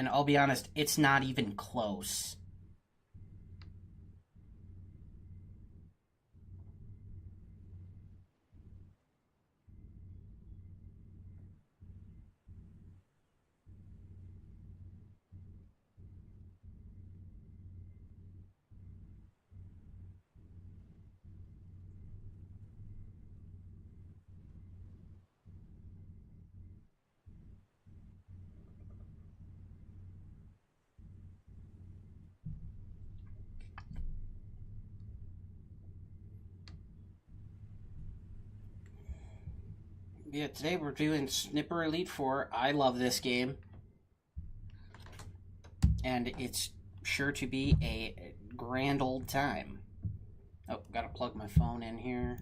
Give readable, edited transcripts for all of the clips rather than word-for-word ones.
And I'll be honest, it's not even close. Yeah, today we're doing Snipper Elite 4. I love this game. And it's sure to be a grand old time. Oh, gotta plug my phone in here.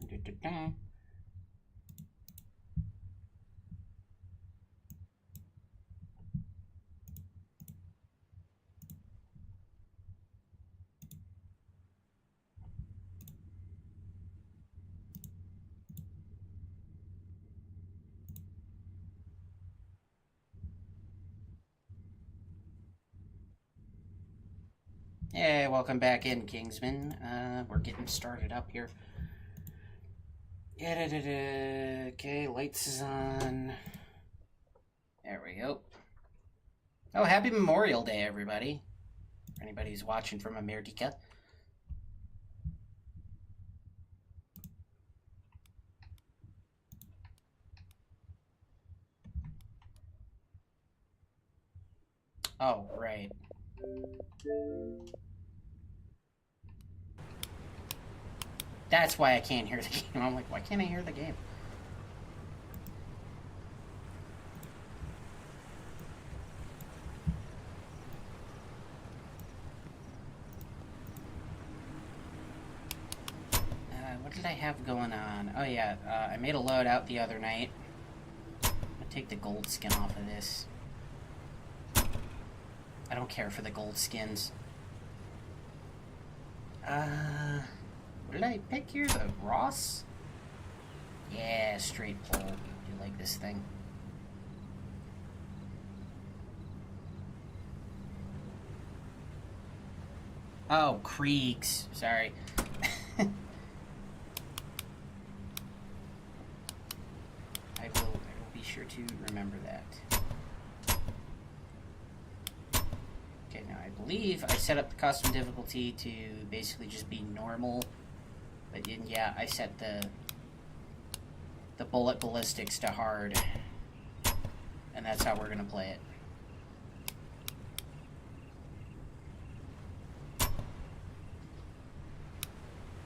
Hey, welcome back in, Kingsman. We're getting started up here. Okay, lights is on. There we go. Oh, happy Memorial Day, everybody. For anybody who's watching from America. Oh, right. That's why I can't hear the game. I'm like, why can't I hear the game? What did I have going on? Oh yeah, I made a loadout the other night. I'm gonna take the gold skin off of this. I don't care for the gold skins. What did I pick here? The Ross? Yeah, straight pull. You like this thing. Oh, Kriegs. Sorry. I will be sure to remember that. Okay, now I believe I set up the custom difficulty to basically just be normal. But yeah, I set the bullet ballistics to hard. And that's how we're gonna play it.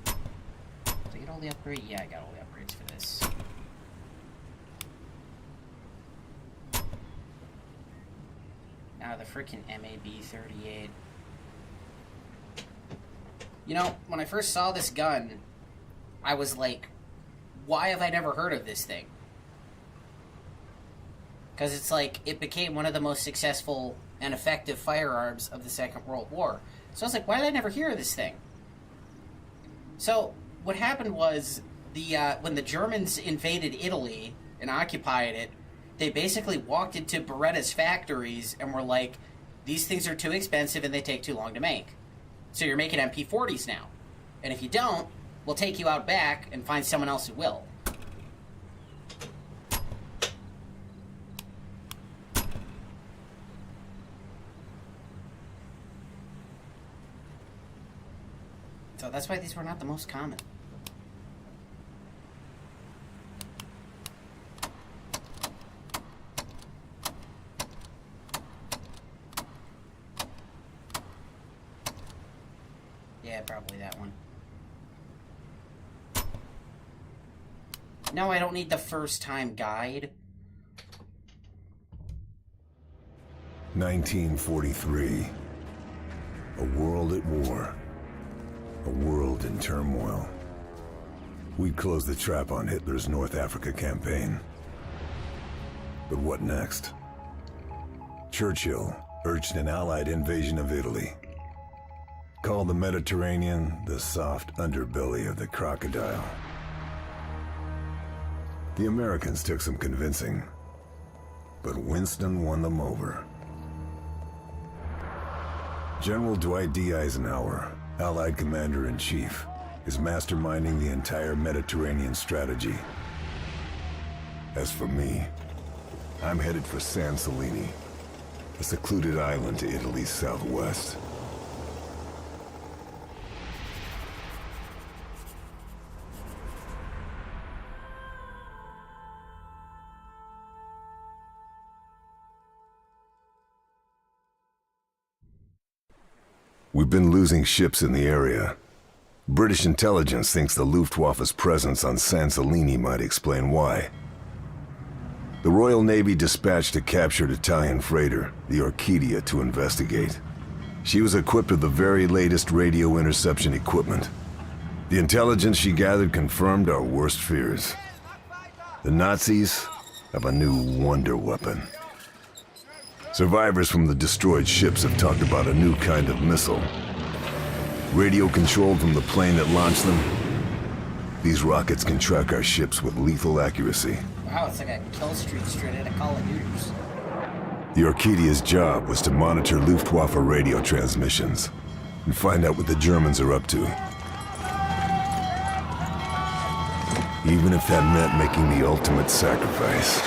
Did I get all the upgrades? Yeah, I got all the upgrades for this. Now the freaking MAB-38. You know, when I first saw this gun, I was like, why have I never heard of this thing? Because it's like, it became one of the most successful and effective firearms of the Second World War. So I was like, why did I never hear of this thing? So, what happened was, when the Germans invaded Italy and occupied it, they basically walked into Beretta's factories and were like, these things are too expensive and they take too long to make. So you're making MP40s now. And if you don't, we'll take you out back and find someone else who will. So that's why these were not the most common. Yeah, probably that one. No, I don't need the first time guide. 1943. A world at war. A world in turmoil. We'd closed the trap on Hitler's North Africa campaign. But what next? Churchill urged an Allied invasion of Italy. Called the Mediterranean the soft underbelly of the crocodile. The Americans took some convincing, but Winston won them over. General Dwight D. Eisenhower, Allied Commander-in-Chief, is masterminding the entire Mediterranean strategy. As for me, I'm headed for San Celini, a secluded island to Italy's southwest. We've been losing ships in the area. British intelligence thinks the Luftwaffe's presence on San Celini might explain why. The Royal Navy dispatched a captured Italian freighter, the Orchidia, to investigate. She was equipped with the very latest radio interception equipment. The intelligence she gathered confirmed our worst fears. The Nazis have a new wonder weapon. Survivors from the destroyed ships have talked about a new kind of missile. Radio controlled from the plane that launched them. These rockets can track our ships with lethal accuracy. Wow, it's like a kill streak straight out of Call of Duty. The Orchidia's job was to monitor Luftwaffe radio transmissions and find out what the Germans are up to. Even if that meant making the ultimate sacrifice.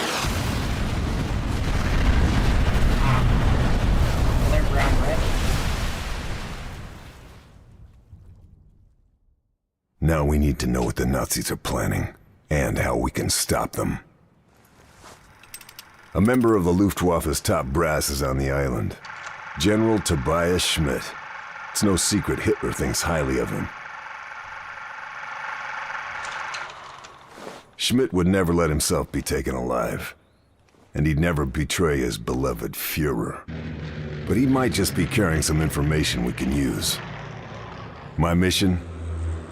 Now we need to know what the Nazis are planning, and how we can stop them. A member of the Luftwaffe's top brass is on the island. General Tobias Schmidt. It's no secret Hitler thinks highly of him. Schmidt would never let himself be taken alive, and he'd never betray his beloved Führer. But he might just be carrying some information we can use. My mission?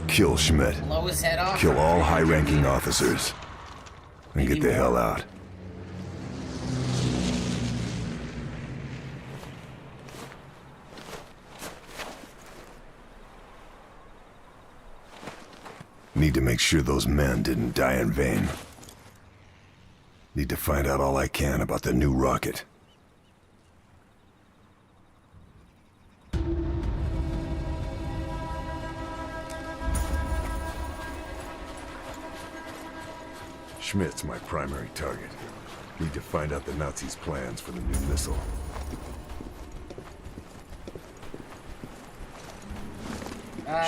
Kill Schmidt. Blow his head off. Kill all high-ranking officers. And get the hell out. Need to make sure those men didn't die in vain. Need to find out all I can about the new rocket. Schmidt's my primary target. Need to find out the Nazis' plans for the new missile.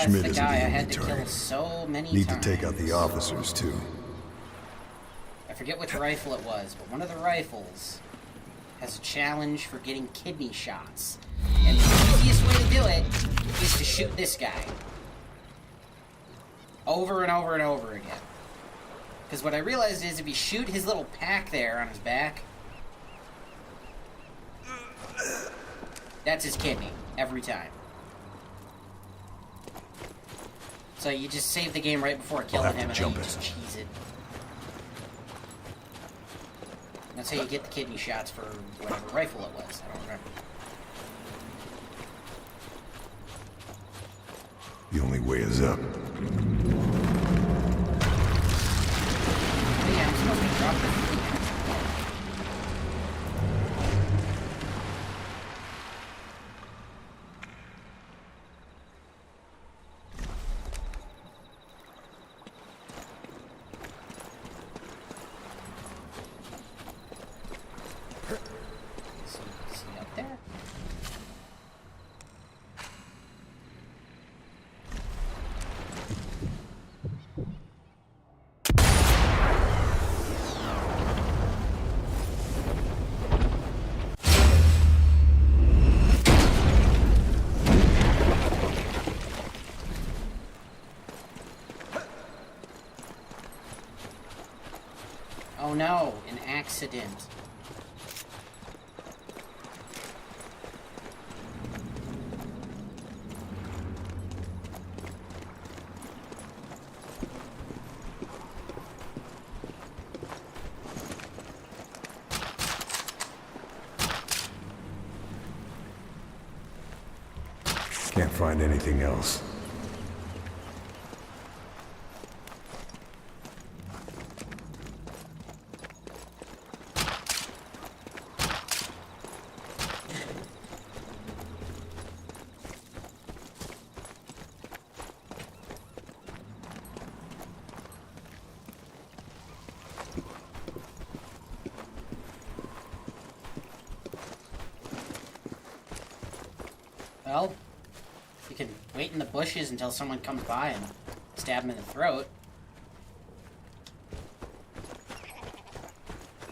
Schmidt the guy I had to kill so many times. Need to take out the officers, too. I forget which rifle it was, but one of the rifles has a challenge for getting kidney shots. And the easiest way to do it is to shoot this guy. Over and over and over again. Because what I realized is if you shoot his little pack there on his back, that's his kidney, every time. So you just save the game right before killing him, and then you just cheese it. That's how you get the kidney shots for whatever rifle it was. I don't remember. The only way is up. Oh yeah, I'm supposed to drop the See up there? Oh no, an accident. Can't find anything else. Well, you can wait in the bushes until someone comes by and stab him in the throat.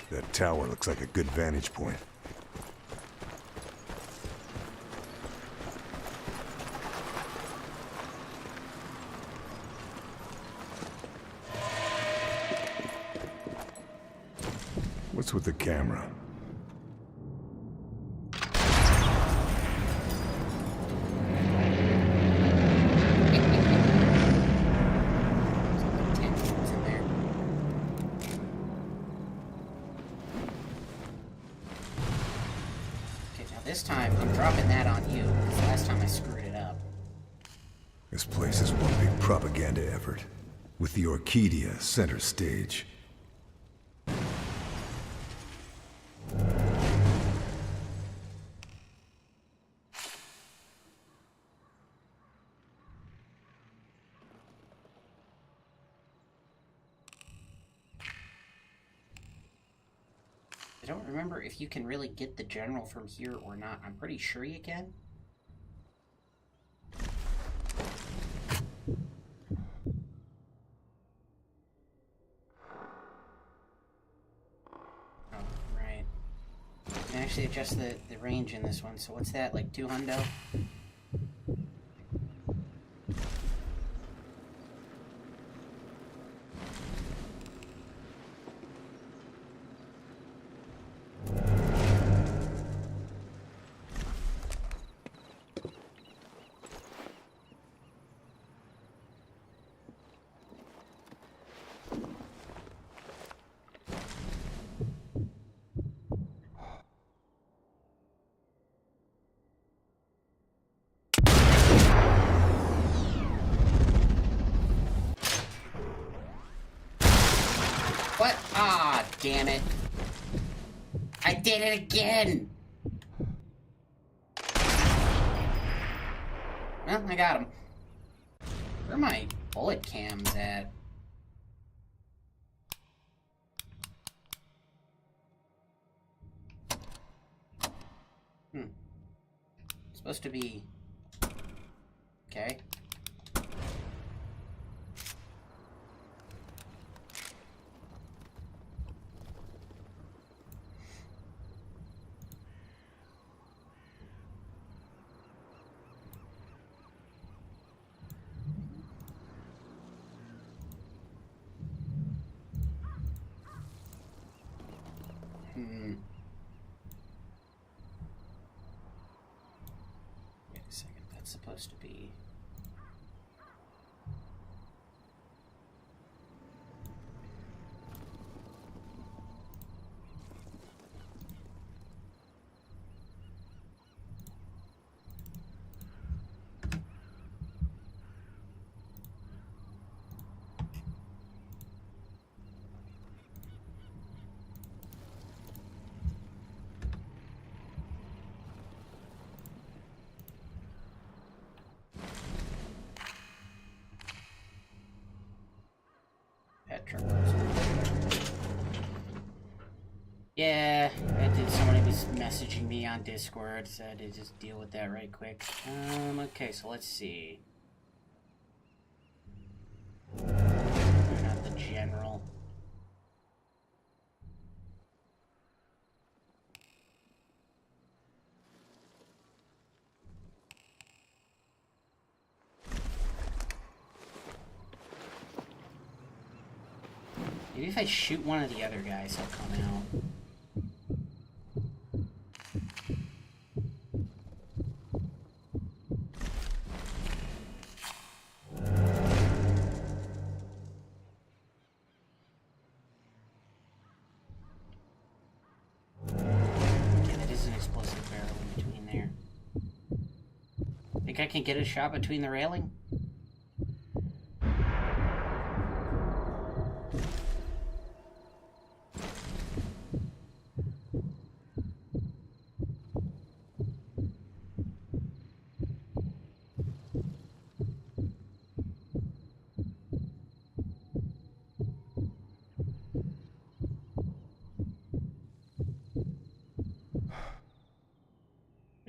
That tower looks like a good vantage point. What's with the camera? Tentacles in there. Okay, now this time I'm dropping that on you, because last time I screwed it up. This place is one big propaganda effort, with the Orchidia center stage. I don't remember if you can really get the general from here or not. I'm pretty sure you can. Oh, right. You can actually adjust the range in this one. So what's that, like 2 hundo? What? Ah, damn it. I did it again! Well, I got him. Where are my bullet cams at? Supposed to be... Okay. Wait a second, that's supposed to be... Yeah, somebody was messaging me on Discord, so I had to just deal with that right quick. Okay, so let's see. Not the general. Maybe if I shoot one of the other guys, he'll come out. Yeah, that is an explosive barrel in between there. Think I can get a shot between the railing?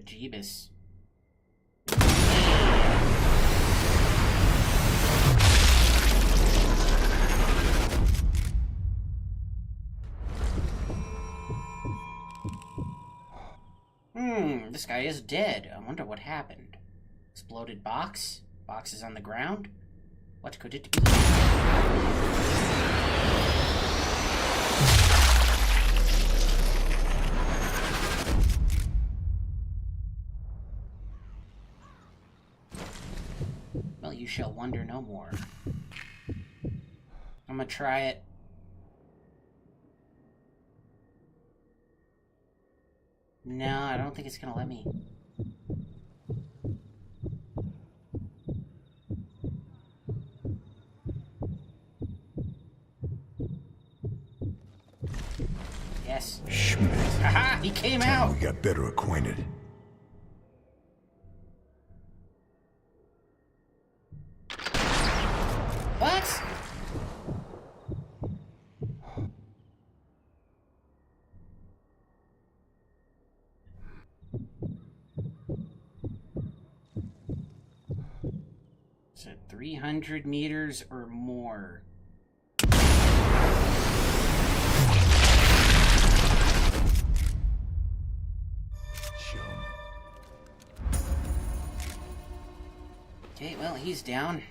Jeebus. This guy is dead. I wonder what happened. Exploded box? Boxes on the ground? What could it be? Well, you shall wonder no more. I'm gonna try it. No, I don't think it's gonna let me. Yes. Schmidt. Haha! He came out! We got better acquainted. What? Is it 300 meters or more? Okay, well, he's down.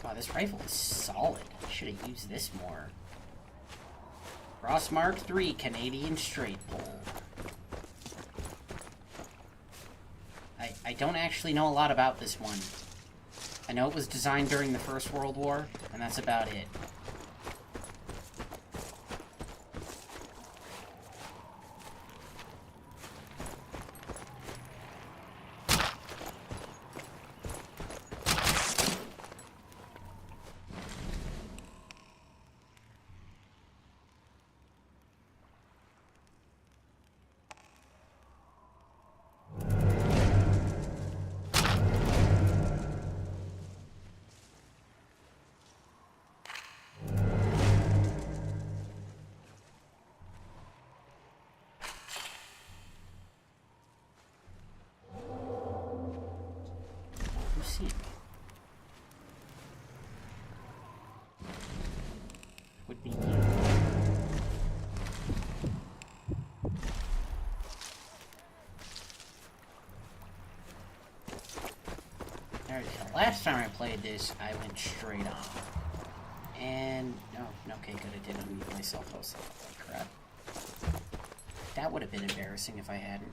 Wow, this rifle is solid. I should have used this more. Ross Mark III Canadian straight pull. I don't actually know a lot about this one. I know it was designed during the First World War, and that's about it. Would be you. There we go. Last time I played this, I went straight on. And no, okay, good. I did unmute myself. I was like, crap. That would have been embarrassing if I hadn't.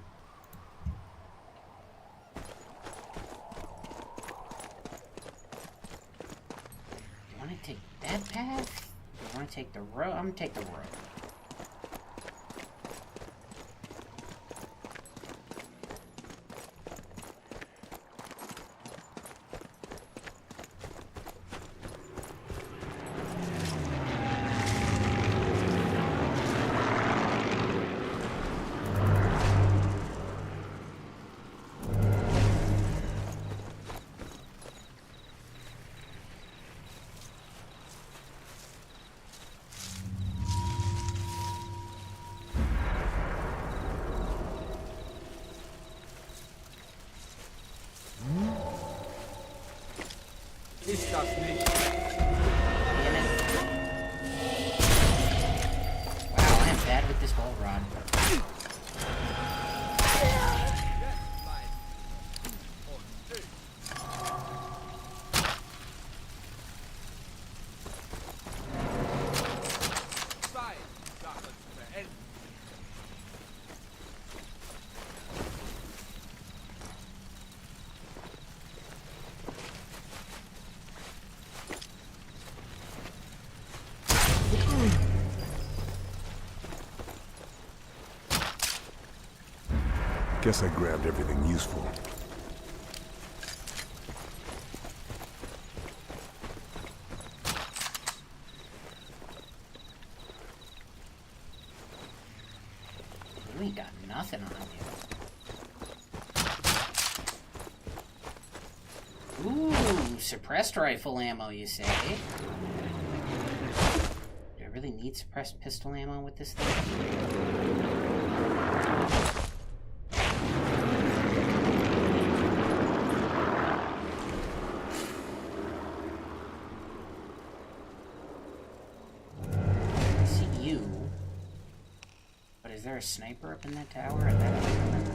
You want to take that path? I want to take the road. I'm going to take the road. Ist das nicht? Wow, I'm bad with this ball rod. Guess I grabbed everything useful. You ain't got nothing on you. Ooh, suppressed rifle ammo, you say? Do I really need suppressed pistol ammo with this thing? there a sniper up in that tower? I don't remember.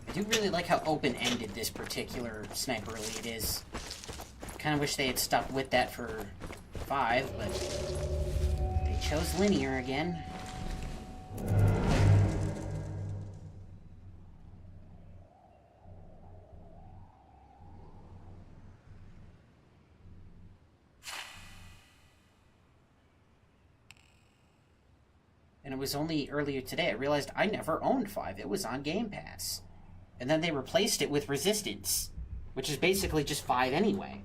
I do really like how open-ended this particular sniper lead is. Kind of wish they had stuck with that for 5, but they chose linear again. And it was only earlier today I realized I never owned 5. It was on Game Pass. And then they replaced it with Resistance, which is basically just 5 anyway.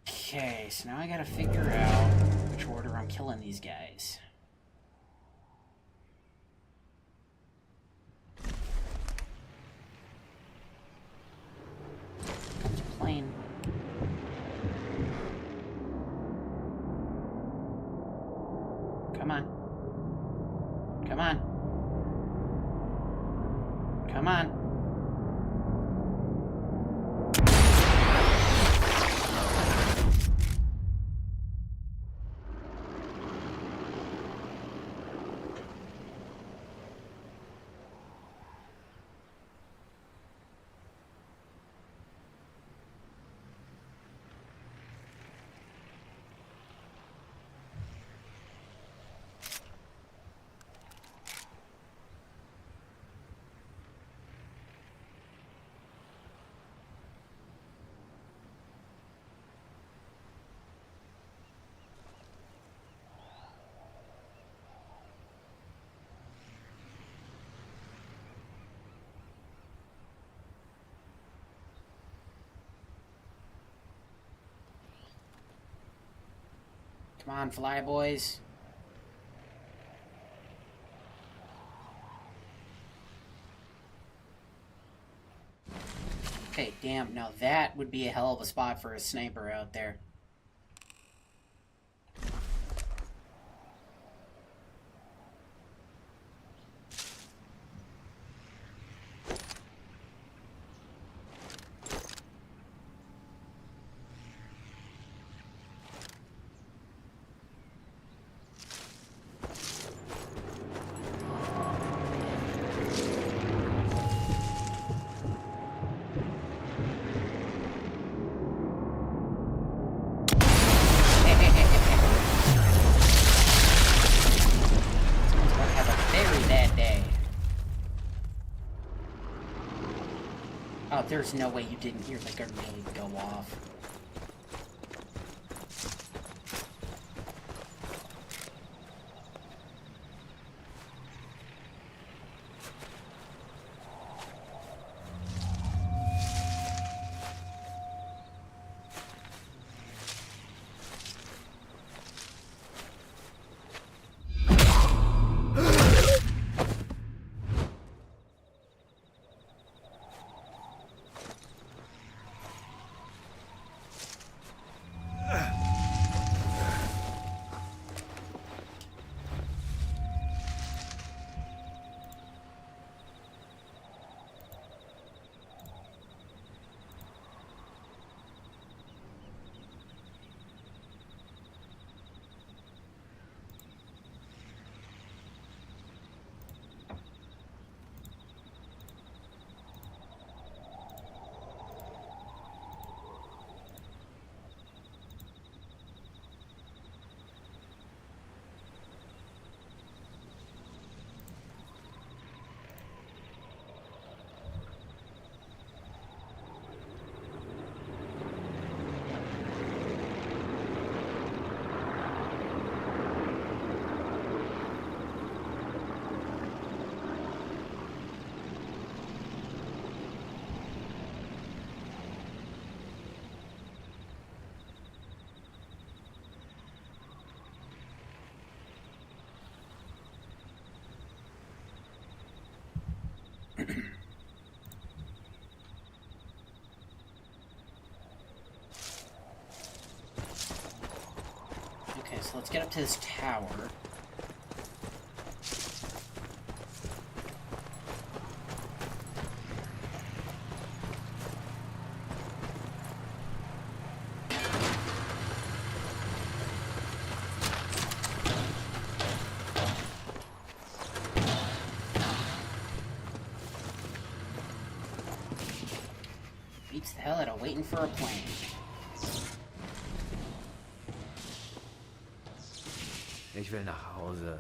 Okay, so now I gotta figure out which order I'm killing these guys. Comes a plane. Come on. Come on. Come on. Come on, fly boys. Okay, damn, now that would be a hell of a spot for a sniper out there. Oh, there's no way you didn't hear the grenade go off. Okay, so let's get up to this tower. hell out of waiting for a plane. Ich will nach Hause.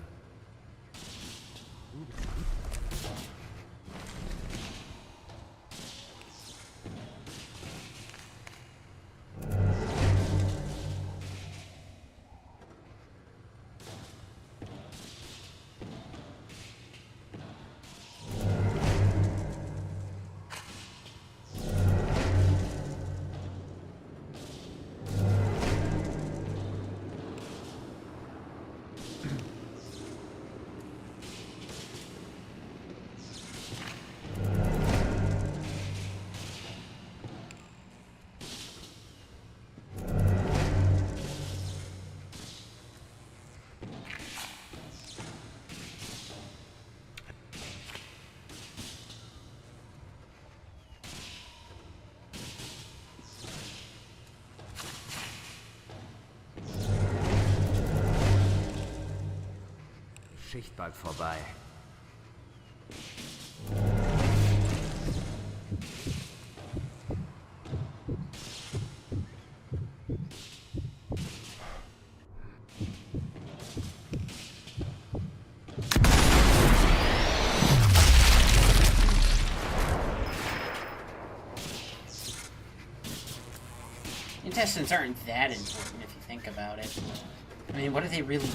Schicht bald vorbei. Intestines aren't that important if you think about it. I mean, what do they really do?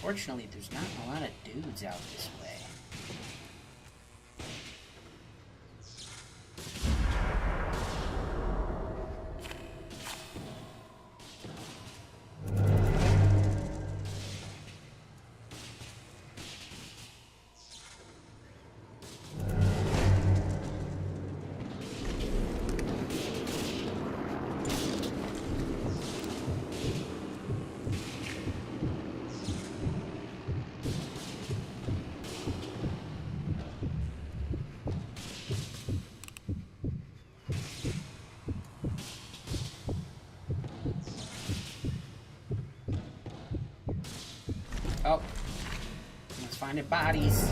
Fortunately, there's not a lot of dudes out this way. Oh, let's find the bodies.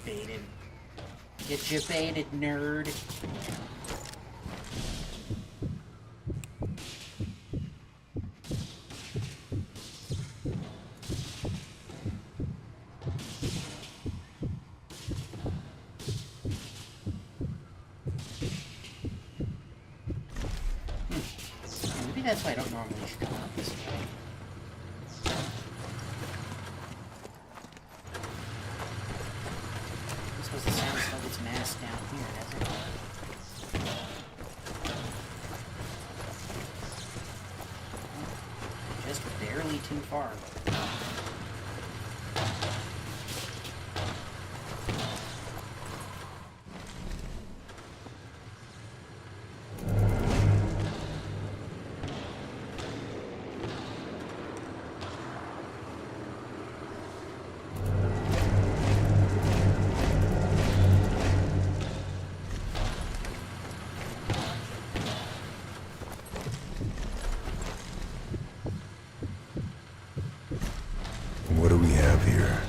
Baited. Get you baited, nerd. that's why I don't normally come out this way. I suppose the sound still gets masked down here, doesn't it? Just barely too far. What do we have here?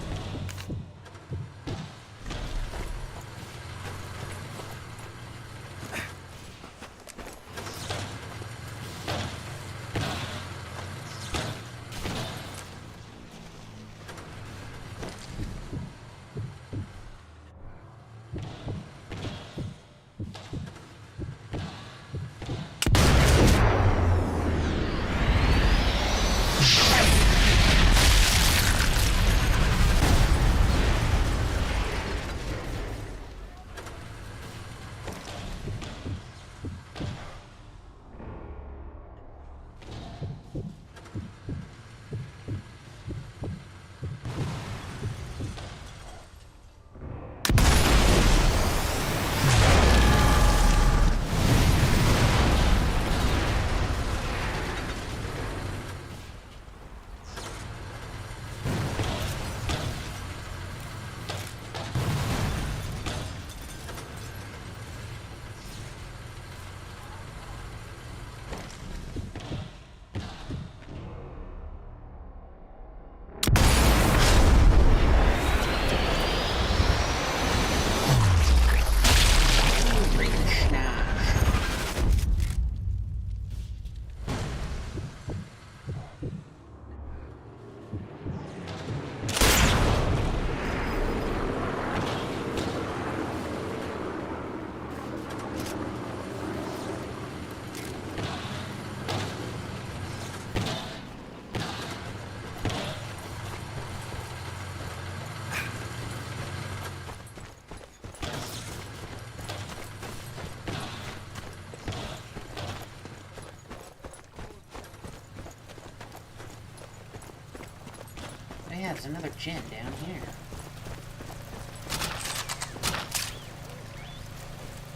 Yeah, there's another gen down here.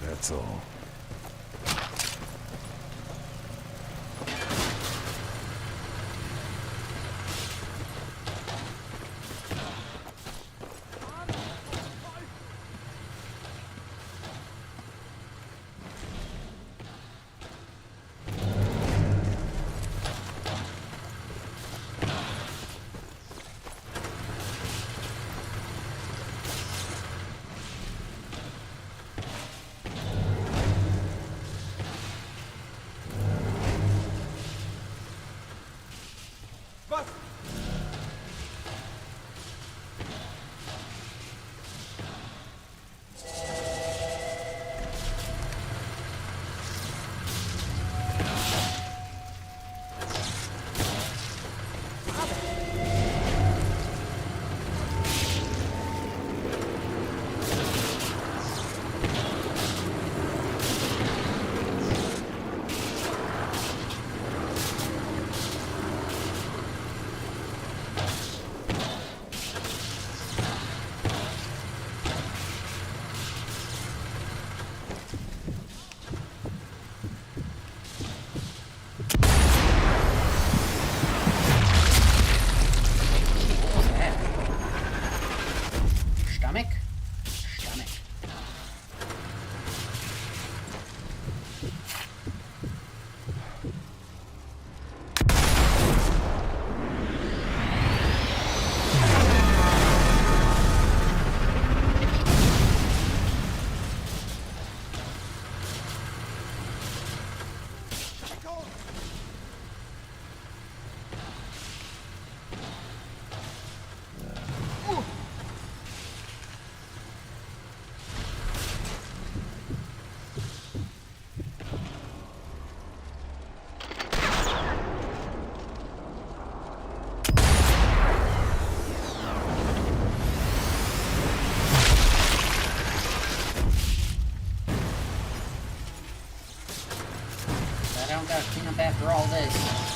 That's all. gotta clean up after all this.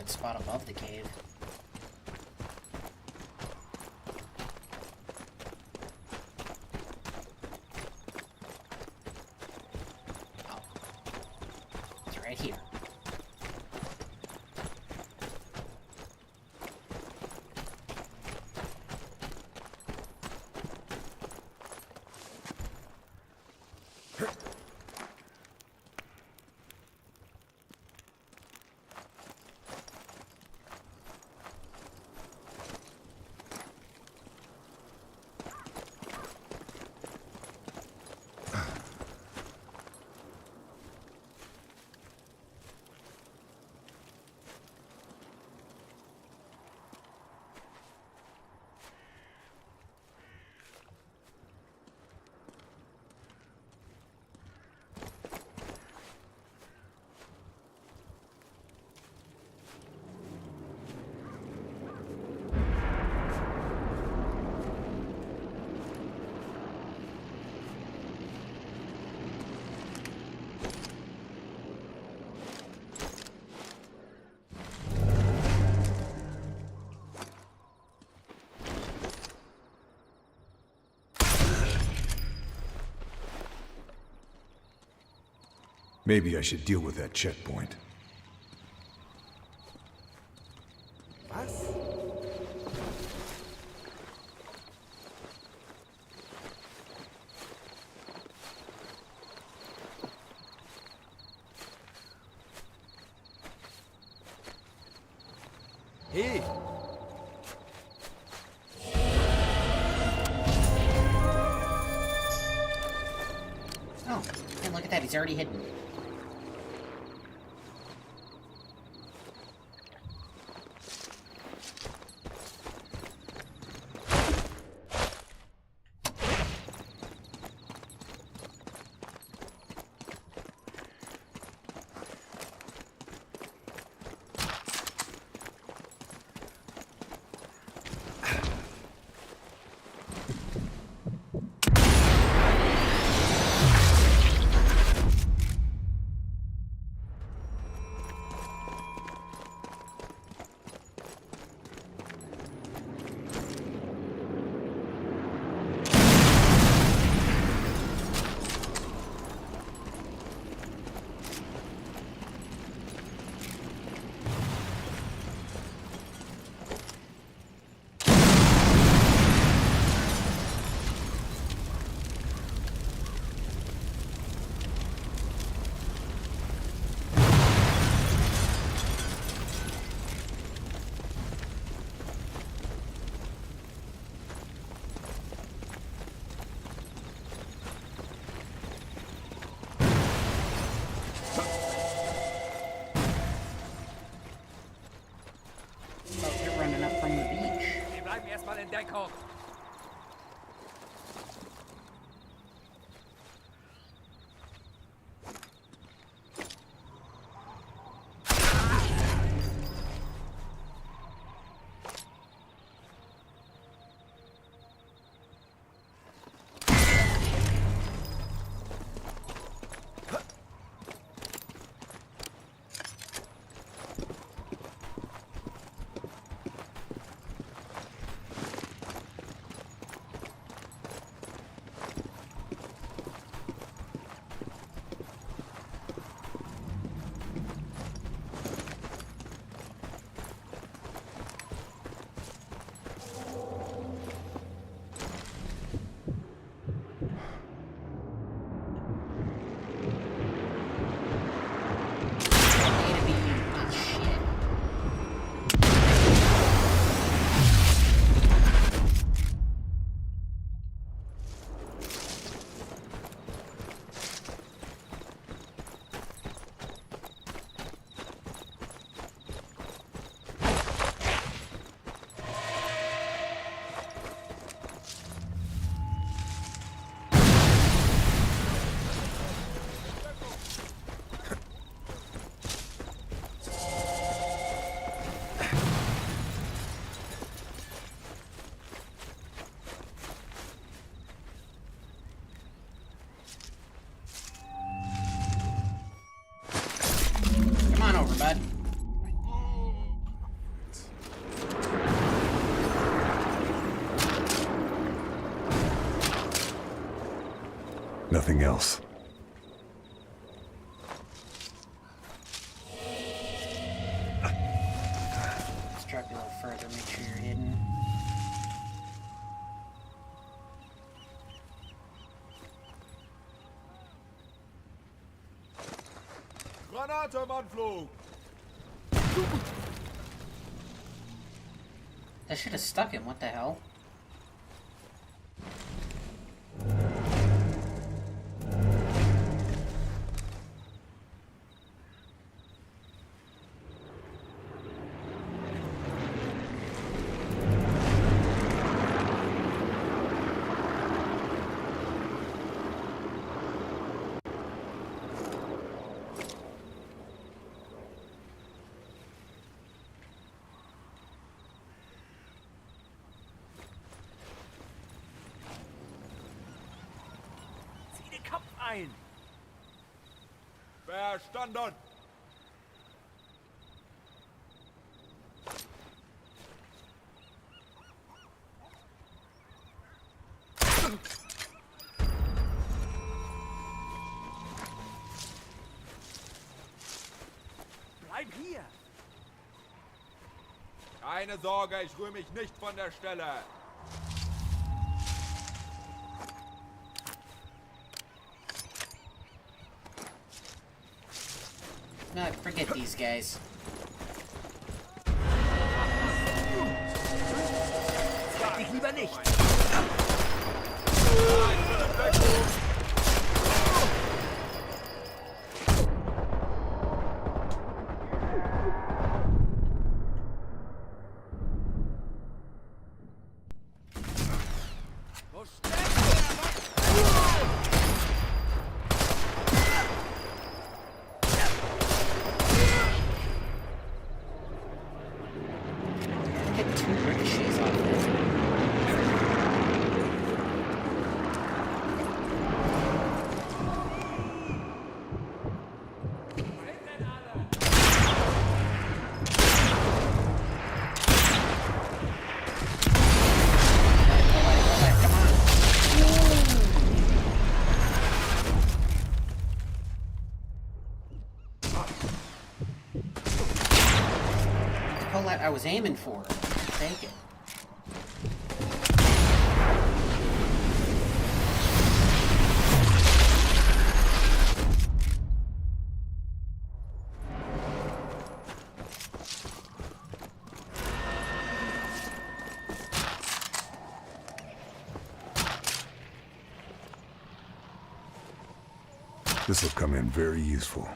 Spot above the cave. Oh. It's right here. Maybe I should deal with that checkpoint. Was? Hey! Oh, and look at that, he's already hidden. Erstmal in Deckung. nothing else. Let's drop you a little further, make sure you're hidden. Granate im Anflug! That should have stuck him, what the hell? Zieh den Kopf ein! Verstanden! Bleib hier! Keine Sorge, ich rühre mich nicht von der Stelle. No, forget these guys. Sag dich lieber nicht! Wo steckst du, Get two ricochets off this. Colette I was aiming for. Take it. This will come in very useful.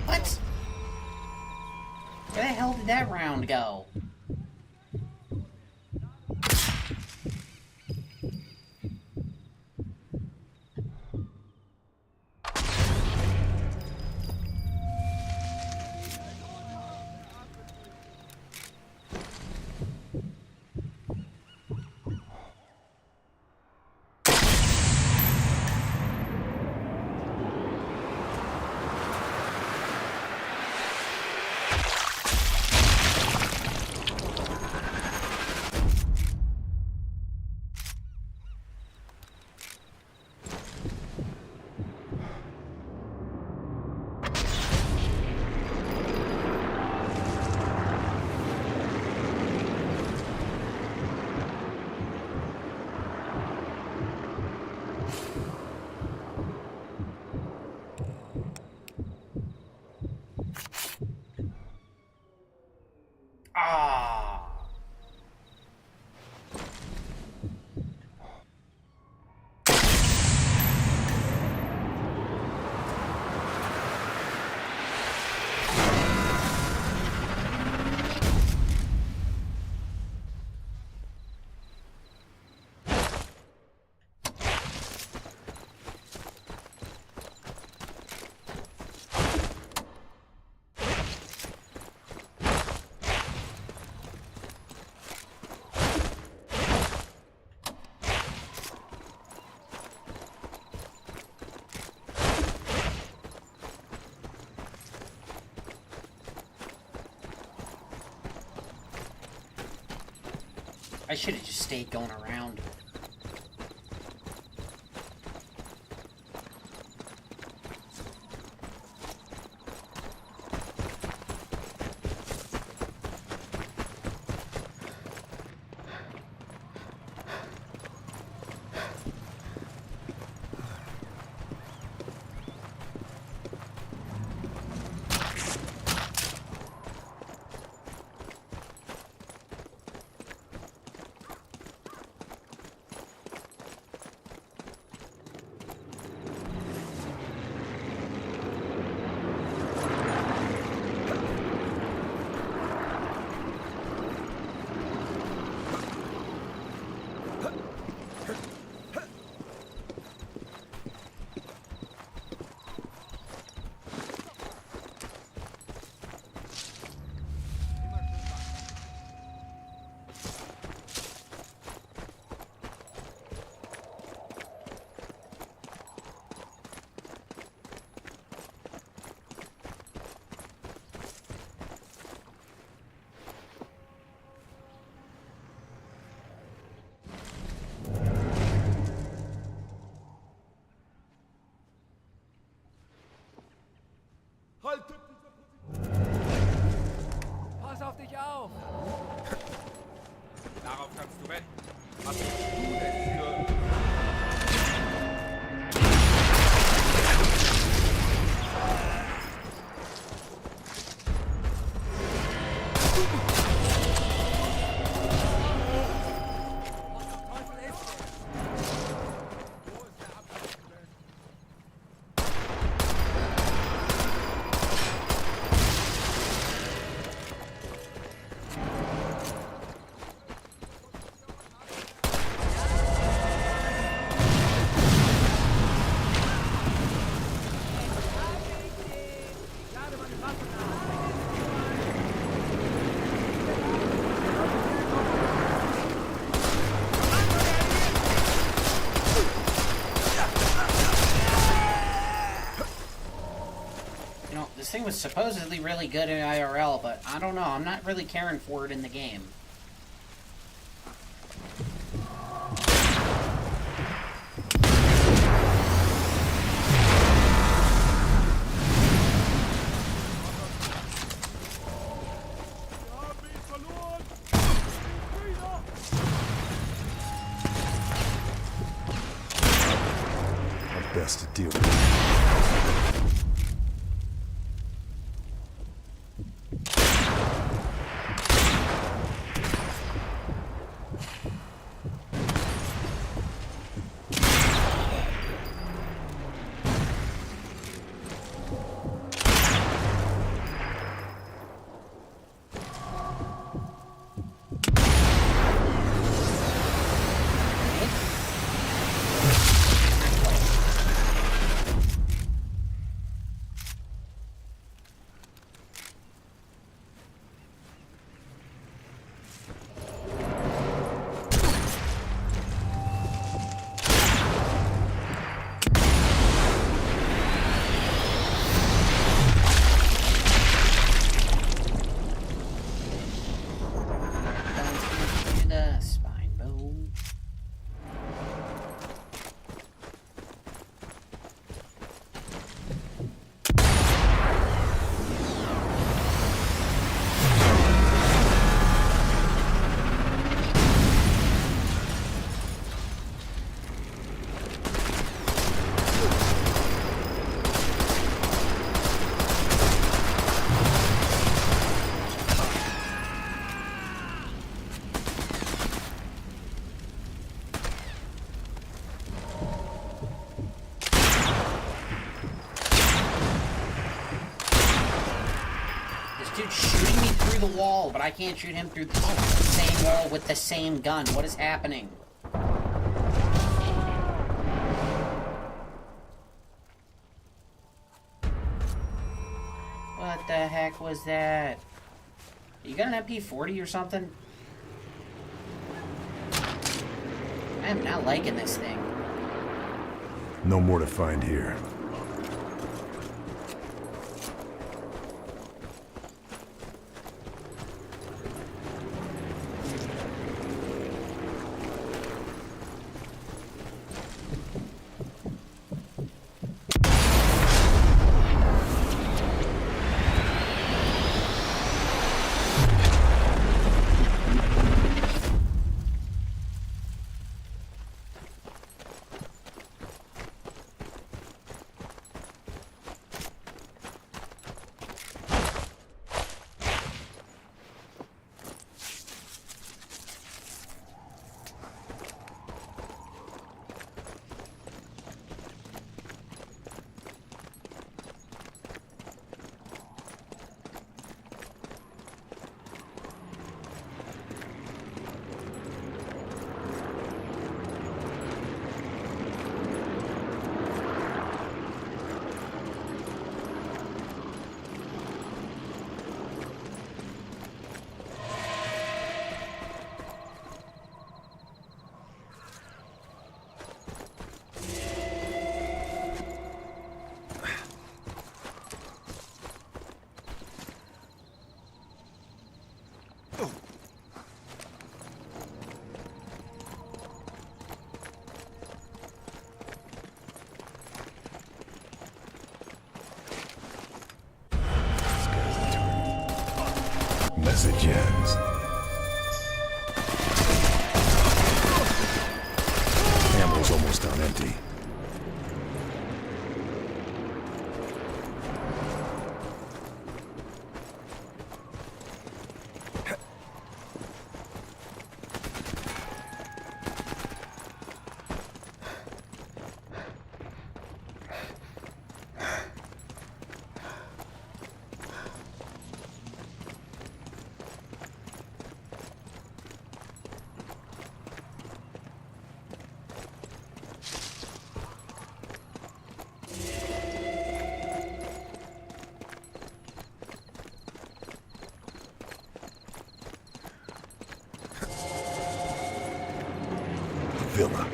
What? Where the hell did that round go? Ah. I should have just stayed going around. Haltet diese Position! Pass auf dich auf! Darauf kannst du wetten. Was bist du denn für... This thing was supposedly really good in IRL, but I don't know. I'm not really caring for it in the game. Best to deal with. wall, but I can't shoot him through the same wall with the same gun. What is happening? What the heck was that? You got an MP40 or something? I am not liking this thing. No more to find here. Message ends. Ammo's almost on empty. Villa.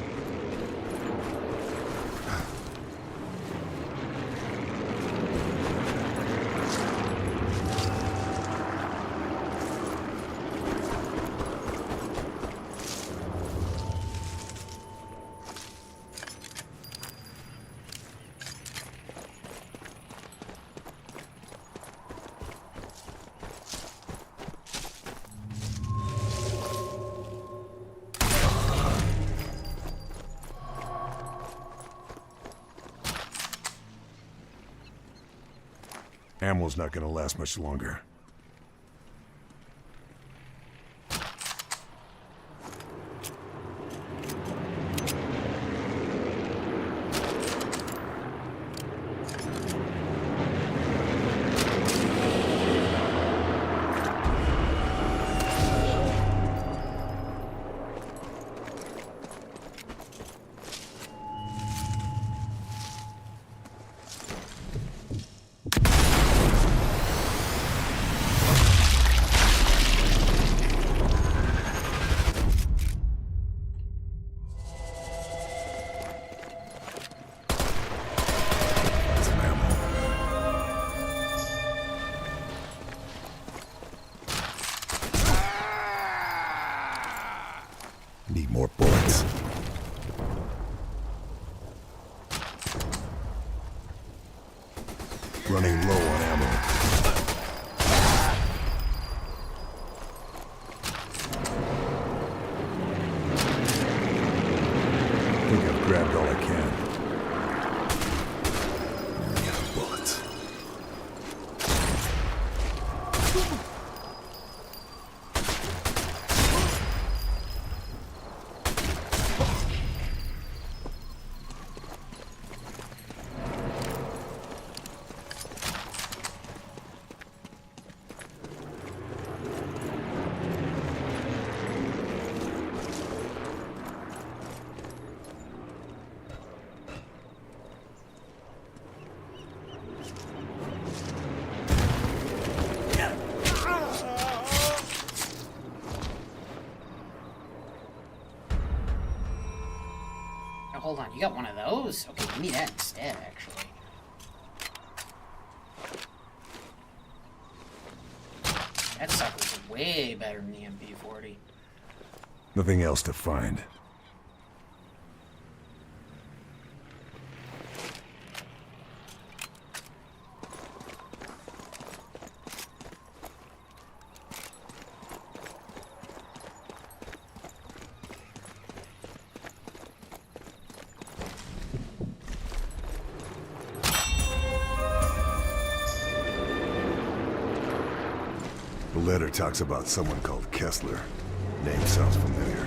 Ammo's not gonna last much longer. Need more bullets. Running low on ammo. I think I've grabbed all I can. Out of bullets. hold on. You got one of those? Okay, give me that instead, actually. That sucker's way better than the MP40. Nothing else to find. The letter talks about someone called Kessler. Name sounds familiar.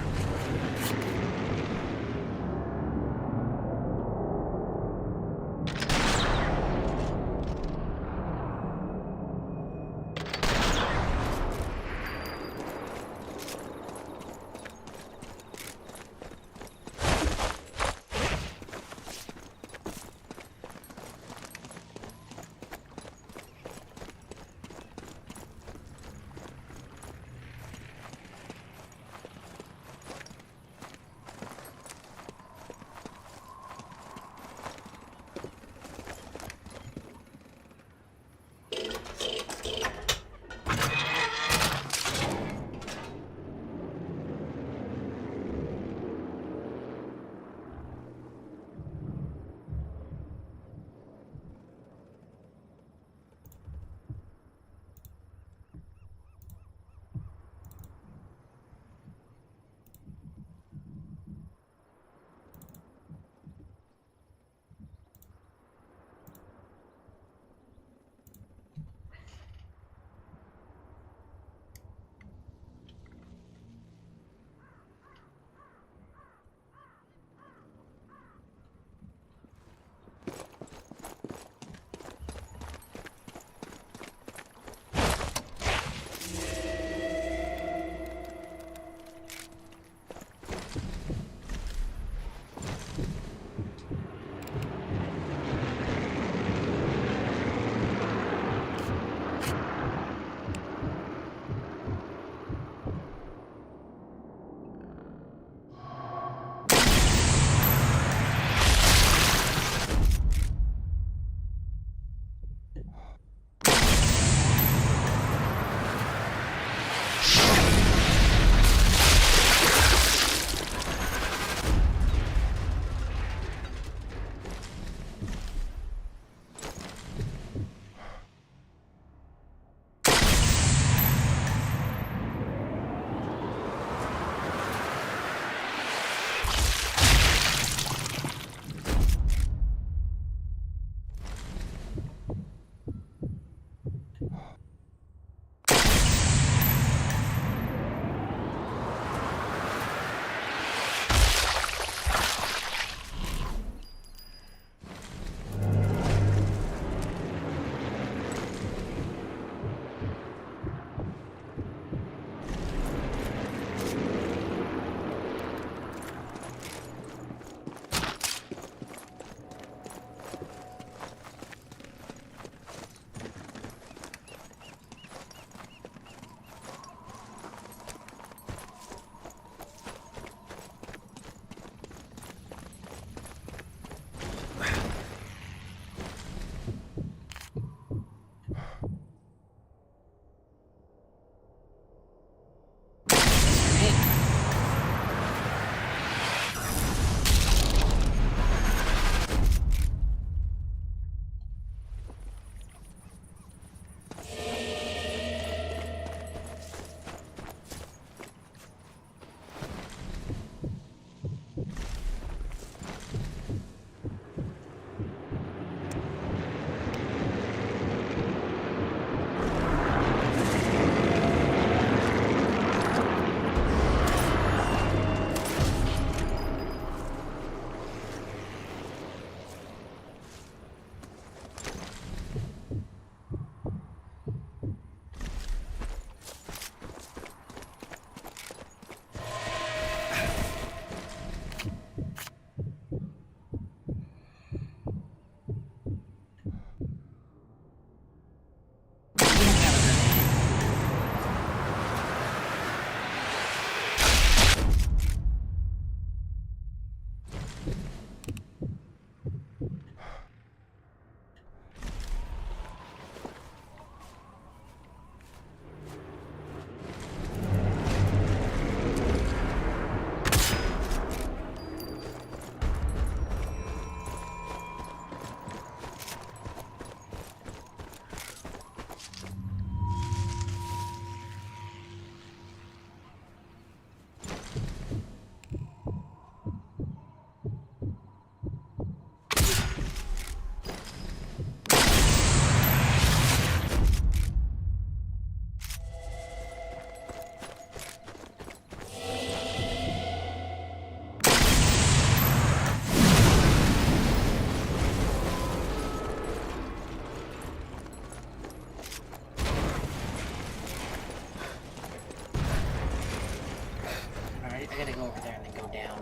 I gotta go over there and then go down.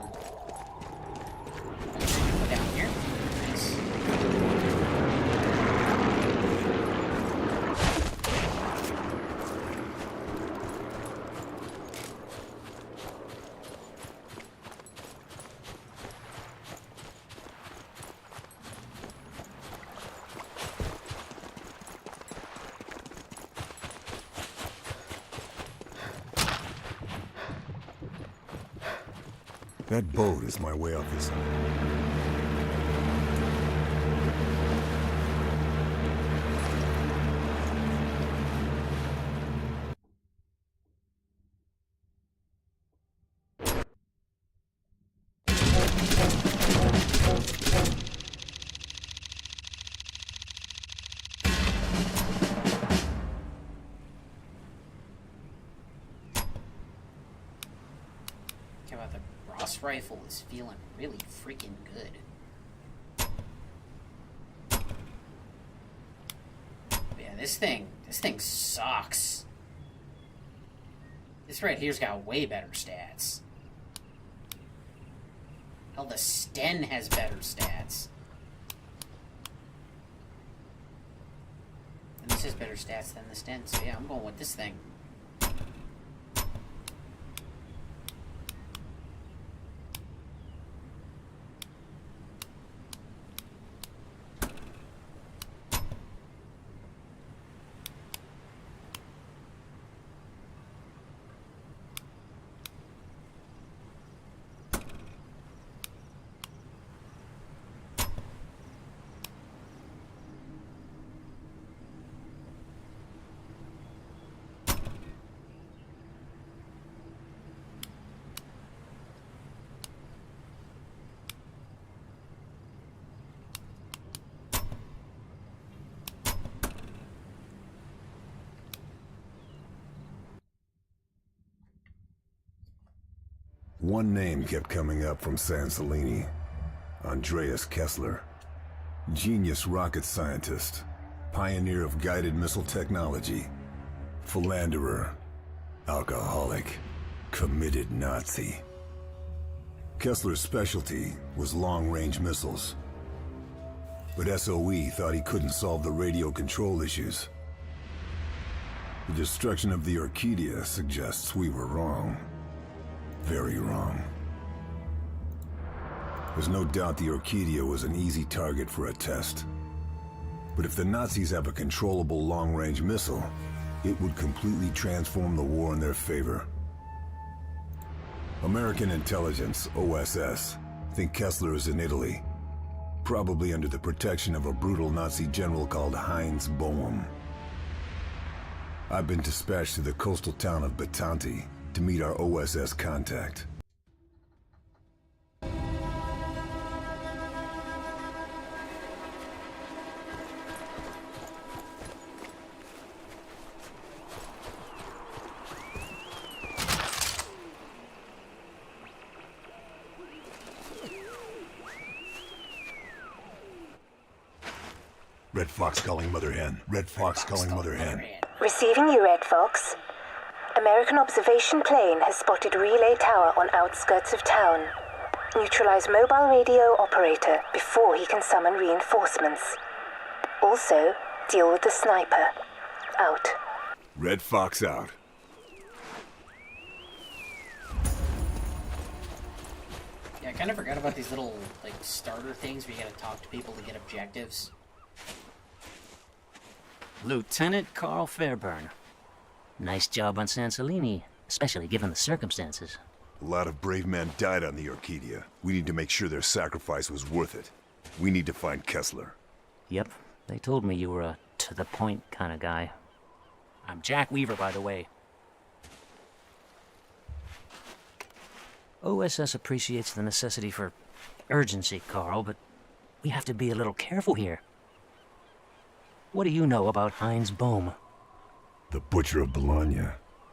Go down here. Nice. That boat is my way out this. How about the Ross rifle is feeling really freaking good. Yeah, this thing sucks. This right here's got way better stats. Hell, the Sten has better stats. And this has better stats than the Sten, so yeah, I'm going with this thing. One name kept coming up from San Celini. Andreas Kessler. Genius rocket scientist. Pioneer of guided missile technology. Philanderer. Alcoholic. Committed Nazi. Kessler's specialty was long-range missiles. But SOE thought he couldn't solve the radio control issues. The destruction of the Orchidia suggests we were wrong. Very wrong. There's no doubt the Orchidia was an easy target for a test. But if the Nazis have a controllable long-range missile, it would completely transform the war in their favor. American intelligence, OSS, think Kessler is in Italy. Probably under the protection of a brutal Nazi general called Heinz Boehm. I've been dispatched to the coastal town of Batanti to meet our OSS contact. Red Fox calling Mother Hen. Red Fox calling Mother Hen. Receiving you, Red Fox. American observation plane has spotted relay tower on outskirts of town. Neutralize mobile radio operator before he can summon reinforcements. Also, deal with the sniper. Out. Red Fox out. Yeah, I kind of forgot about these little, like, starter things where you gotta talk to people to get objectives. Lieutenant Carl Fairburn. Nice job on San Celini, especially given the circumstances. A lot of brave men died on the Orchidia. We need to make sure their sacrifice was worth it. We need to find Kessler. Yep, they told me you were a to-the-point kind of guy. I'm Jack Weaver, by the way. OSS appreciates the necessity for urgency, Carl, but we have to be a little careful here. What do you know about Heinz Boehm? The Butcher of Bologna.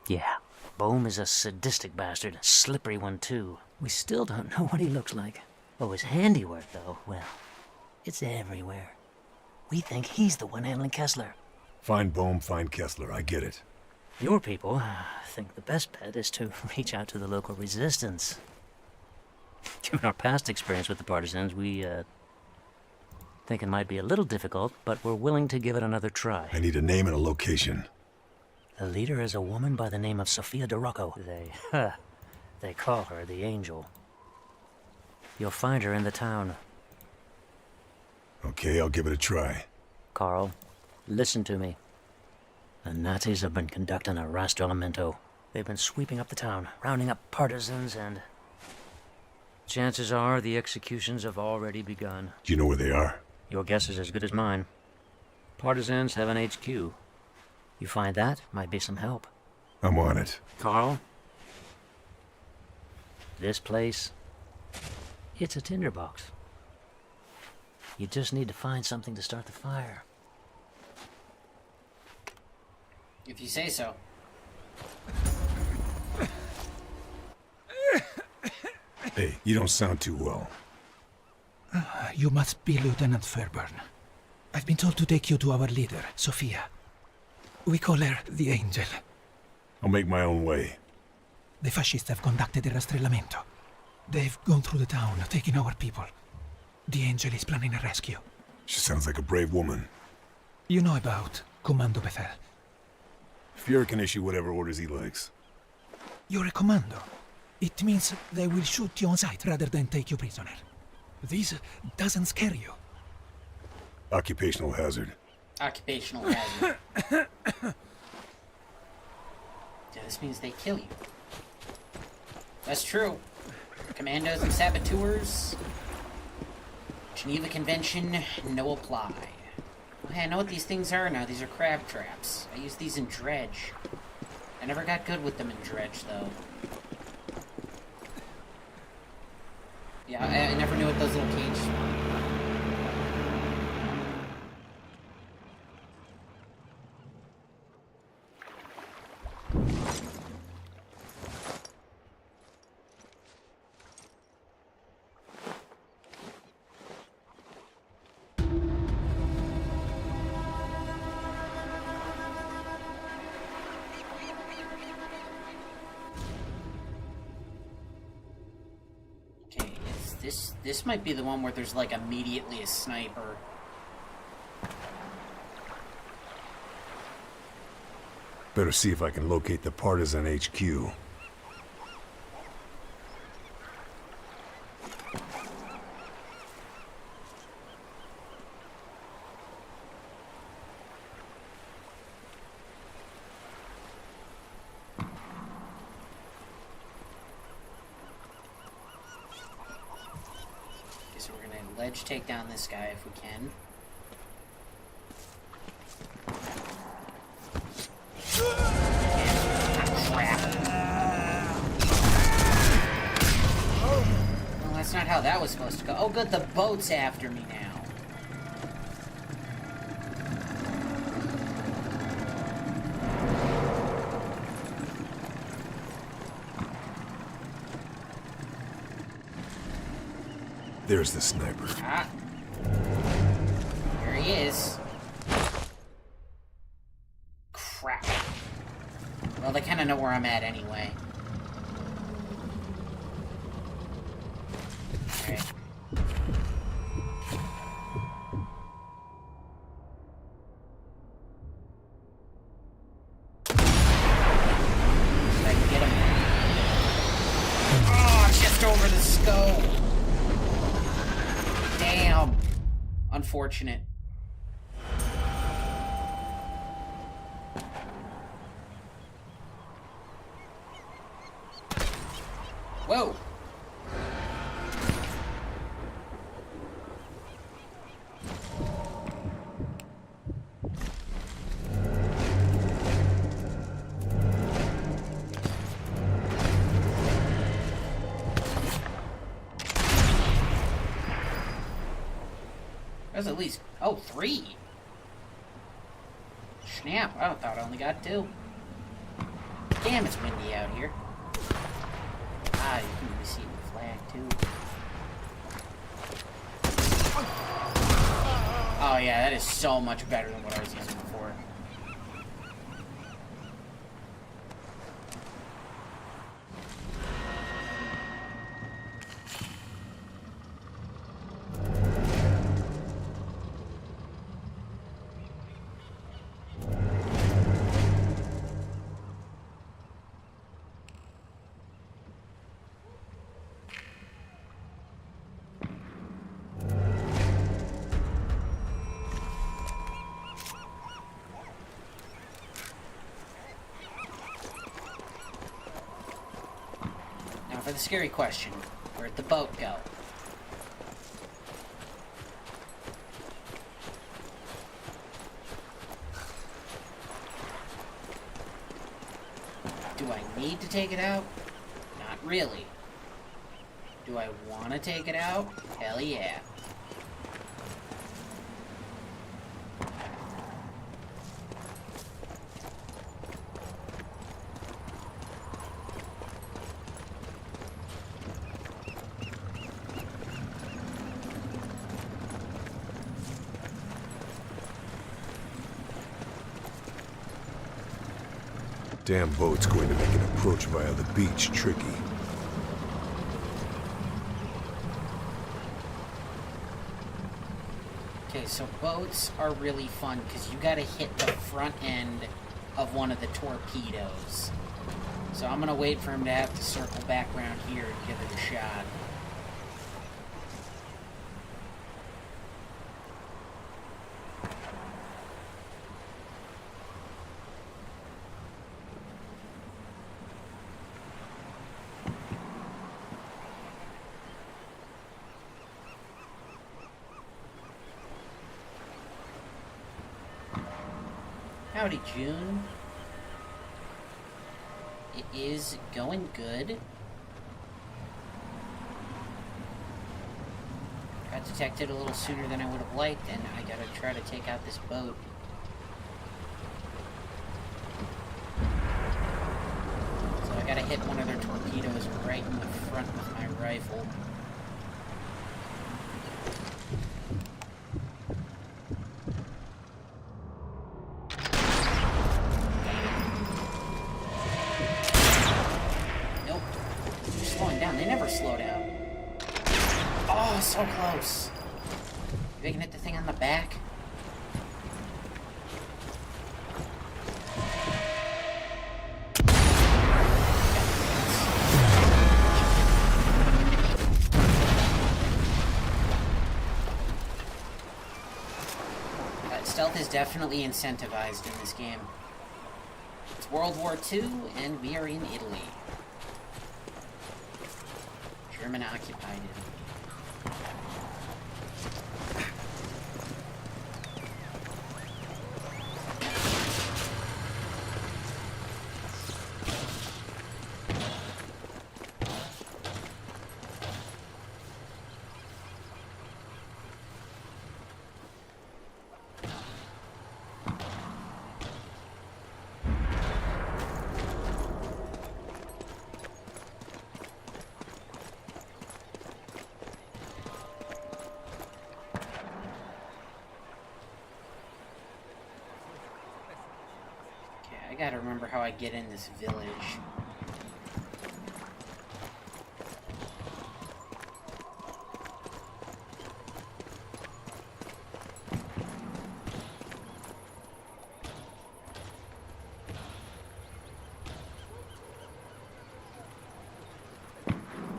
Yeah, Boehm is a sadistic bastard, a slippery one too. We still don't know what he looks like. Oh, his handiwork, though, well, it's everywhere. We think he's the one handling Kessler. Find Boehm, find Kessler, I get it. Your people think the best bet is to reach out to the local resistance. Given our past experience with the partisans, we think it might be a little difficult, but we're willing to give it another try. I need a name and a location. The leader is a woman by the name of Sophia DeRocco. They call her the Angel. You'll find her in the town. Okay, I'll give it a try. Carl, listen to me. The Nazis have been conducting a rastrellamento. They've been sweeping up the town, rounding up partisans, and chances are the executions have already begun. Do you know where they are? Your guess is as good as mine. Partisans have an HQ. You find that, might be some help. I'm on it. Carl, this place, it's a tinderbox. You just need to find something to start the fire. If you say so. Hey, you don't sound too well. You must be Lieutenant Fairburn. I've been told to take you to our leader, Sophia. We call her the Angel. I'll make my own way. The fascists have conducted a rastrellamento. They've gone through the town, taking our people. The Angel is planning a rescue. She sounds like a brave woman. You know about Commando Bethel. Fuhrer can issue whatever orders he likes. You're a commando. It means they will shoot you on sight rather than take you prisoner. This doesn't scare you. Occupational hazard. Occupational hazard. Yeah, this means they kill you. That's true. Commandos and saboteurs. Geneva Convention, no apply. Hey, I know what these things are now. These are crab traps. I use these in Dredge. I never got good with them in Dredge, though. Yeah, I never knew what those little cages were. This might be the one where there's like immediately a sniper. Better see if I can locate the partisan HQ. So we're gonna ledge take down this guy if we can. Crap. Well, that's not how that was supposed to go. Oh, good, the boat's after me now. There's the sniper. Ah. There he is. Crap. Well, they kind of know where I'm at anyway. Alright. I can get him. Oh, just over the scope. Damn. Unfortunate. Whoa. There's at least, oh, 3. Snap, I thought I only got 2. Damn, it's windy out here. Ah, you can even see the flag, too. Oh yeah, that is so much better than what I was using before. for the scary question. Where'd the boat go? Do I need to take it out? Not really. Do I want to take it out? Hell yeah. Damn boat's going to make an approach via the beach tricky. Okay, so boats are really fun because you gotta hit the front end of one of the torpedoes. So I'm gonna wait for him to have to circle back around here and give it a shot. Howdy, June. It is going good. Got detected a little sooner than I would have liked, and I gotta try to take out this boat. So I gotta hit one of their torpedoes right in the front with my rifle. They never slow down. Oh, so close. Maybe I can hit the thing on the back. Stealth is definitely incentivized in this game. It's World War II, and we are in Italy. German occupied it. I gotta remember how I get in this village.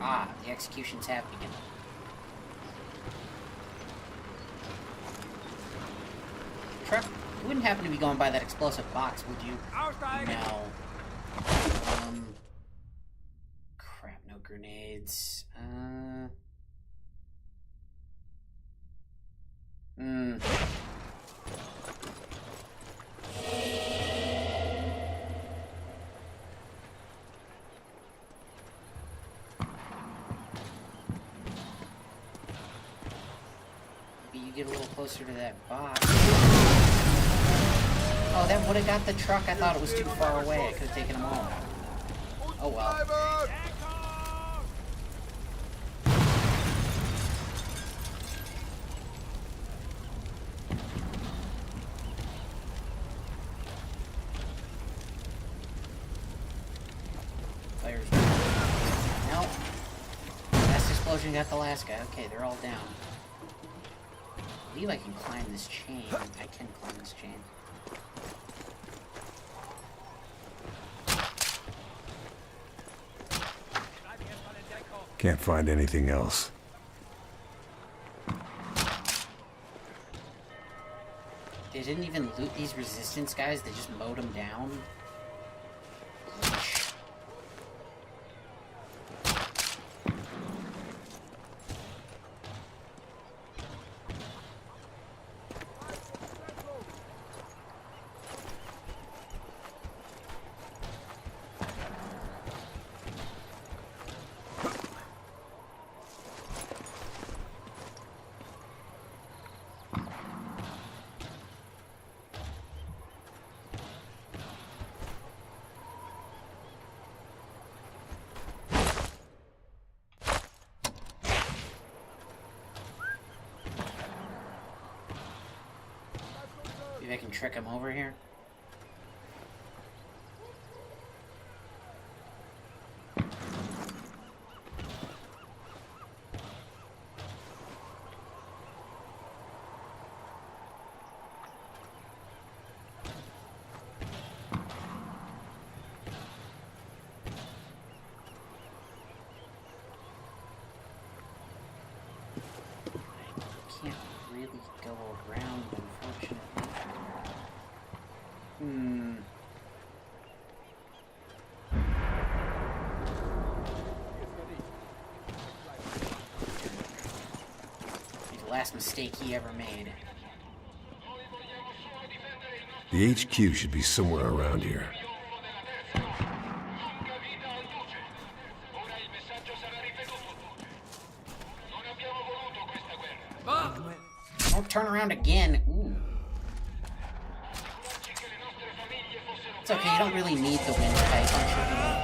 Ah, the executions have begun. Truck. You wouldn't happen to be going by that explosive box, would you? No. Crap, no grenades. Maybe you get a little closer to that box. Oh, that would have got the truck. I thought it was too far away. I could have taken them all out. Oh well. Fire's nope. Last explosion got the last guy. Okay, they're all down. I believe I can climb this chain. I can climb this chain. Can't find anything else. They didn't even loot these resistance guys, they just mowed them down. trick him over here. Can't really go around, unfortunately. The last mistake he ever made. The HQ should be somewhere around here. Don't turn around again. Ooh. It's okay, you don't really need the windpipe.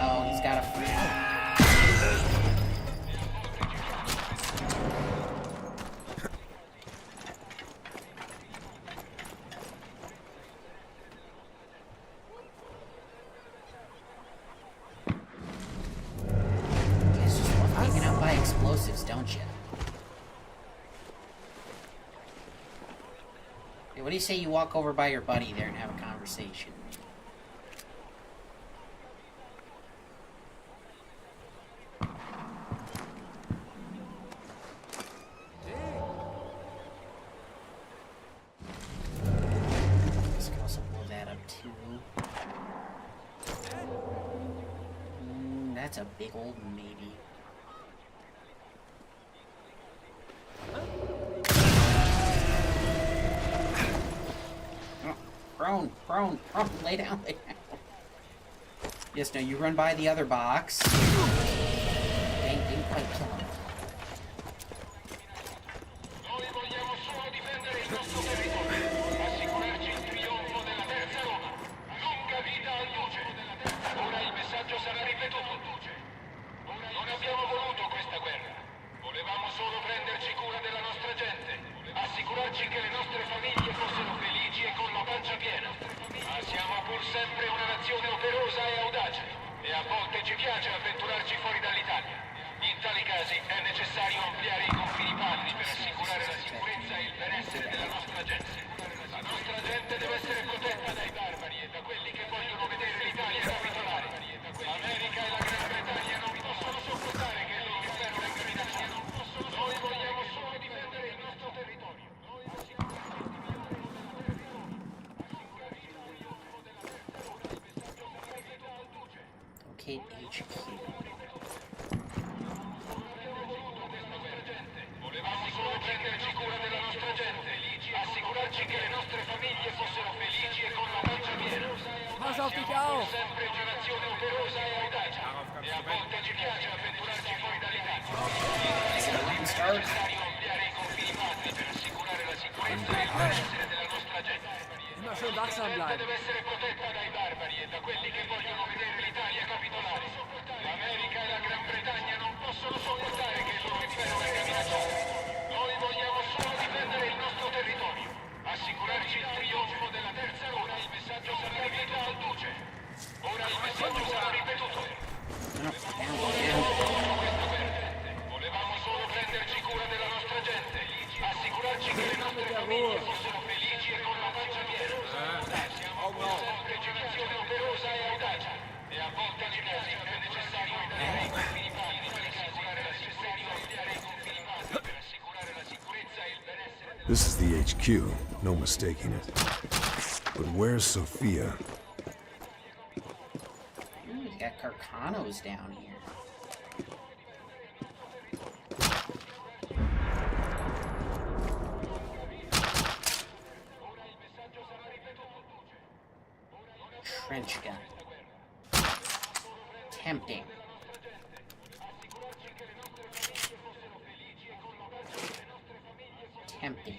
Oh, he's got a... You guys just love hanging out by explosives, don't you? Hey, what do you say you walk over by your buddy there and have a conversation? This can also blow that up too. That's a big old maybe. Prone, lay down. Yes, no, you run by the other box. Didn't quite kill him. Assicurarci che le nostre famiglie fossero felici e con la pancia piena. Ma siamo pur sempre una nazione operosa e audace, e a volte ci piace avventurarci fuori dall'Italia. In tali casi è necessario ampliare i confini padri per assicurare la sicurezza e il benessere della nostra gente. La nostra gente deve essere protetta dai barbari e da quelli che vogliono vedere l'Italia capitolare. L'America e la Gran Bretagna non possono sopportare che il loro impero venga minacciato. Noi vogliamo solo difendere il nostro territorio. Okay, HQ. Volevamo solo prenderci cura della nostra gente, assicurarci che le nostre famiglie fossero felici e con la pancia piena. Siamo sempre una nazione operosa e audace, e a volte ci piace avventurarci fuori dall'Italia. È necessario ampliare i confini padri per assicurare la sicurezza e il benessere della nostra gente. La nostra gente deve essere protetta dai barbari e da quelli che vogliono vedere l'Italia capitolare. L'America e la Gran Bretagna non possono sopportare che il loro impero venga minacciato. Noi vogliamo solo difendere il nostro territorio, assicurarci il trionfo della terza ora. Il messaggio sarà ripetuto al Duce. Ora il messaggio sarà ripetuto. Volevamo solo prenderci cura della nostra gente, assicurarci che le nostre famiglie fossero felici e con la pancia piena. Siamo sempre una nazione operosa e audace, e a volte ci piace è necessario ampliare i confini padri per assicurare la sicurezza e il benessere. This is the HQ, no mistaking it. But where's Sophia? Ooh, you got Carcanos down here. Trench gun. Tempting. Tempting.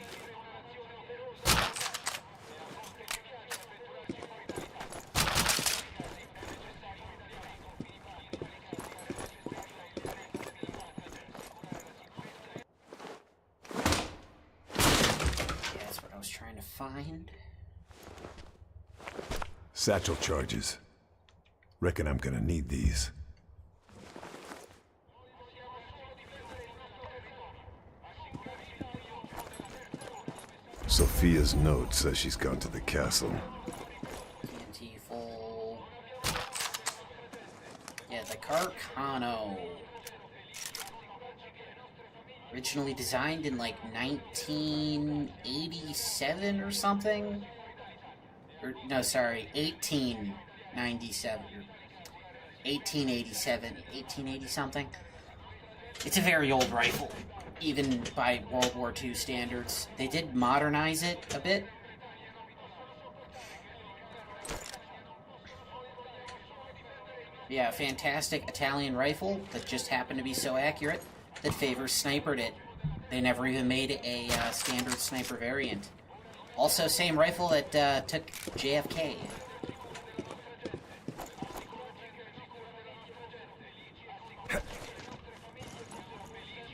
Yeah, that's what I was trying to find. Satchel charges. Reckon I'm gonna need these. Sophia's note says she's gone to the castle. TNT full. Yeah, the Carcano. Originally designed in like 1987 or something? Or, no, sorry, 1897. 1887. 1880 something. It's a very old rifle, even by World War II standards. They did modernize it a bit. Yeah, a fantastic Italian rifle that just happened to be so accurate that favors snipered it. They never even made a standard sniper variant. Also, same rifle that took JFK.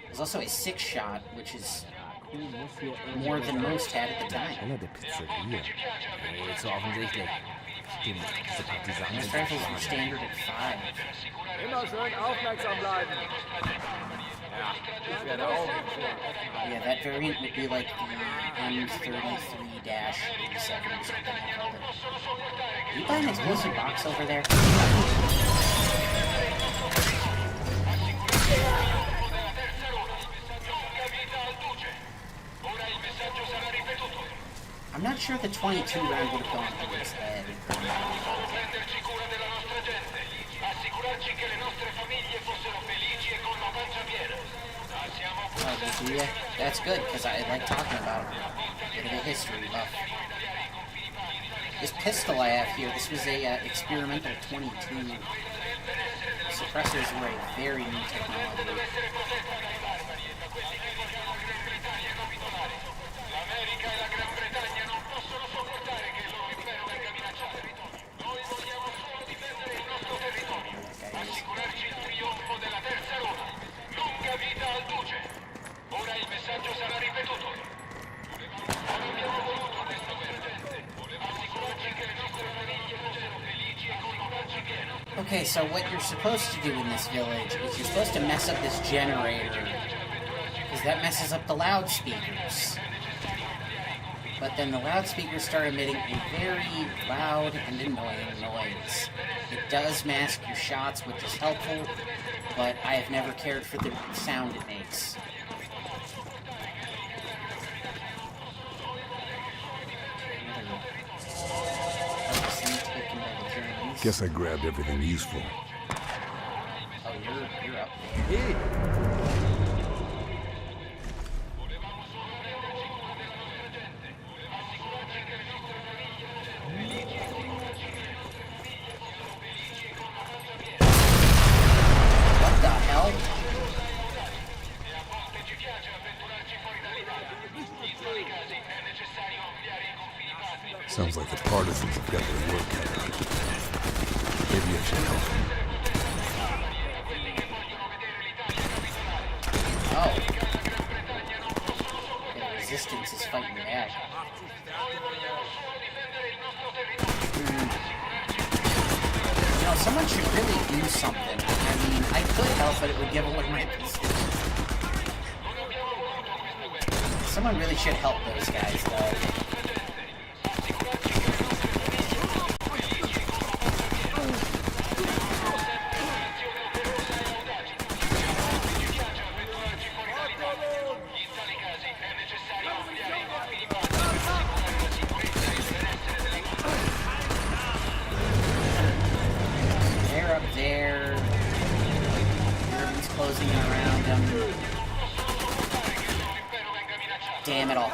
There's also a 6-shot, which is more than most had at the time. Der Pizzeria. So offensichtlich. Stimmt, diese Partisanen Most sind rifles were standard at 5. Immer schön aufmerksam bleiben. Ja, ich werde auch. Yeah, that variant would be like the M33-87 or something like that. You buy an explosive box over there? I'm not sure the 22 round would have gone through his head. Prenderci cura della nostra gente. Assicurarci che le nostre famiglie fossero felici e con la pancia piena. Siamo Oh, yeah, that's good, because I like talking about it. Bit of a history buff. This pistol I have here, this was a experimental 22. Suppressors were a very new technology. l'America e la Gran Bretagna non possono sopportare che il loro impero venga minacciato. Noi vogliamo solo difendere il nostro territorio. Assicurarci il trionfo della terza Roma. Lunga vita al Duce. Ora il messaggio sarà ripetuto. Non abbiamo voluto questa guerra. Volevamo assicurarci che le nostre famiglie fossero felici e con la pancia piena. Okay, so what you're supposed to do in this village is you're supposed to mess up this generator, because that messes up the loudspeakers. But then the loudspeakers start emitting a very loud and annoying noise. It does mask your shots, which is helpful, but I have never cared for the sound it makes. Guess I grabbed everything useful. Oh, you're up there. What the hell? Sounds like the partisans have got their work cut out. Maybe I should help them. Oh. The resistance is fighting back. You know, someone should really do something. I mean, I could help, but it would give away my position. Someone really should help those guys, though. They're up there. Everyone's closing in around them. Damn it all.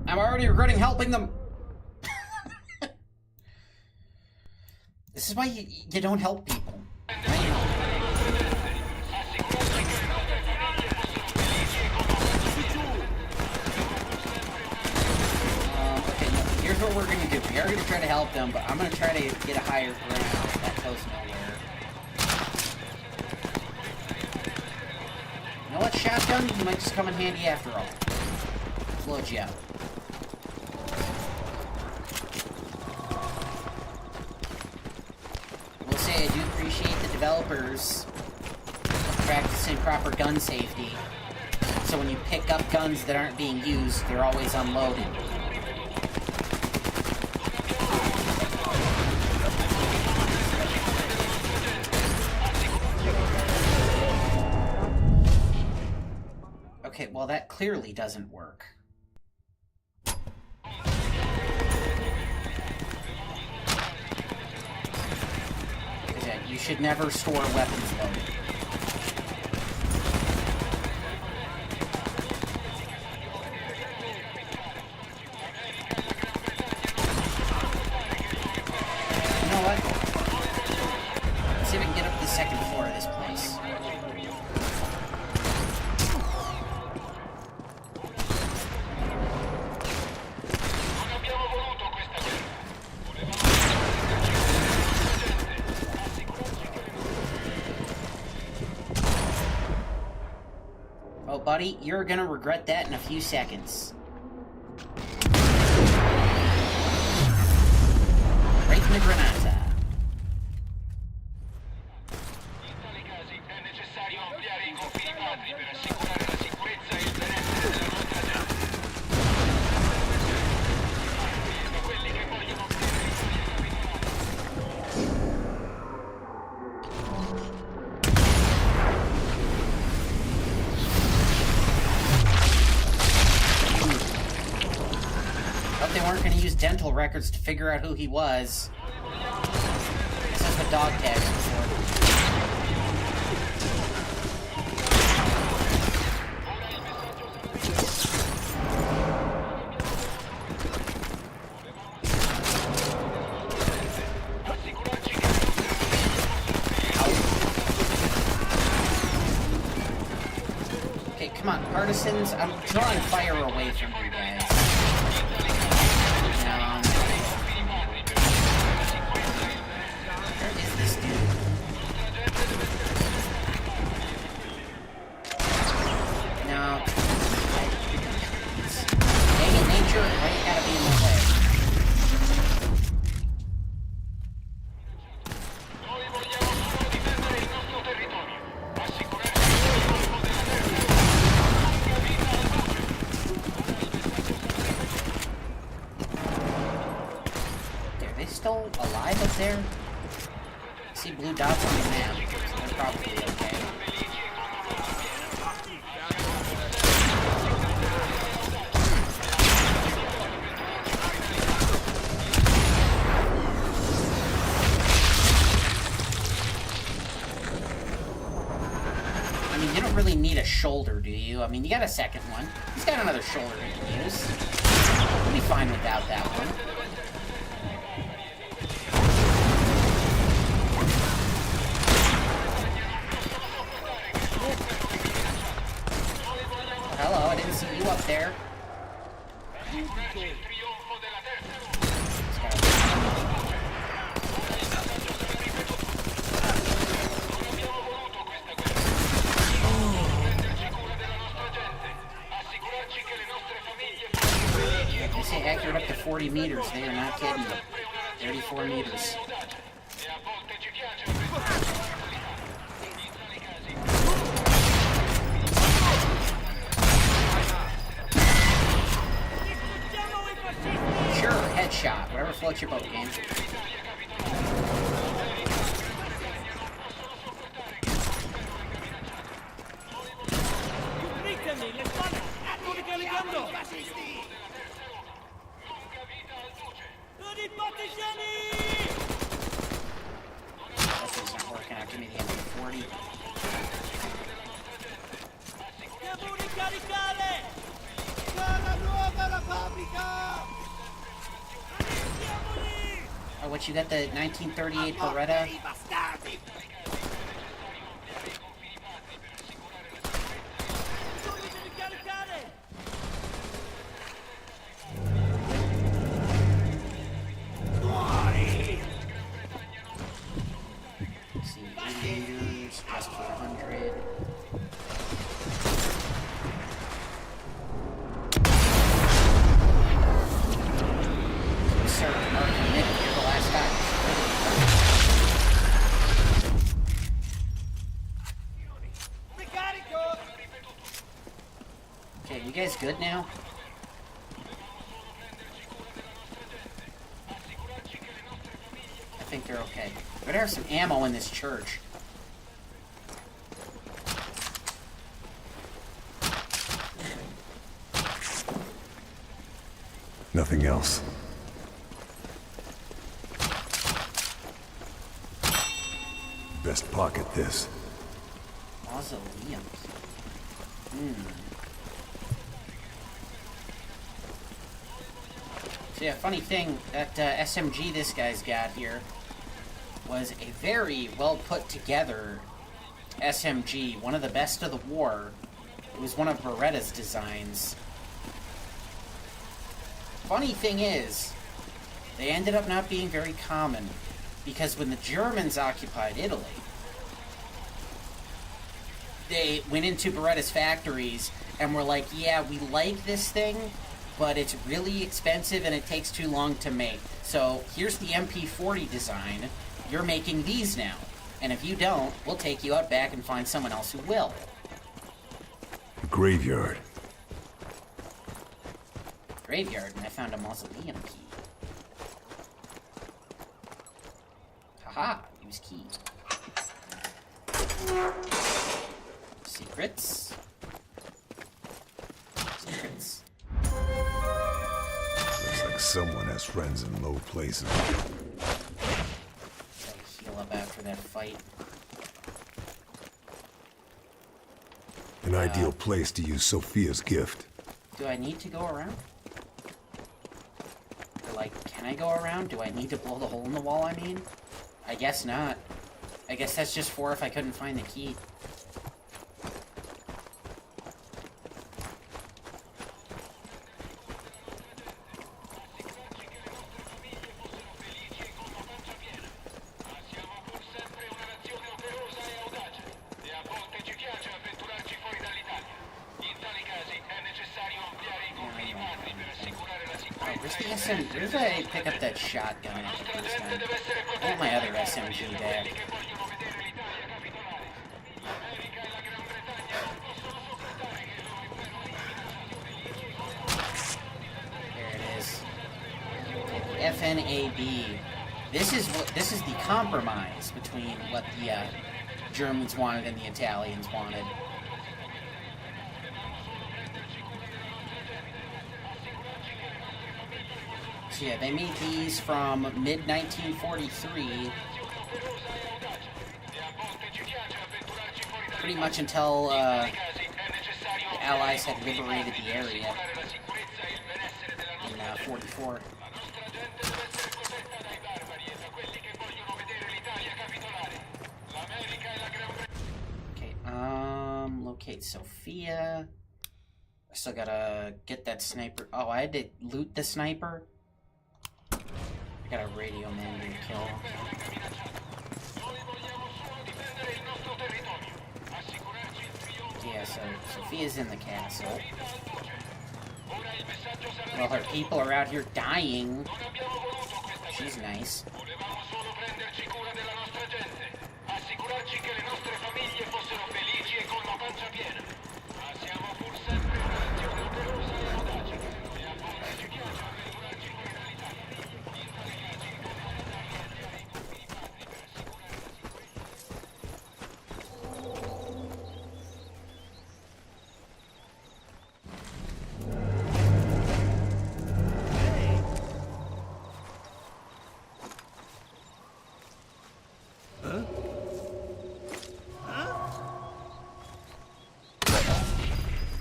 I'm already regretting helping them. This is why you don't help people. Okay, no, here's what we're gonna do. We are gonna try to help them, but I'm gonna try to get a higher ground. That goes nowhere. You know what, shotgun? You might just come in handy after all. Float you out. I will say I do appreciate the developers practicing proper gun safety. So when you pick up guns that aren't being used, they're always unloaded. Okay, well that clearly doesn't work. You should never store weapons loaded. You know what? Let's see if we can get up to the second floor of this place. Oh, buddy, you're gonna regret that in a few seconds. Right in the granata. They weren't going to use dental records to figure out who he was. This is what dog tags are for. Okay, come on, partisans. I'm drawing fire away from you guys. Where is this dude? No. Dang it, nature, why you gotta be in the way? Still alive up there? I see blue dots on the map, so they're probably okay. I mean, you don't really need a shoulder, do you? I mean, you got a second one. He's got another shoulder he can use. We'll be fine without that one. Hello, I didn't see you up there. They say accurate up to 40 meters. They are not kidding you. 34 meters. Sure, headshot. Whatever floats your boat, game. This is not working out. Give me the M40. Oh, what, you got the 1938 Beretta? Let's see, 80 meters, plus 400. good now? I think they're okay. Better have some ammo in this church. Nothing else. Best pocket this. Mausoleums. So yeah, funny thing, that SMG this guy's got here was a very well put together SMG, one of the best of the war. It was one of Beretta's designs. Funny thing is, they ended up not being very common, because when the Germans occupied Italy, they went into Beretta's factories and were like, yeah, we like this thing, but it's really expensive and it takes too long to make. So here's the MP40 design. You're making these now. And if you don't, we'll take you out back and find someone else who will. A graveyard. Graveyard, and I found a mausoleum key. Haha, use key. Secrets. Secrets. Looks like someone has friends in low places. Gotta heal up after that fight. An ideal place to use Sophia's gift. Do I need to go around? Or like, can I go around? Do I need to blow the hole in the wall, I mean? I guess not. I guess that's just for if I couldn't find the key. Where did I pick up that shotgun after this time? I want my other SMG back. There it is. FNAB. This is the compromise between what the Germans wanted and the Italians wanted. Yeah, they made these from mid-1943, pretty much until the Allies had liberated the area in 44. Okay, locate Sophia. I still gotta get that sniper. Oh, I had to loot the sniper? Got a radio man to kill. Yeah, so Sophia's in the castle. Well, her people are out here dying. She's nice.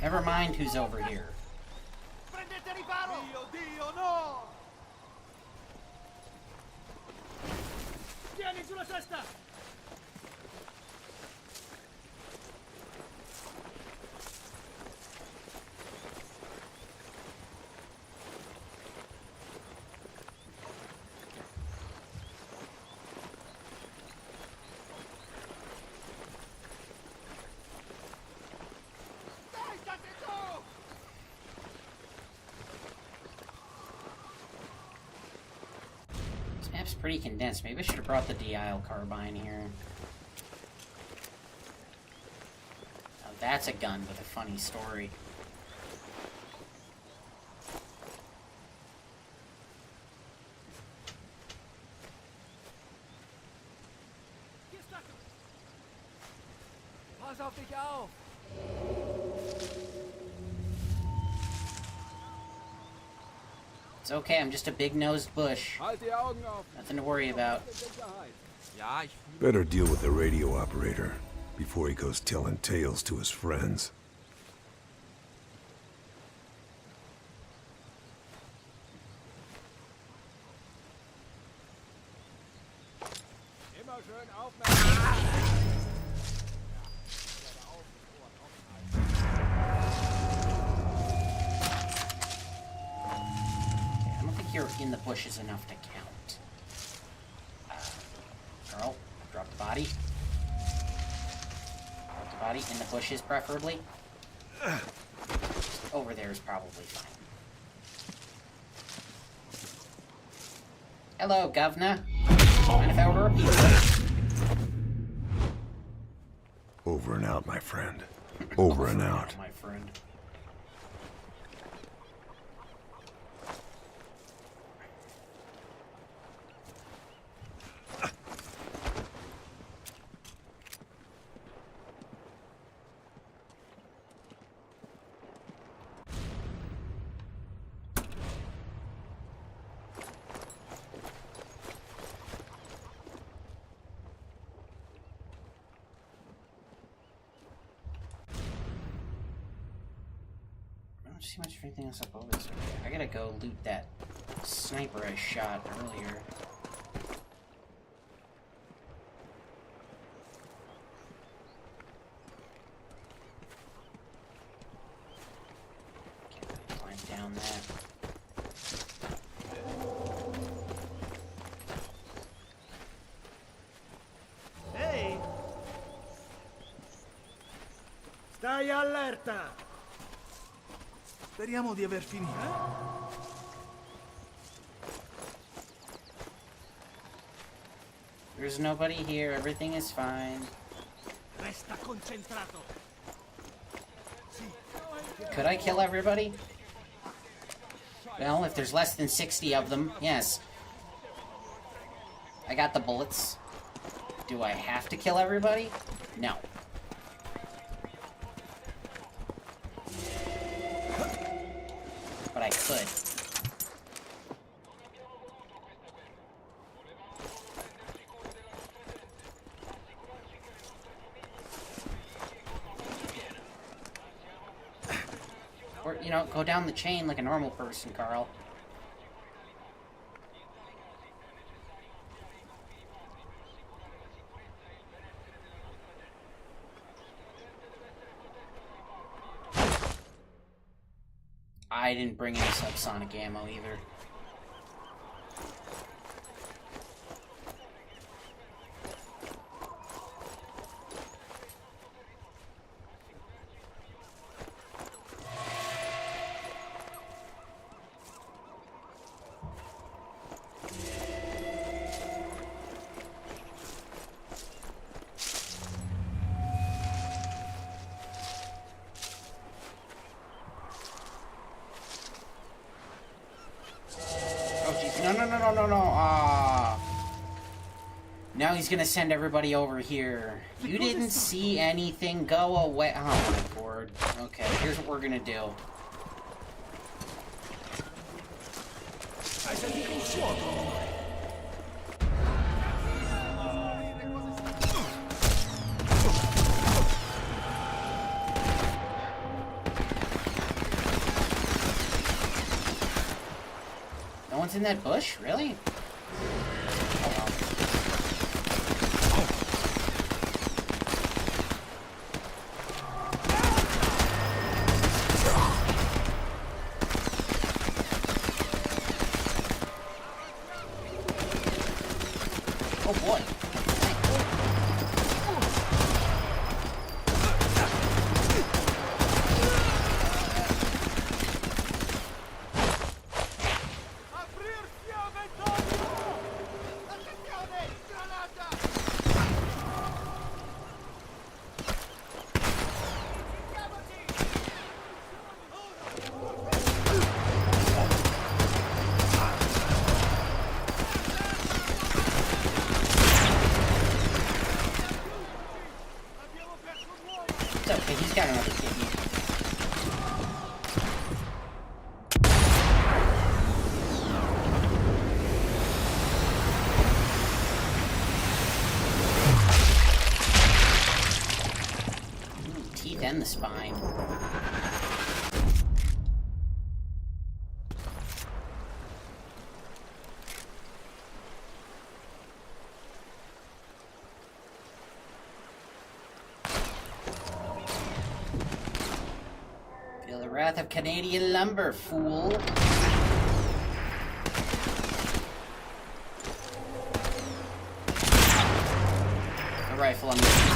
Never mind who's over here. This map's pretty condensed. Maybe I should have brought the DIL carbine here. Now that's a gun with a funny story. Pass auf dich auf! It's okay, I'm just a big-nosed bush. Halt die Augen auf! Nothing to worry about. Ja, ich Better deal with the radio operator before he goes telling tales to his friends. immer schön aufmerksam. I don't think you're in the bushes enough to count. Girl, drop the body. Drop the body in the bushes, preferably. Over there is probably fine. Hello, governor. Mind if I order a pizza? Over and out, my friend. Over and out. My friend. I don't see much of anything else up over this way. I gotta go loot that sniper I shot earlier. Can't really climb down that. Ehi! Stai allerta! Speriamo di aver finito. There's nobody here, everything is fine. Resta concentrato. Could I kill everybody? Well, if there's less than 60 of them, yes. I got the bullets. Do I have to kill everybody? No. But I could. Or, you know, go down the chain like a normal person, Carl. I didn't bring any subsonic ammo either. No. Ah. Now he's gonna send everybody over here. You didn't see anything. Go away. Oh my lord. Okay, here's what we're gonna do. Hai sentito un fuoco? No one's in that bush? Really? Oh boy. and the spine. Feel the wrath of Canadian lumber, fool. Rifle on the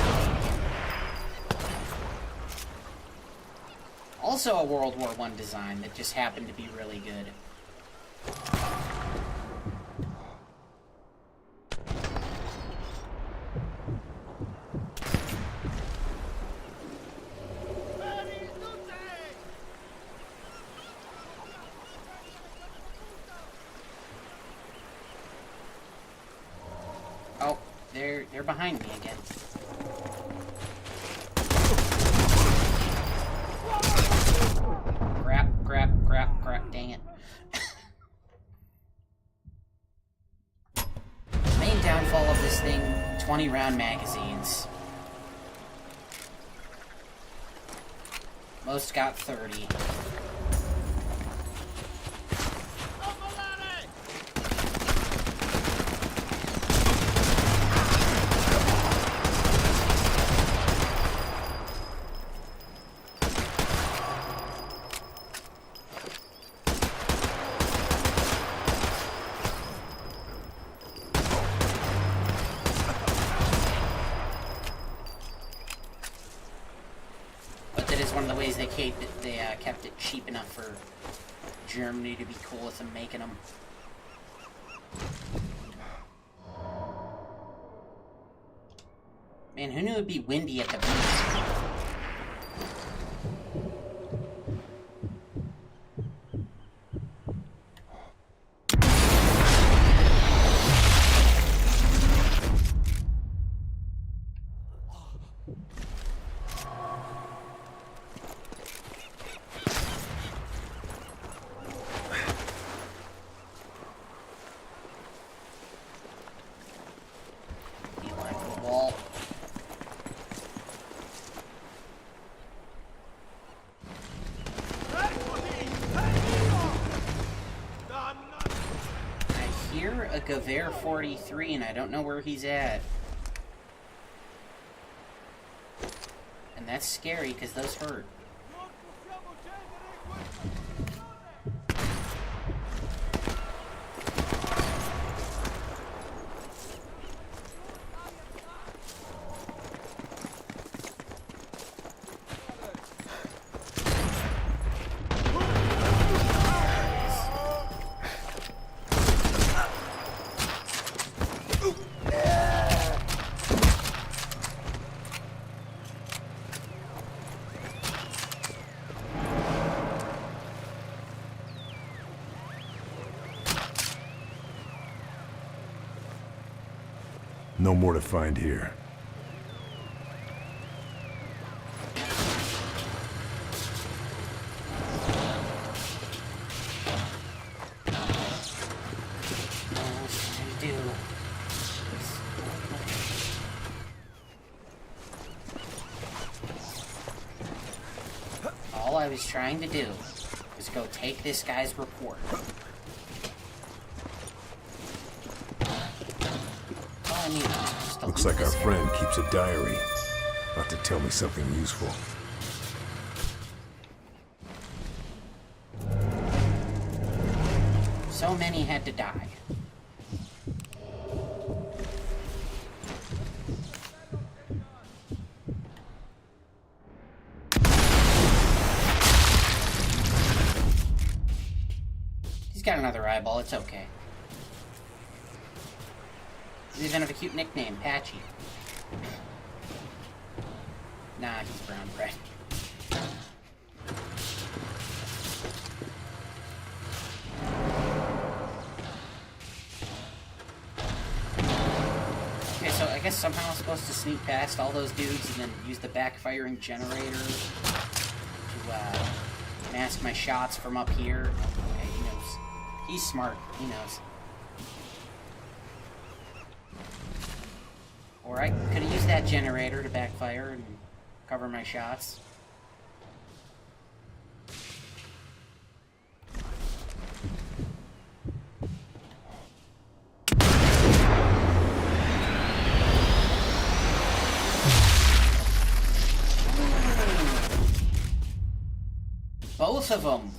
also a World War I design that just happened to be really good. Oh, they're behind me again. Crap, dang it. Main downfall of this thing, 20 round magazines. Most got 30. They kept it cheap enough for Germany to be cool with them making them. Man, who knew it'd be windy at the beach? A Gewehr 43 and I don't know where he's at. And that's scary because those hurt. No more to find here. All I was trying to do was go take this guy's report. Looks like our friend keeps a diary. About to tell me something useful. So many had to die. He's got another eyeball, it's okay. He even have a cute nickname, Patchy. Nah, he's brown bread. Okay, so I guess somehow I'm supposed to sneak past all those dudes and then use the backfiring generator to mask my shots from up here. Okay, he knows. He's smart. He knows. Or I could have used that generator to backfire and cover my shots. both of them.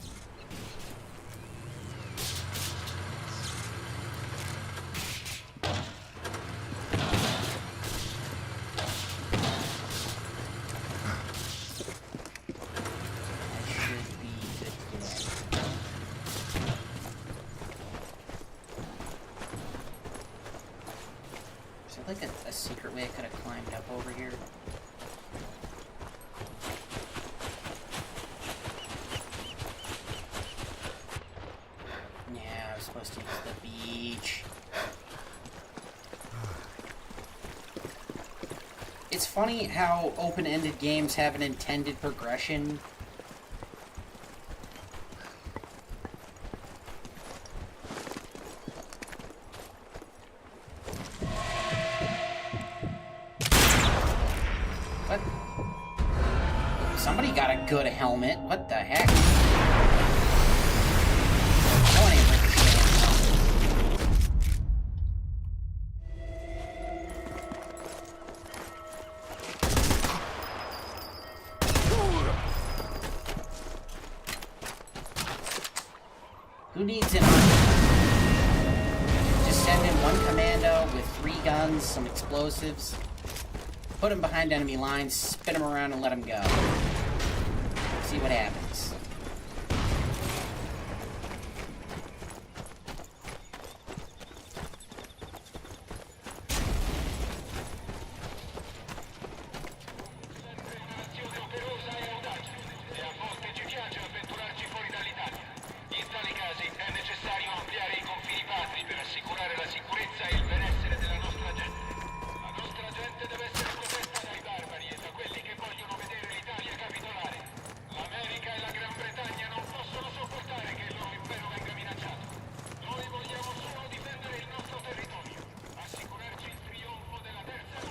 Like a secret way I could have climbed up over here. Yeah, I was supposed to use the beach. It's funny how open-ended games have an intended progression. Somebody got a good helmet. What the heck? No one ain't Who needs an army? Just send in one commando with 3 guns, some explosives. Put him behind enemy lines, spin him around, and let him go. See what happens.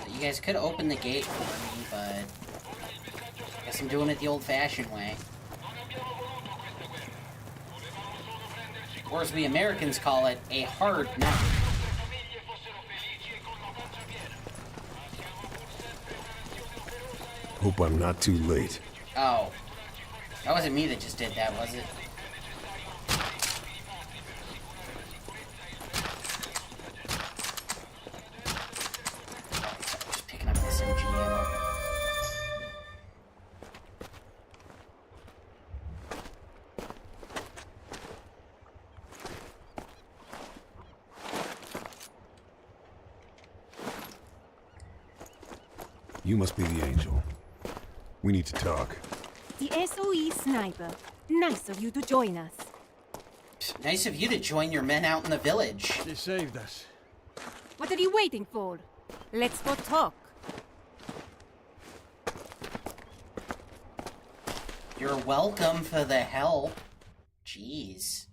You guys could open the gate for me, but I guess I'm doing it the old-fashioned way. Or as we Americans call it, a hard knock. Hope I'm not too late. Oh. That wasn't me that just did that, was it? Just picking up SMG ammo. You must be the angel. We need to talk. The SOE sniper. Nice of you to join us. Nice of you to join your men out in the village. They saved us. What are you waiting for? Let's go talk. You're welcome for the help. Jeez.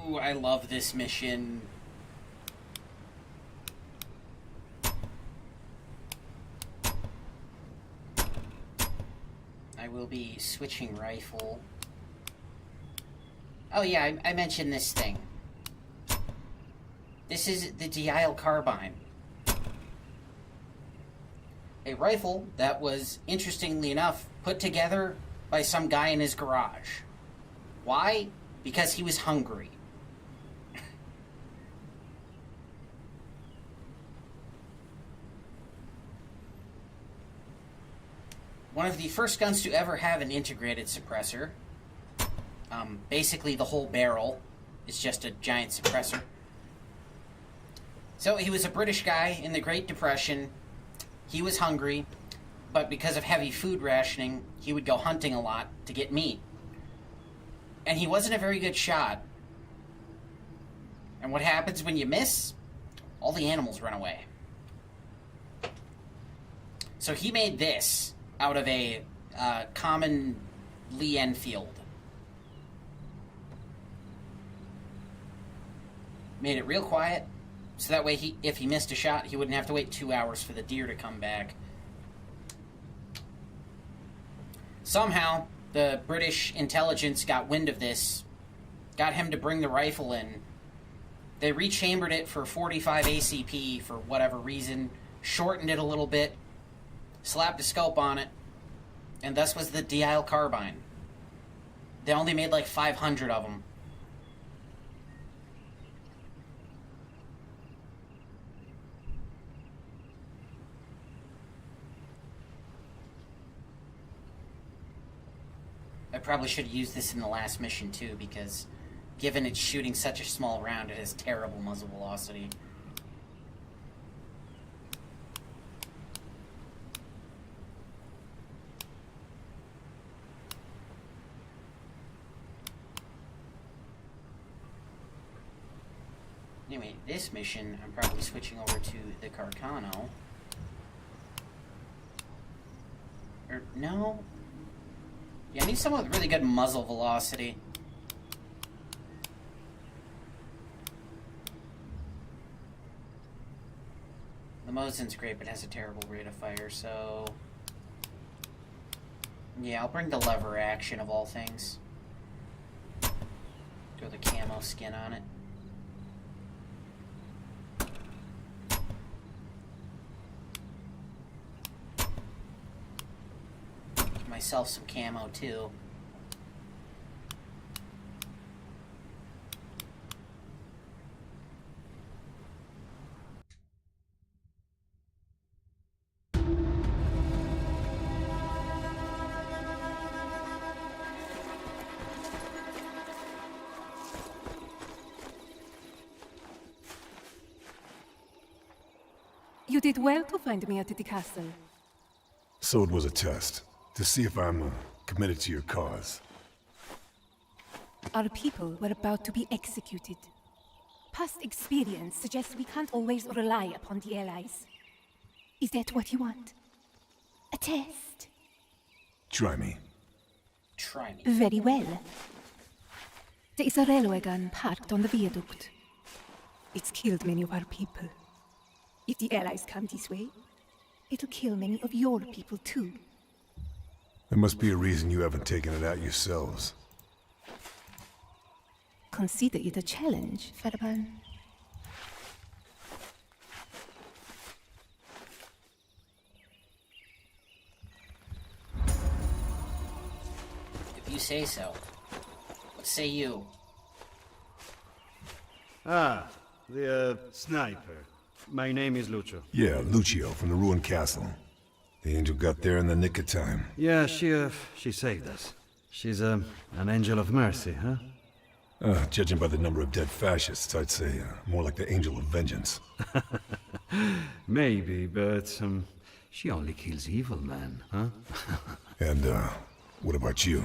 Ooh, I love this mission. I will be switching rifle. Oh yeah, I mentioned this thing. This is the Dial Carbine. A rifle that was, interestingly enough, put together by some guy in his garage. Why? Because he was hungry. One of the first guns to ever have an integrated suppressor. Basically, the whole barrel is just a giant suppressor. So, he was a British guy in the Great Depression. He was hungry, but because of heavy food rationing, he would go hunting a lot to get meat. And he wasn't a very good shot. And what happens when you miss? All the animals run away. So he made this out of a common Lee Enfield. Made it real quiet, so that way if he missed a shot, he wouldn't have to wait 2 hours for the deer to come back. Somehow, the British intelligence got wind of this, got him to bring the rifle in. They rechambered it for 45 ACP for whatever reason, shortened it a little bit, slapped a scope on it, and thus was the DIL carbine. They only made like 500 of them. I probably should have used this in the last mission too, because given it's shooting such a small round, it has terrible muzzle velocity. Anyway, this mission, I'm probably switching over to the Carcano. Or, no? Yeah, I need someone with really good muzzle velocity. The Mosin's great, but has a terrible rate of fire, so... yeah, I'll bring the lever action of all things. Throw the camo skin on it. Give myself some camo, too. You did well to find me at the castle. So it was a test, to see if I'm committed to your cause. Our people were about to be executed. Past experience suggests we can't always rely upon the Allies. Is that what you want? A test? Try me. Try me. Very well. There is a railway gun parked on the viaduct. It's killed many of our people. If the Allies come this way, it'll kill many of your people too. There must be a reason you haven't taken it out yourselves. Consider it a challenge, Farban. If you say so. What say you? Ah, the sniper. My name is Lucio. Yeah, Lucio from the ruined castle. The angel got there in the nick of time. Yeah, she saved us. She's an angel of mercy, huh? Judging by the number of dead fascists, I'd say more like the angel of vengeance. Maybe, but she only kills evil men, huh? And what about you?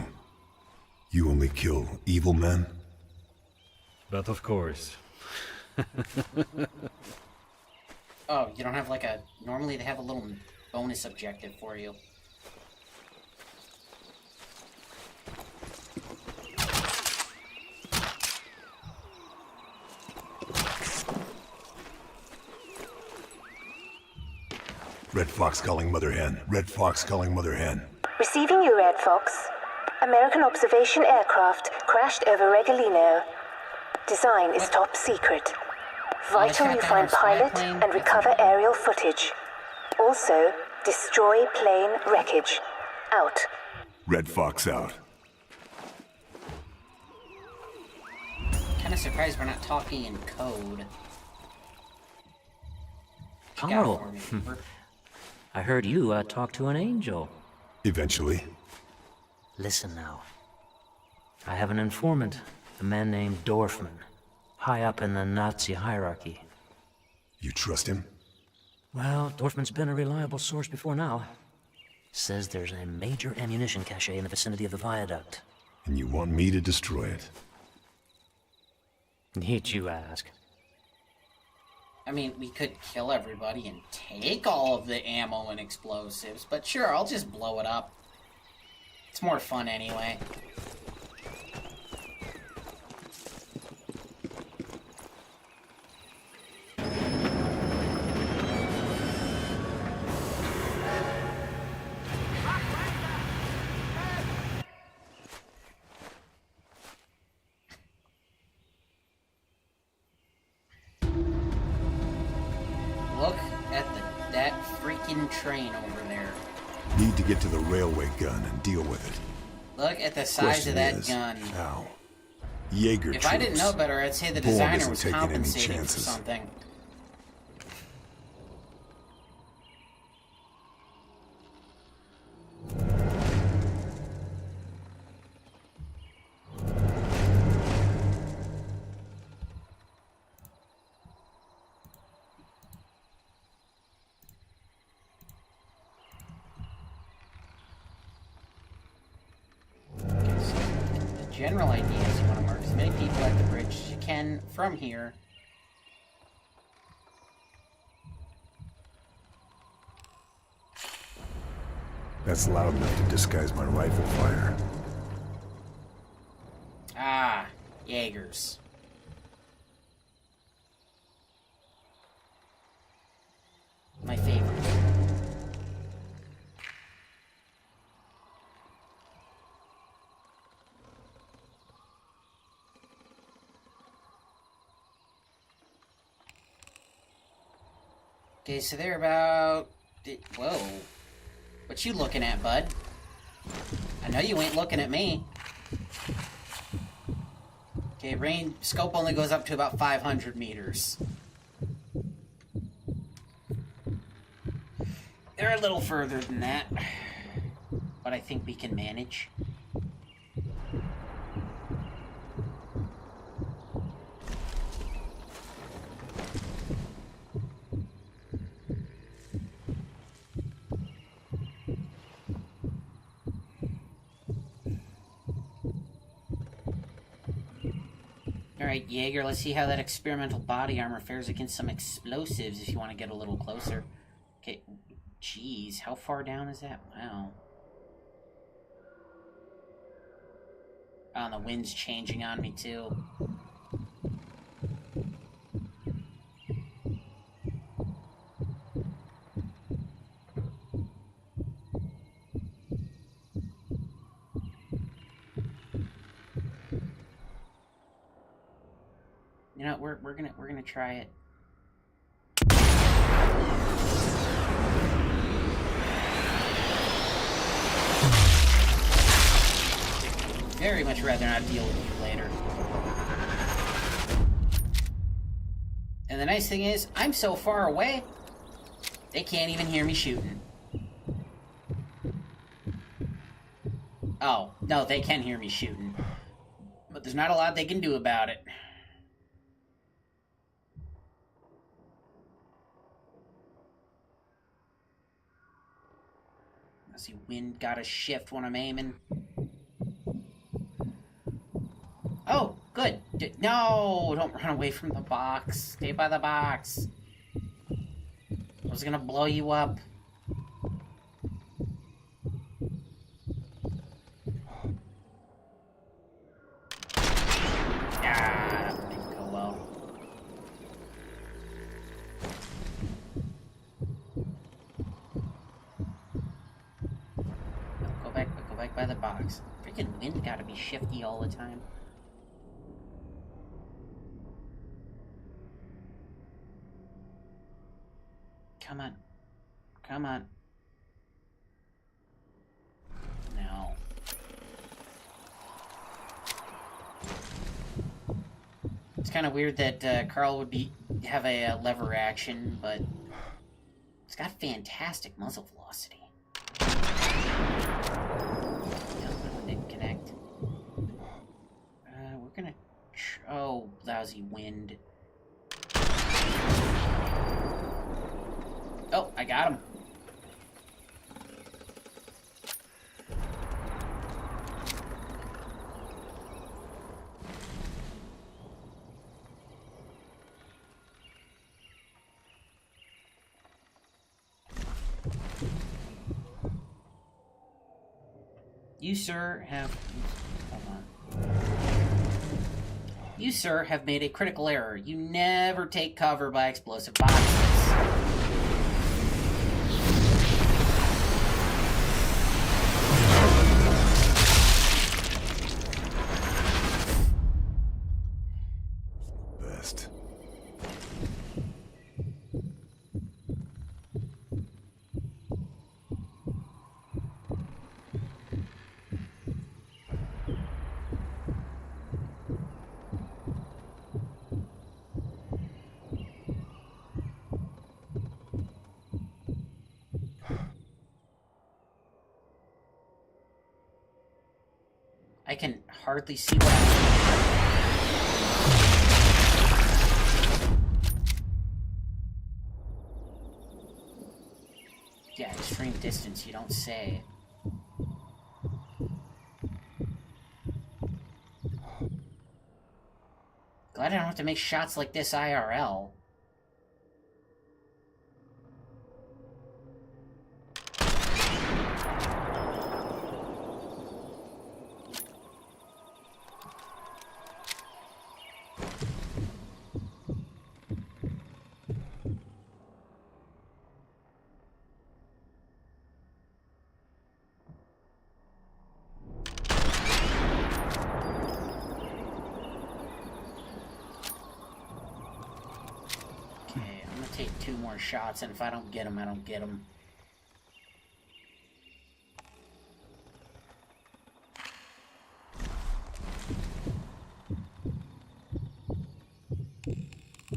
You only kill evil men? But of course. Oh, you don't have like a... normally they have a little bonus objective for you. Red Fox calling Mother Hen. Red Fox calling Mother Hen. Receiving you, Red Fox. American observation aircraft crashed over Regolino. Design is top secret. Vital you find pilot and recover aerial footage. Also, destroy plane wreckage. Out. Red Fox out. Kind of surprised we're not talking in code. What you got Oh. for me, Cooper? I heard you talk to an angel. Eventually. Listen now. I have an informant, a man named Dorfman, high up in the Nazi hierarchy. You trust him? Well, Dorfman's been a reliable source before now. Says there's a major ammunition cache in the vicinity of the viaduct. And you want me to destroy it? Need you ask? I mean, we could kill everybody and take all of the ammo and explosives, but sure, I'll just blow it up. It's more fun anyway. hidden train over there. Need to get to the railway gun and deal with it. Look at the size Question of that is, gun. how? Jaeger If I didn't know troops. better, I'd say the Borg designer isn't was taking any compensating for chances. something. General idea is you want to mark as many people at the bridge as you can from here. That's loud enough to disguise my rifle fire. Ah, Jaegers. My favorite. Okay, so they're about... Whoa. What you looking at, bud? I know you ain't looking at me. Okay, range scope only goes up to about 500 meters. They're a little further than that, but I think we can manage. Alright, Jaeger, let's see how that experimental body armor fares against some explosives if you want to get a little closer. Okay, jeez, how far down is that? Wow. Oh, and the wind's changing on me, too. You know, we're gonna try it. Very much rather not deal with you later. And the nice thing is, I'm so far away, they can't even hear me shooting. Oh, no, they can hear me shooting. But there's not a lot they can do about it. I see wind got a shift when I'm aiming. Oh, good. No, don't run away from the box. Stay by the box. I was gonna blow you up. Ah, that didn't go well. Go back by the box. Freaking wind gotta be shifty all the time. Come on. Come on. No. It's kind of weird that Carl would have a lever action, but it's got fantastic muzzle velocity. No, that one didn't connect. We're gonna... Oh, lousy wind. Oh, I got him. You, sir, have... Hold on. You, sir, have made a critical error. You never take cover by explosive boxes. I can hardly see what Yeah, extreme distance, you don't say. Glad I don't have to make shots like this IRL. Two more shots, and if I don't get them, I don't get them.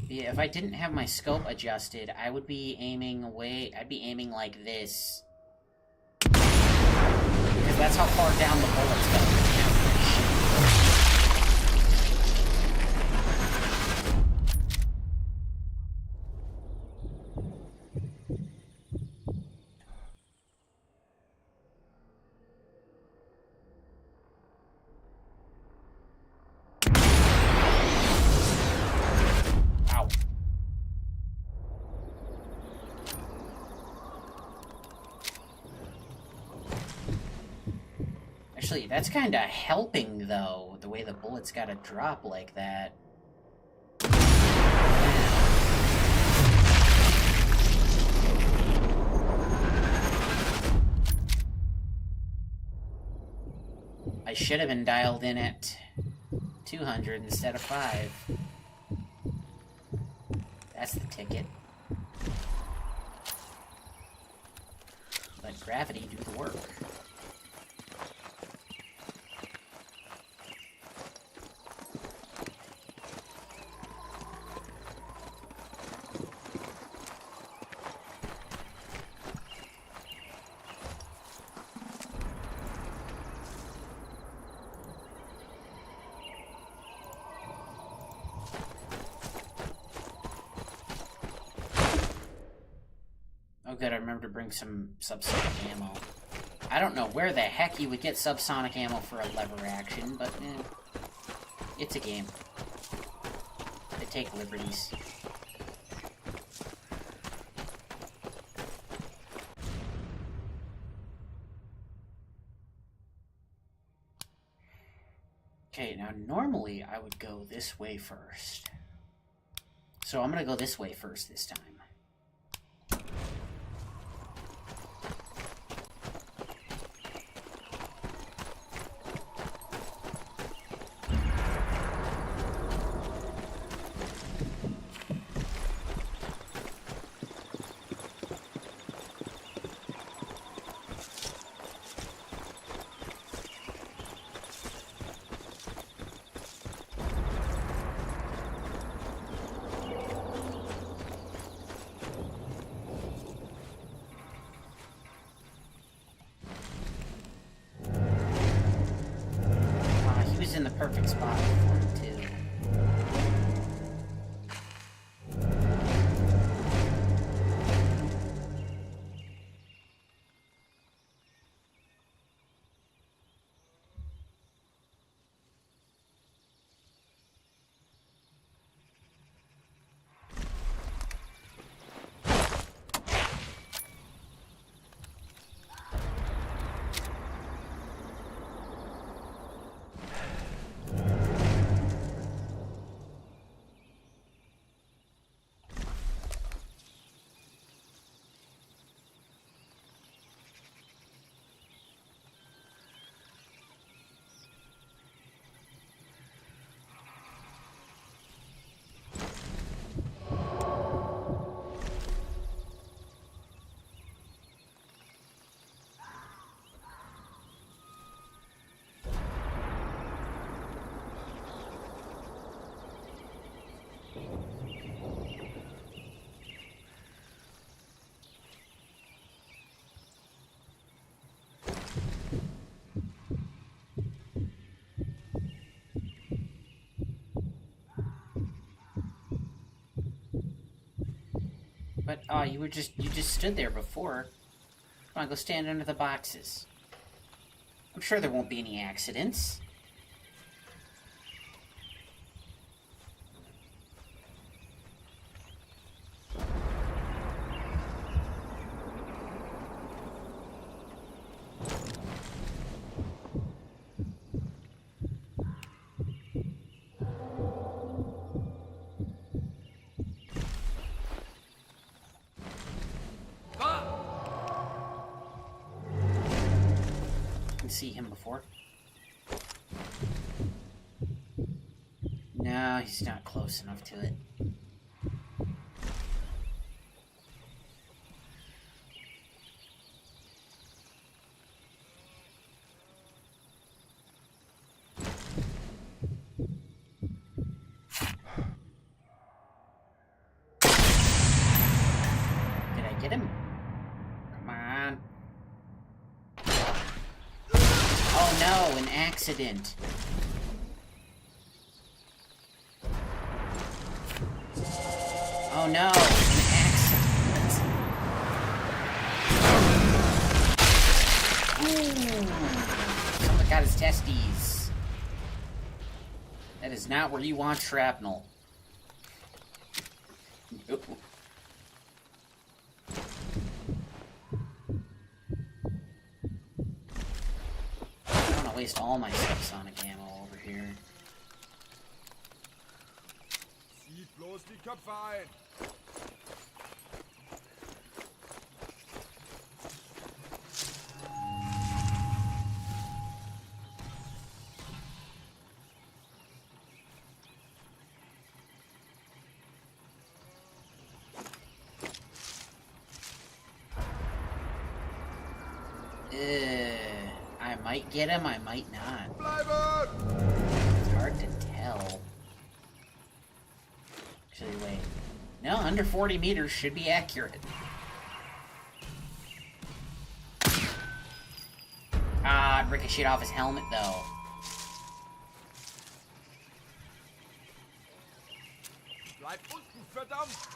Yeah, if I didn't have my scope adjusted, I would be aiming I'd be aiming like this. Because that's how far down the bullets go. Actually, that's kinda helping, though, the way the bullets gotta drop like that. I should have been dialed in at 200 instead of 5. That's the ticket. Let gravity do the work. Oh good, I remember to bring some subsonic ammo. I don't know where the heck you would get subsonic ammo for a lever action, but it's a game. They take liberties. Okay, now normally I would go this way first. So I'm gonna go this way first this time. In the perfect spot for him too. But, oh, you just stood there before. Come on, go stand under the boxes. I'm sure there won't be any accidents. See him before? No, he's not close enough to it. Did I get him? Come on. Oh no, an accident. Oh no, an accident. Ooh. Someone got his testes. That is not where you want shrapnel. No. Waste all my subsonic ammo over here. Zieht bloß die Köpfe ein. I might get him, I might not. Bleiben! It's hard to tell. Actually, wait. No, under 40 meters should be accurate. Ah, it ricocheted off his helmet, though. Bleib unten, verdammt!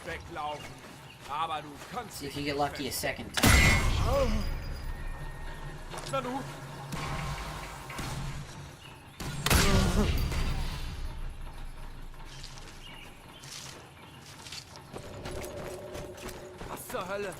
Weglaufen, aber du kannst see if you get lucky a second time. Na du? Was zur Hölle?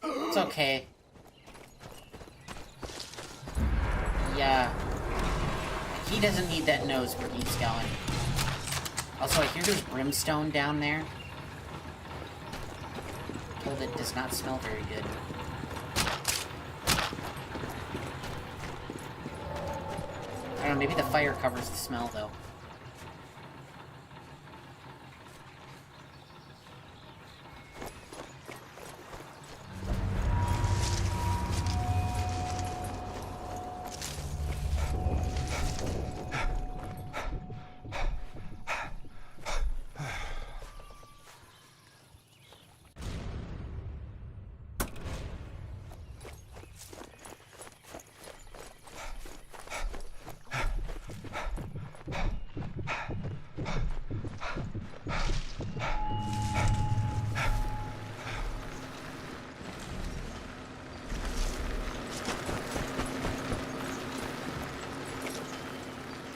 It's okay. Yeah. He doesn't need that nose where he's going. Also, I hear there's brimstone down there. Told it does not smell very good. I don't know, maybe the fire covers the smell, though.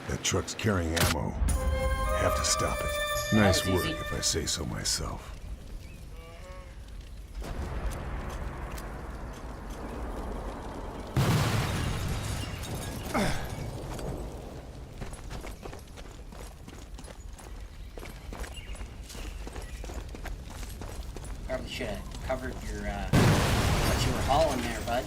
That truck's carrying ammo. Have to stop it. Nice was work, easy. if I say so myself. Probably should have recovered your, what you were hauling there, bud.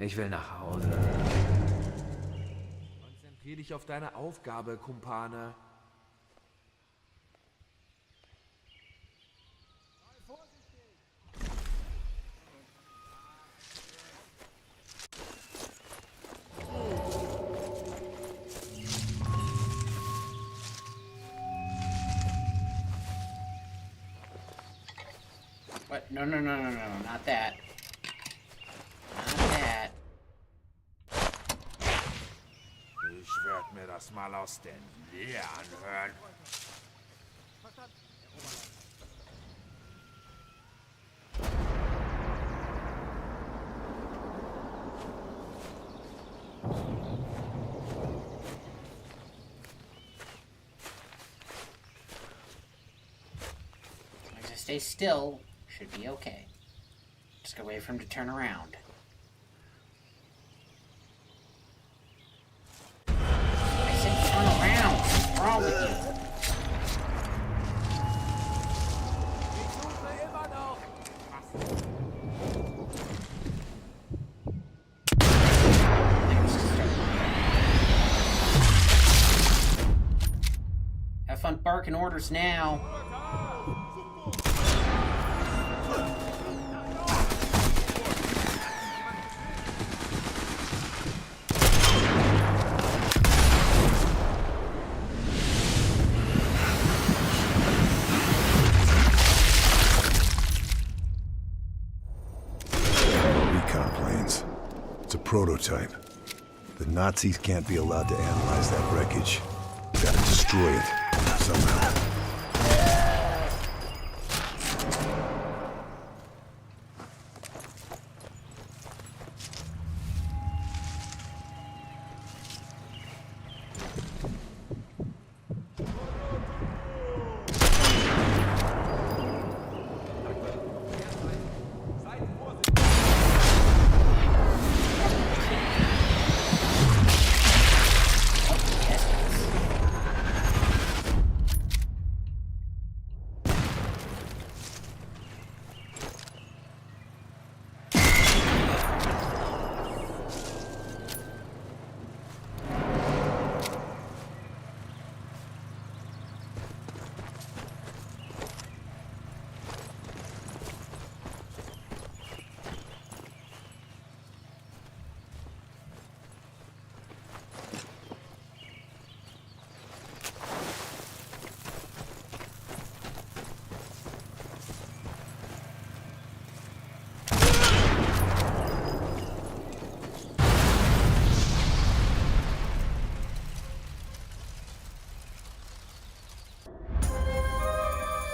Ich will nach Hause. Konzentrier dich auf deine Aufgabe, Kumpane. What? No, not that. Not that. Ich werd mir das mal aus der Nähe anhören. As long as I stay still, should be okay. Just gotta wait for him to turn around. I said turn around. What's wrong with you? Have fun barking orders now. Recon planes. It's a prototype. The Nazis can't be allowed to analyze that wreckage. Gotta destroy it, somehow.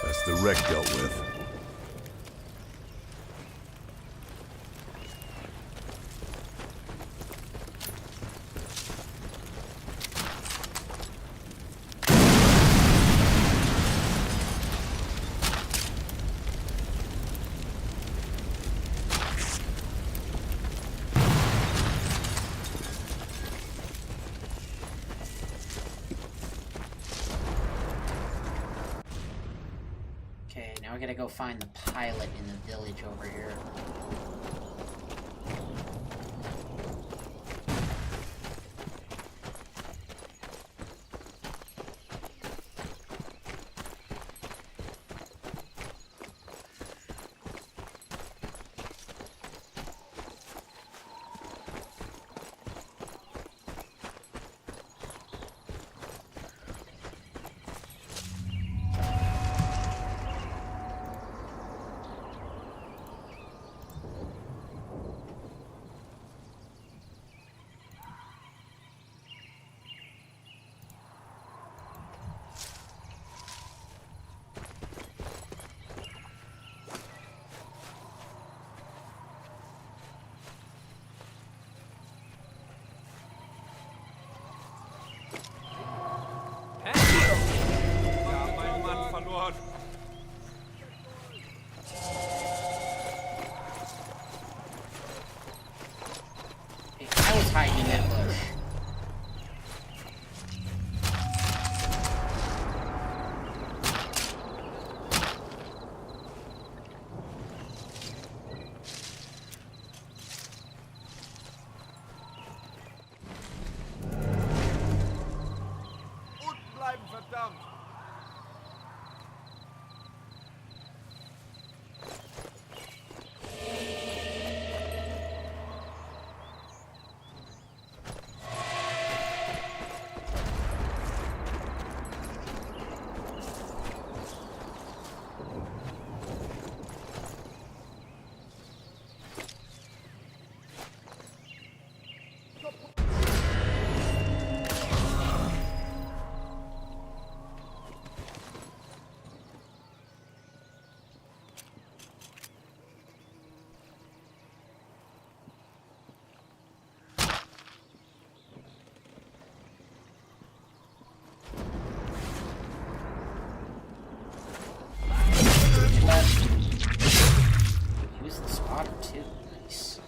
That's the wreck dealt with. Okay, now we gotta go find the pilot in the village over here. verdammt! Use the spotter too. Nice.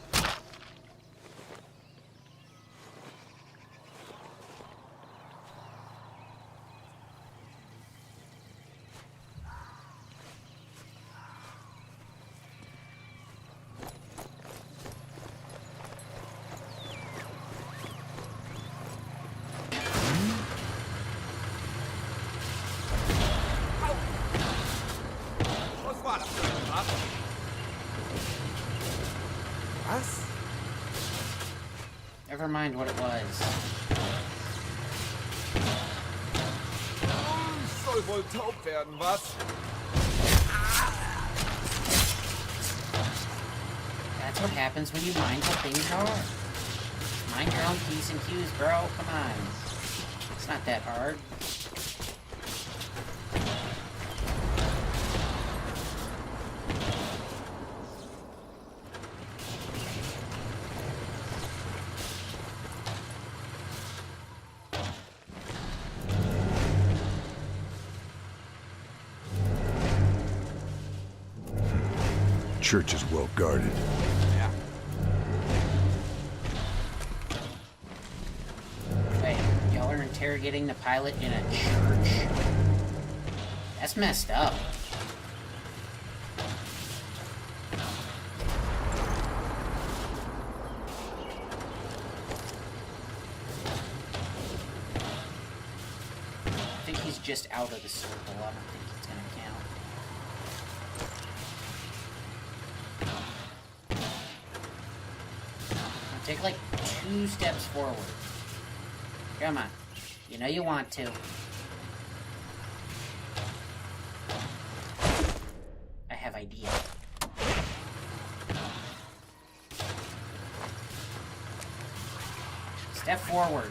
Was war das für ein Draht? Was? Never mind what it was. Ich soll wohl taub werden, was? That's what happens when you mind what things are. Mind your own P's and Q's, bro. Come on. It's not that hard. Church is well guarded. Ja. Wait, y'all are interrogating the pilot in a church? That's messed up. I think he's just out of the circle. I don't think it's gonna count. Take like 2 steps forward. Come on. You know you want to. I have idea. Step forward.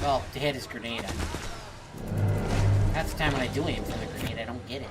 Well, to hit his grenade. Half the time when I do aim for the grenade, I don't get it.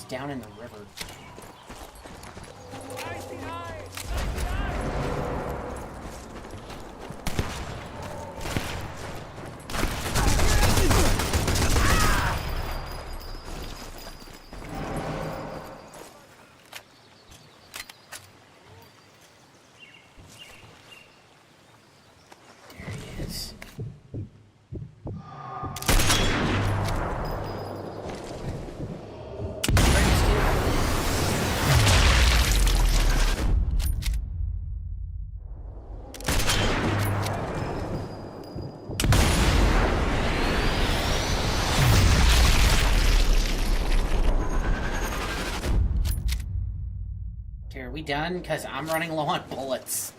Down in the river. There he is. Are we done? Because I'm running low on bullets.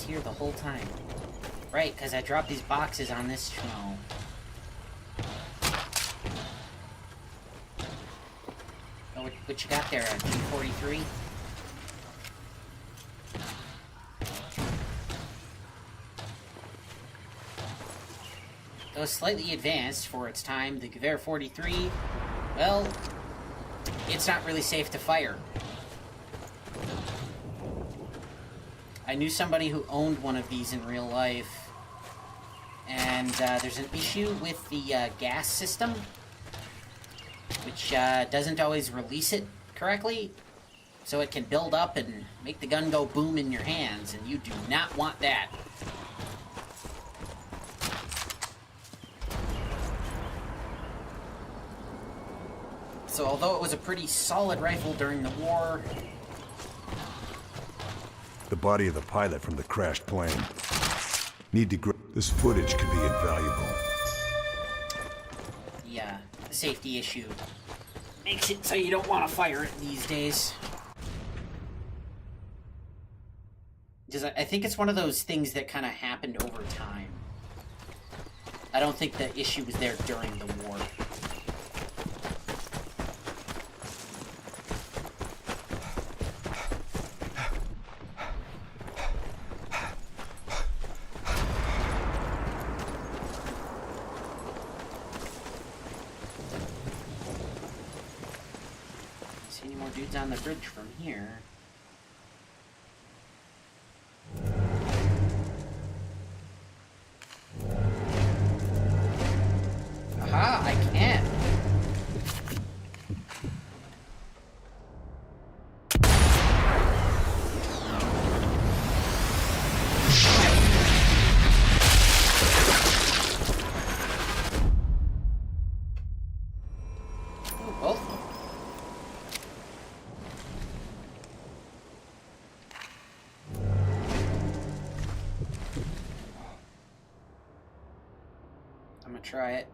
Here the whole time. Right, because I dropped these boxes on this schmo. Oh, what you got there, a G43? Though slightly advanced for its time, the Gewehr 43, well, it's not really safe to fire. I knew somebody who owned one of these in real life, and there's an issue with the gas system, which doesn't always release it correctly, so it can build up and make the gun go boom in your hands, and you do not want that. So although it was a pretty solid rifle during the war, the body of the pilot from the crashed plane. Need to this footage could be invaluable. Yeah, the safety issue makes it so you don't want to fire it these days. Because I think it's one of those things that kind of happened over time. I don't think the issue was there during the war. See any more dudes on the bridge from here? Aha, I can. Oh, both of them. I'm gonna try it.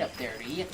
Up there, do you?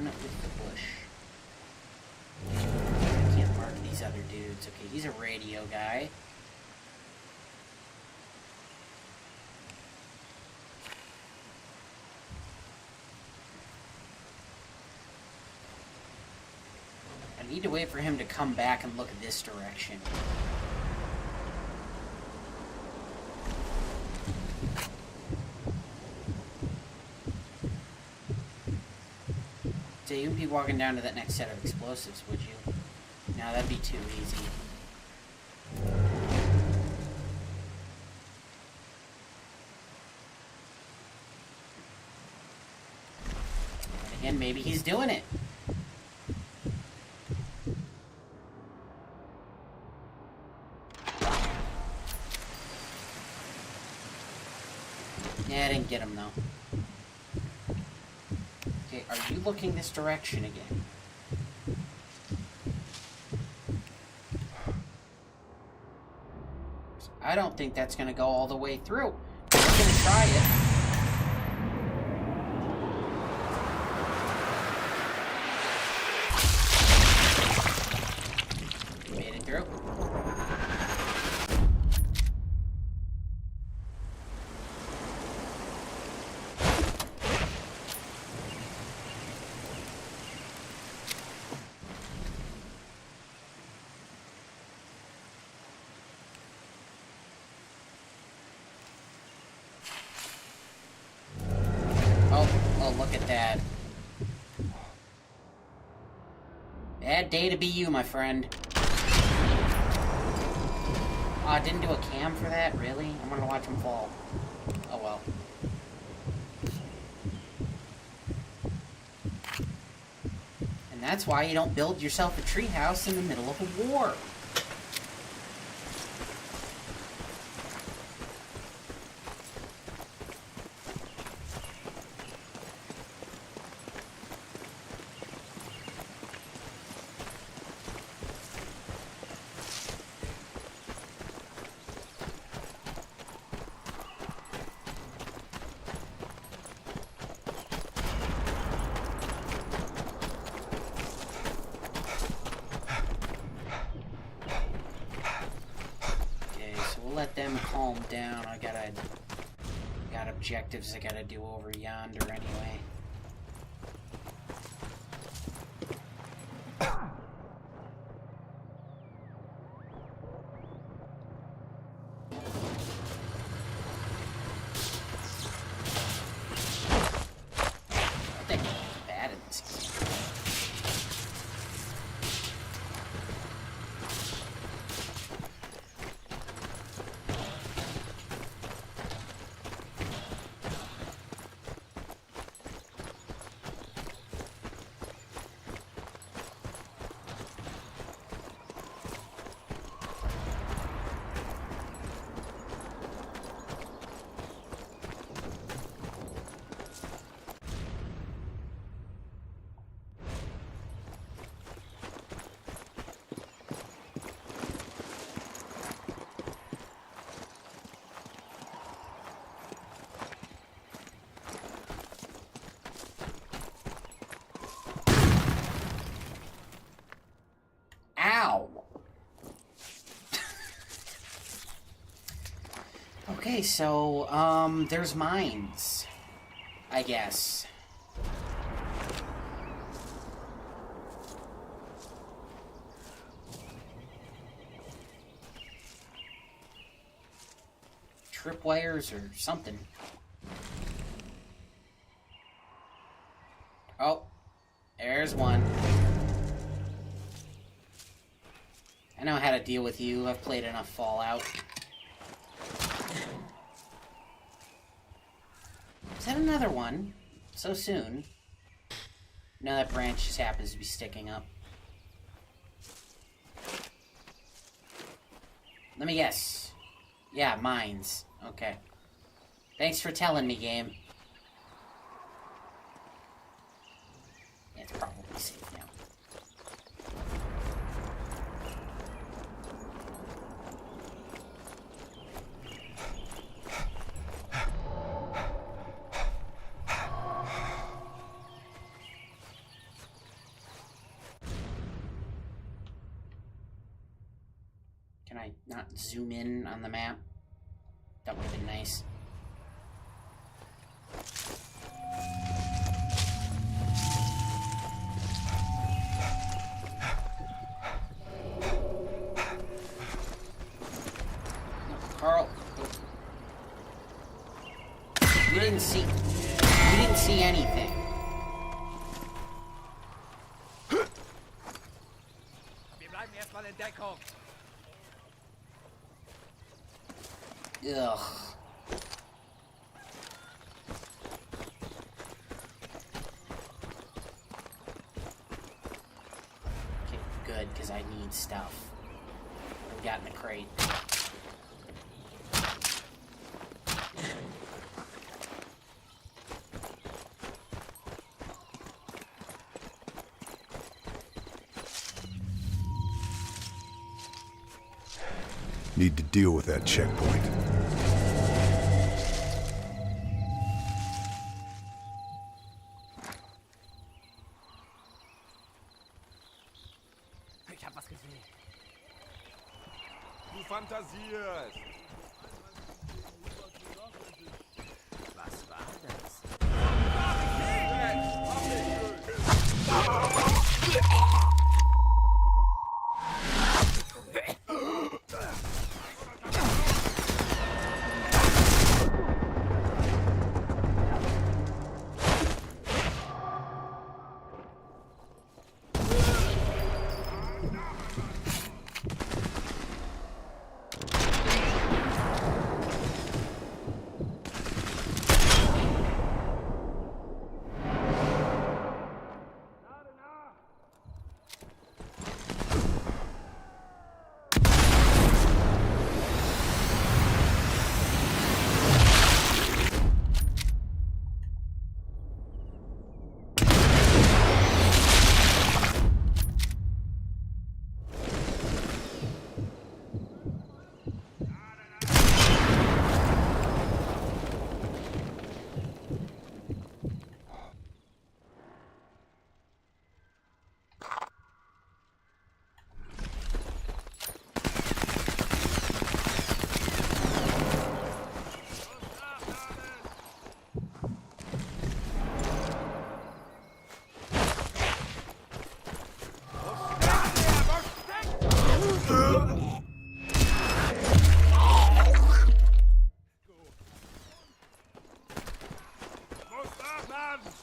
With the bush. I can't mark these other dudes. Okay, he's a radio guy. I need to wait for him to come back and look at this direction. So you'd be walking down to that next set of explosives, would you? No, that'd be too easy. And again, maybe he's doing it. Yeah, I didn't get him though. Okay, are you looking this direction again? I don't think that's gonna go all the way through. I'm gonna try it. Made it through. Oh, look at that. Bad day to be you, my friend. Oh, I didn't do a cam for that? Really? I'm gonna watch him fall. Oh well. And that's why you don't build yourself a treehouse in the middle of a war. let them calm down. I got objectives I gotta do over yonder anyway. Okay, so, there's mines, I guess. Tripwires or something. Oh, there's one. I know how to deal with you. I've played enough Fallout. Is that another one? So soon. No, that branch just happens to be sticking up. Let me guess. Yeah, mines. Okay. Thanks for telling me, game. Yeah, it's probably safe now. Can I not zoom in on the map? That would have been nice. Carl, we didn't see anything. Wir bleiben erstmal in Deckung. Ugh. Okay, good, because I need stuff. What we got in the crate? Need to deal with that checkpoint. Ich hab was gesehen. Du fantasierst. Was war das?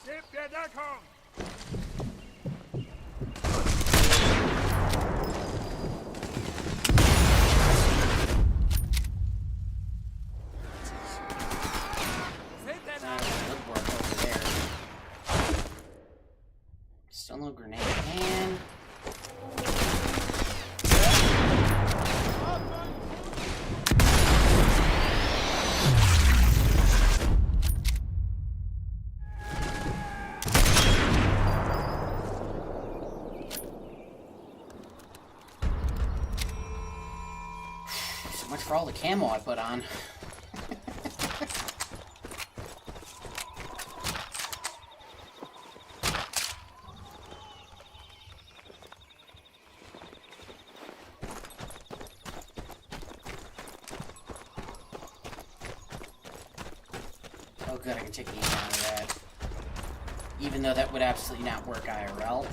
Gebt mir Deckung! Good work over there. Still no grenade. And so much for all the camo I put on. Oh good, I can take aim out of that. Even though that would absolutely not work IRL.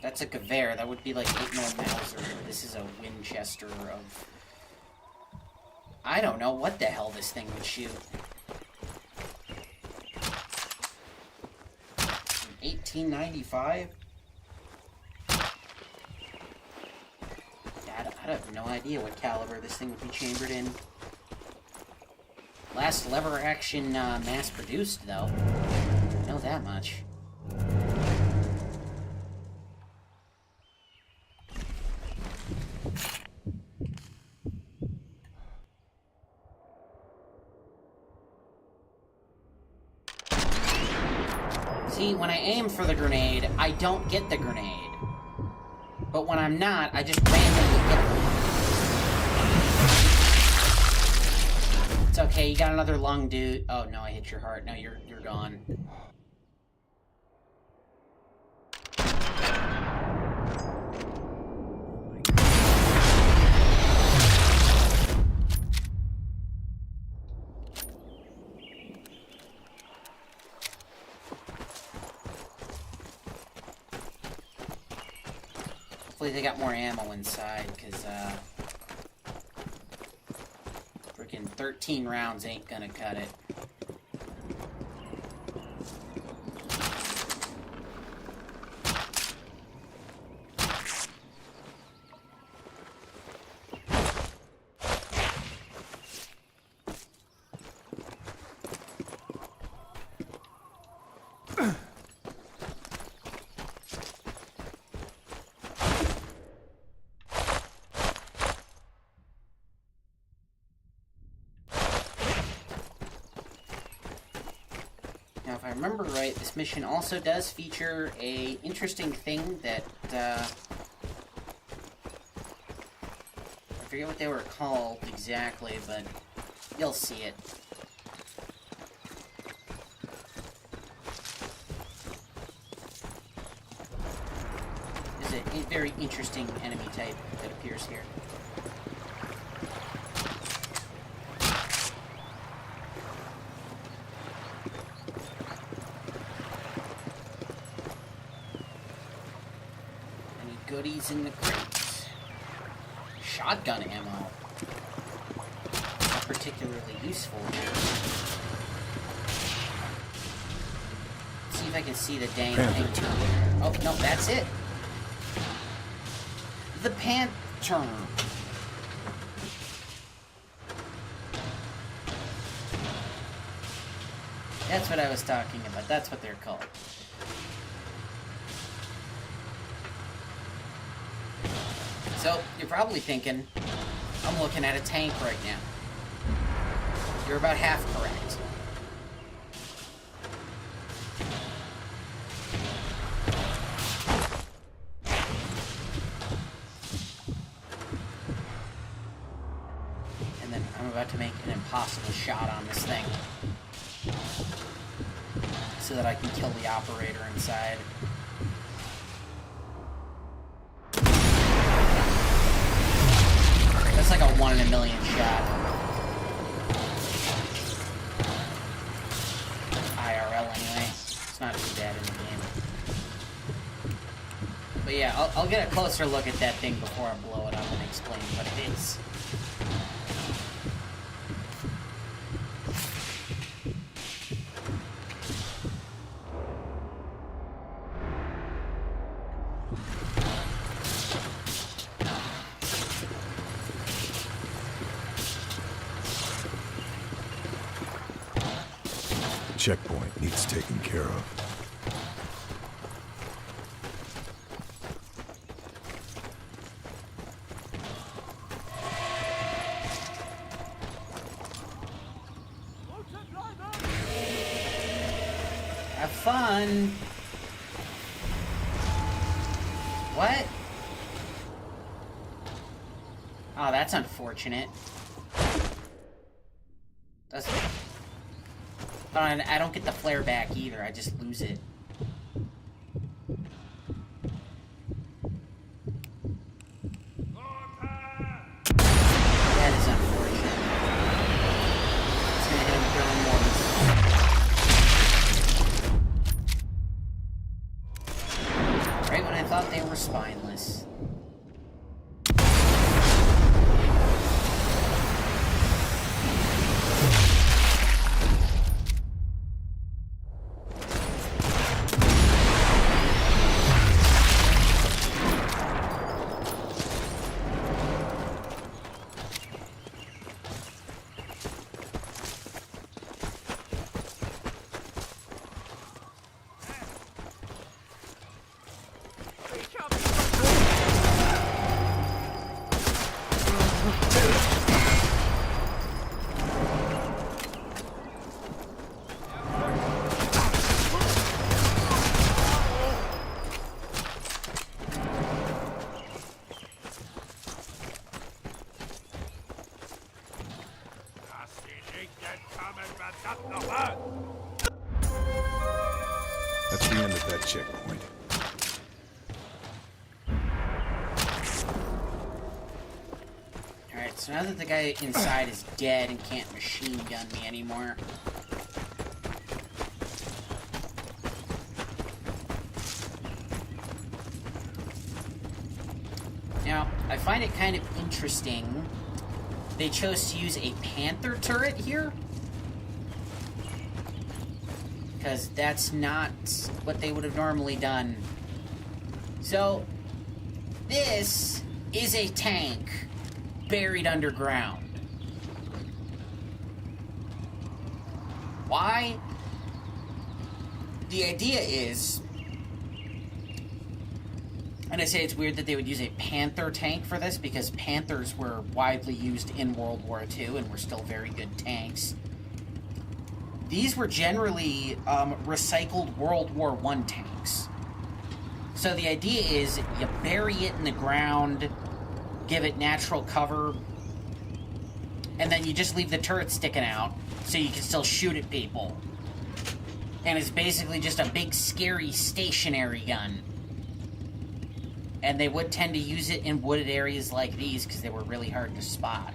That's a Gewehr, that would be like 8mm Mauser. This is a Winchester of... I don't know what the hell this thing would shoot. 1895? Yeah, I have no idea what caliber this thing would be chambered in. Last lever action mass produced, though. I know that much. See, when I aim for the grenade, I don't get the grenade. But when I'm not, I just randomly get it. It's okay, you got another lung, dude. Oh no, I hit your heart. No, you're gone. Hopefully they got more ammo inside, because, freaking 13 rounds ain't gonna cut it. Now, if I remember right, this mission also does feature a interesting thing that, I forget what they were called exactly, but you'll see it. There's a very interesting enemy type that appears here. Goodies in the crates. Shotgun ammo. Not particularly useful here. Let's see if I can see the dang thing too. Oh, no, that's it. The Panther. That's what I was talking about. That's what they're called. So, you're probably thinking, I'm looking at a tank right now. You're about half correct. And then I'm about to make an impossible shot on this thing. So that I can kill the operator inside. That's like a 1 in a million shot. IRL anyway. It's not too bad in the game. But yeah, I'll get a closer look at that thing before I blow it up and explain what it is. checkpoint needs taken care of. Have fun. What? Oh, that's unfortunate. Doesn't. Oh, and I don't get the flare back either. I just lose it. That is unfortunate. It's gonna hit him throwing once. Right when I thought they were spineless. That's the end of that checkpoint. Alright, so now that the guy inside is dead and can't machine gun me anymore. Now, I find it kind of interesting they chose to use a Panther turret here. Because that's not what they would have normally done. So, this is a tank buried underground. Why? The idea is, and I say it's weird that they would use a Panther tank for this, because Panthers were widely used in World War II and were still very good tanks. These were generally recycled World War I tanks. So the idea is you bury it in the ground, give it natural cover, and then you just leave the turret sticking out so you can still shoot at people. And it's basically just a big, scary, stationary gun. And they would tend to use it in wooded areas like these because they were really hard to spot.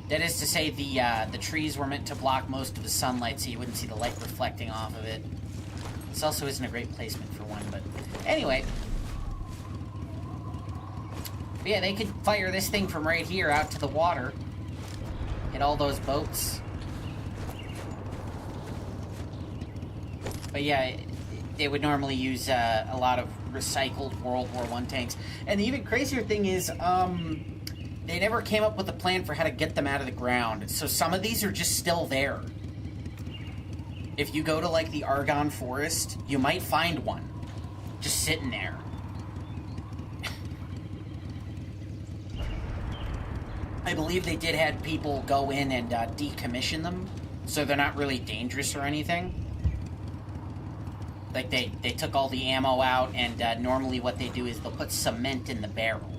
That is to say, the trees were meant to block most of the sunlight so you wouldn't see the light reflecting off of it. This also isn't a great placement for one, but anyway. But yeah, they could fire this thing from right here out to the water. Hit all those boats. But yeah, they would normally use a lot of recycled World War I tanks. And the even crazier thing is, they never came up with a plan for how to get them out of the ground. So some of these are just still there. If you go to, like, the Argonne Forest, you might find one. Just sitting there. I believe they did have people go in and decommission them, so they're not really dangerous or anything. Like, they took all the ammo out, and normally what they do is they'll put cement in the barrel.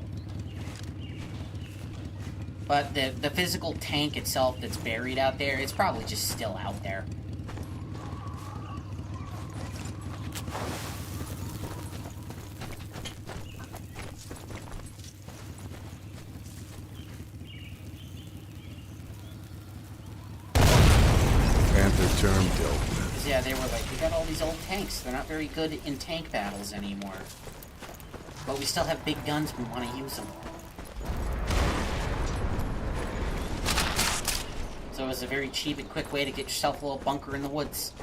But the physical tank itself that's buried out there, it's probably just still out there. Panther term dealt with. Yeah, they were like, we got all these old tanks. They're not very good in tank battles anymore. But we still have big guns, we want to use them. So it was a very cheap and quick way to get yourself a little bunker in the woods.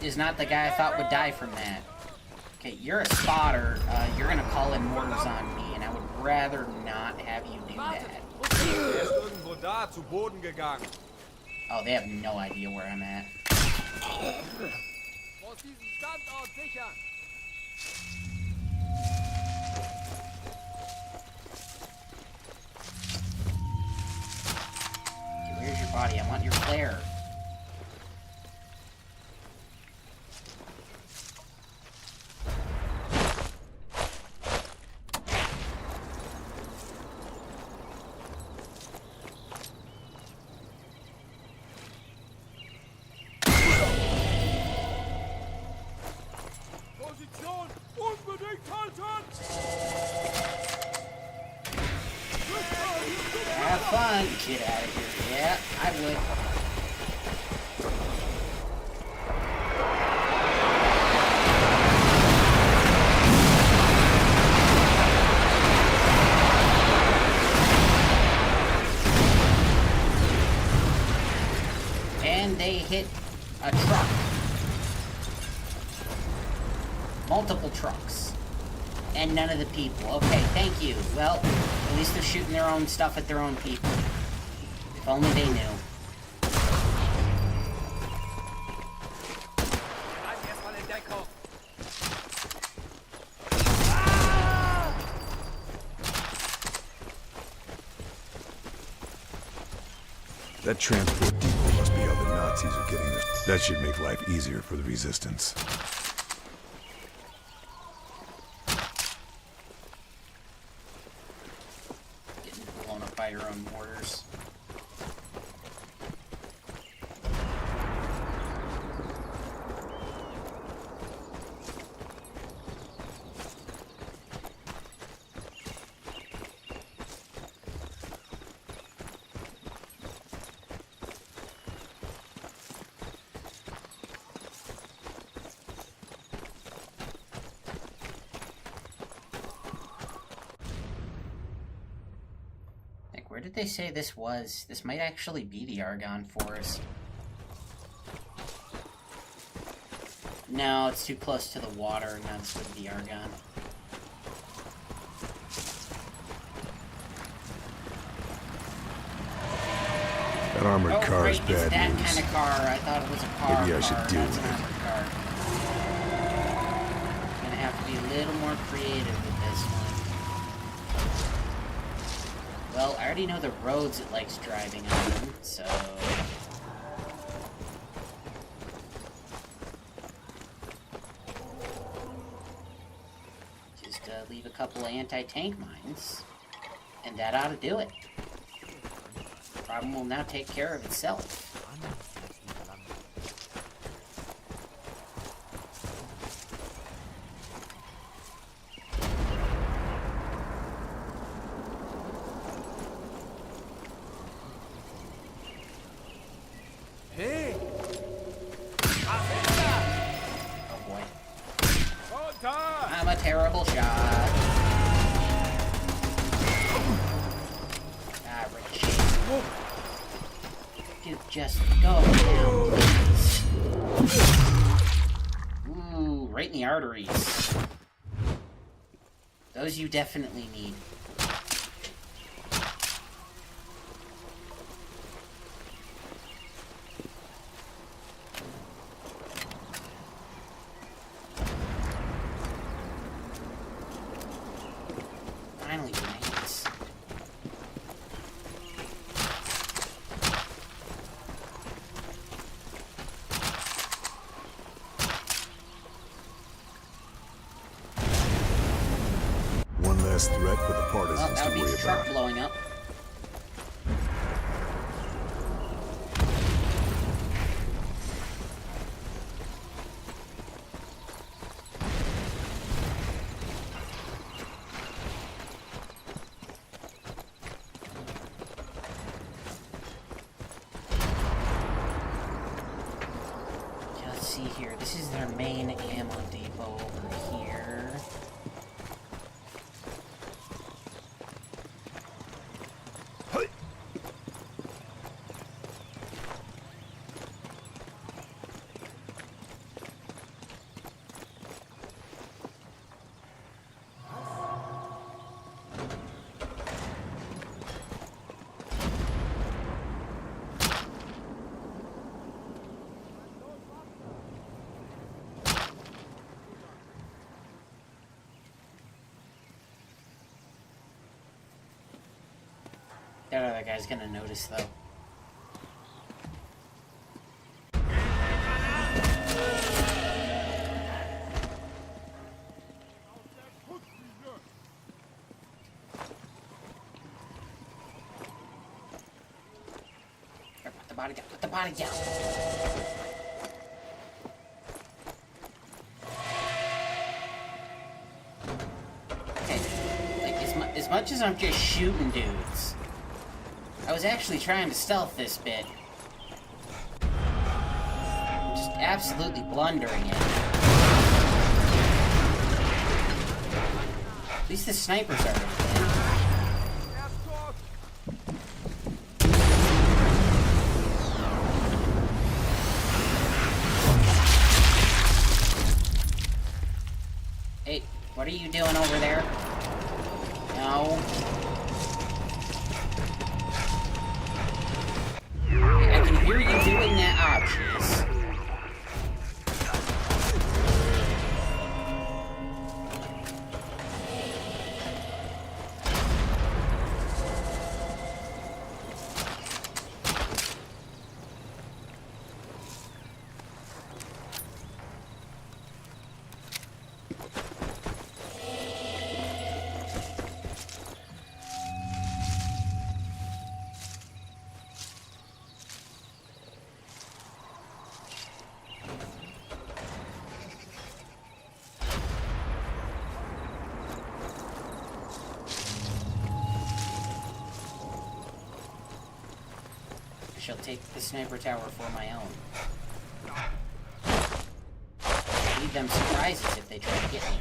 is not the guy I thought would die from that. Okay, you're a spotter. You're gonna call in mortars on me, and I would rather not have you do that. Er ist irgendwo da, zu Boden gegangen. Oh, they have no idea where I'm at. Muss diesen Standort sichern. Okay, where's your body? I want your flare. Position unbedingt halten! Have fun. Get out of here. Yeah, I would. And they hit a truck. Multiple trucks. And none of the people. Okay, thank you. Well, at least they're shooting their own stuff at their own people. If only they knew. Bleiben erstmal in Deckung. That transport depot must be how the Nazis are getting this. That should make life easier for the Resistance. Getting blown up by your own mortars. Where did they say this was? This might actually be the Argonne Forest. No, it's too close to the water, and that's with the Argonne. That armored car is great, it's bad that news. kind of car. I thought it was a car. Maybe I should deal That's with an it. armored car. Gonna have to be a little more creative with this one. Well, I already know the roads it likes driving on, so... Just leave a couple of anti-tank mines, and that ought to do it. The problem will now take care of itself. Hey! Oh boy. Runter! I'm a terrible shot. Ah, ricochet. Dude, just go down, please. Ooh, right in the arteries. Those you definitely need. Finally, grenades. One less threat for the Well, partisans that to would be worry the truck about. blowing up. Let's see here. This is their main ammo depot over here. That other guy's gonna notice, though. Here, put the body down. Put the body down. Okay. Like, as much as I'm just shooting dudes, I was actually trying to stealth this bit. I'm just absolutely blundering it. At least the snipers are in. Hey, what are you doing over there? No. I can hear you doing that. Ah, jeez. Shall take the sniper tower for my own. Leave them surprises if they try to get me.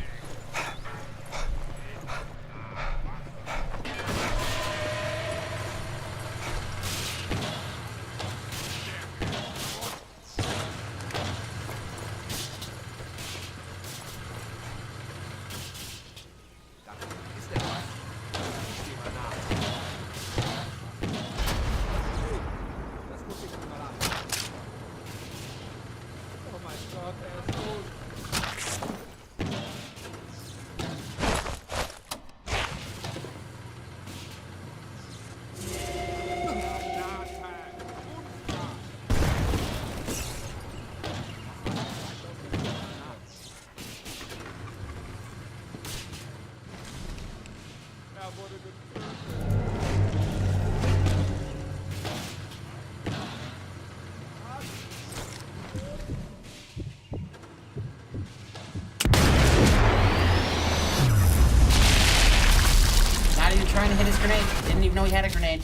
Trying to hit his grenade. Didn't even know he had a grenade.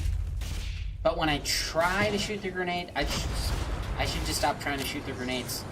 But when I try to shoot the grenade, I should just stop trying to shoot the grenades.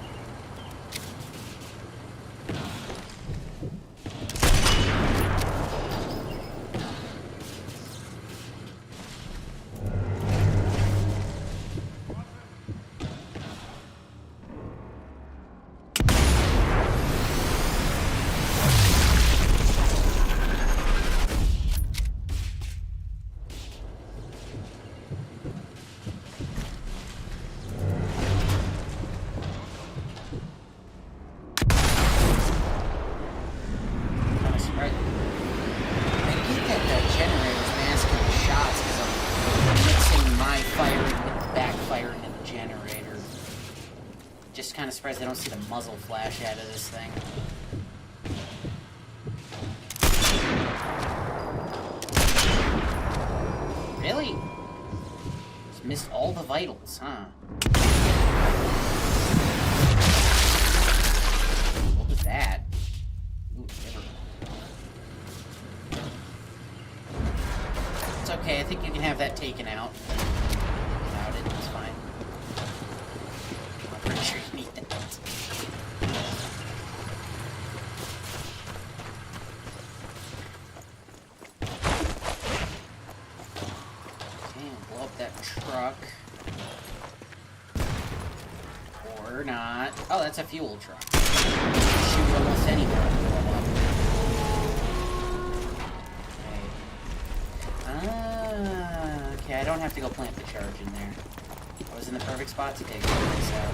Just kind of surprised I don't see the muzzle flash out of this thing. Really? Just missed all the vitals, huh? What was that? Ooh, liver. It's okay, I think you can have that taken out. Without it, it's fine. I'm pretty sure you need that. Blow up that truck. Or not. Oh, that's a fuel truck. Shoot almost anywhere and blow them up. Okay. Okay, I don't have to go plant the charge in there. I was in the perfect spot to take this out.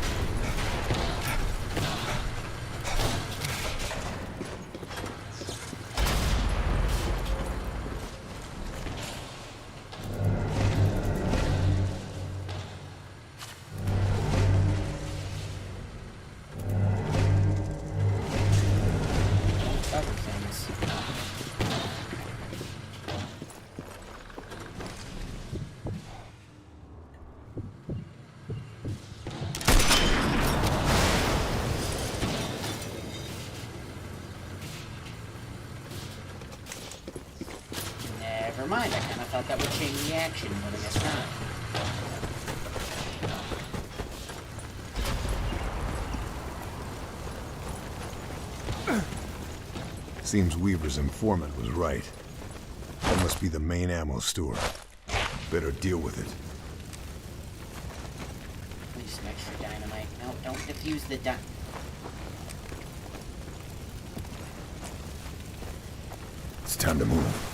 never mind. I kind of thought that would change the action, but I guess not. Seems Weaver's informant was right. That must be the main ammo store. Better deal with it. Need some extra dynamite. No, don't defuse the dynamite. It's time to move.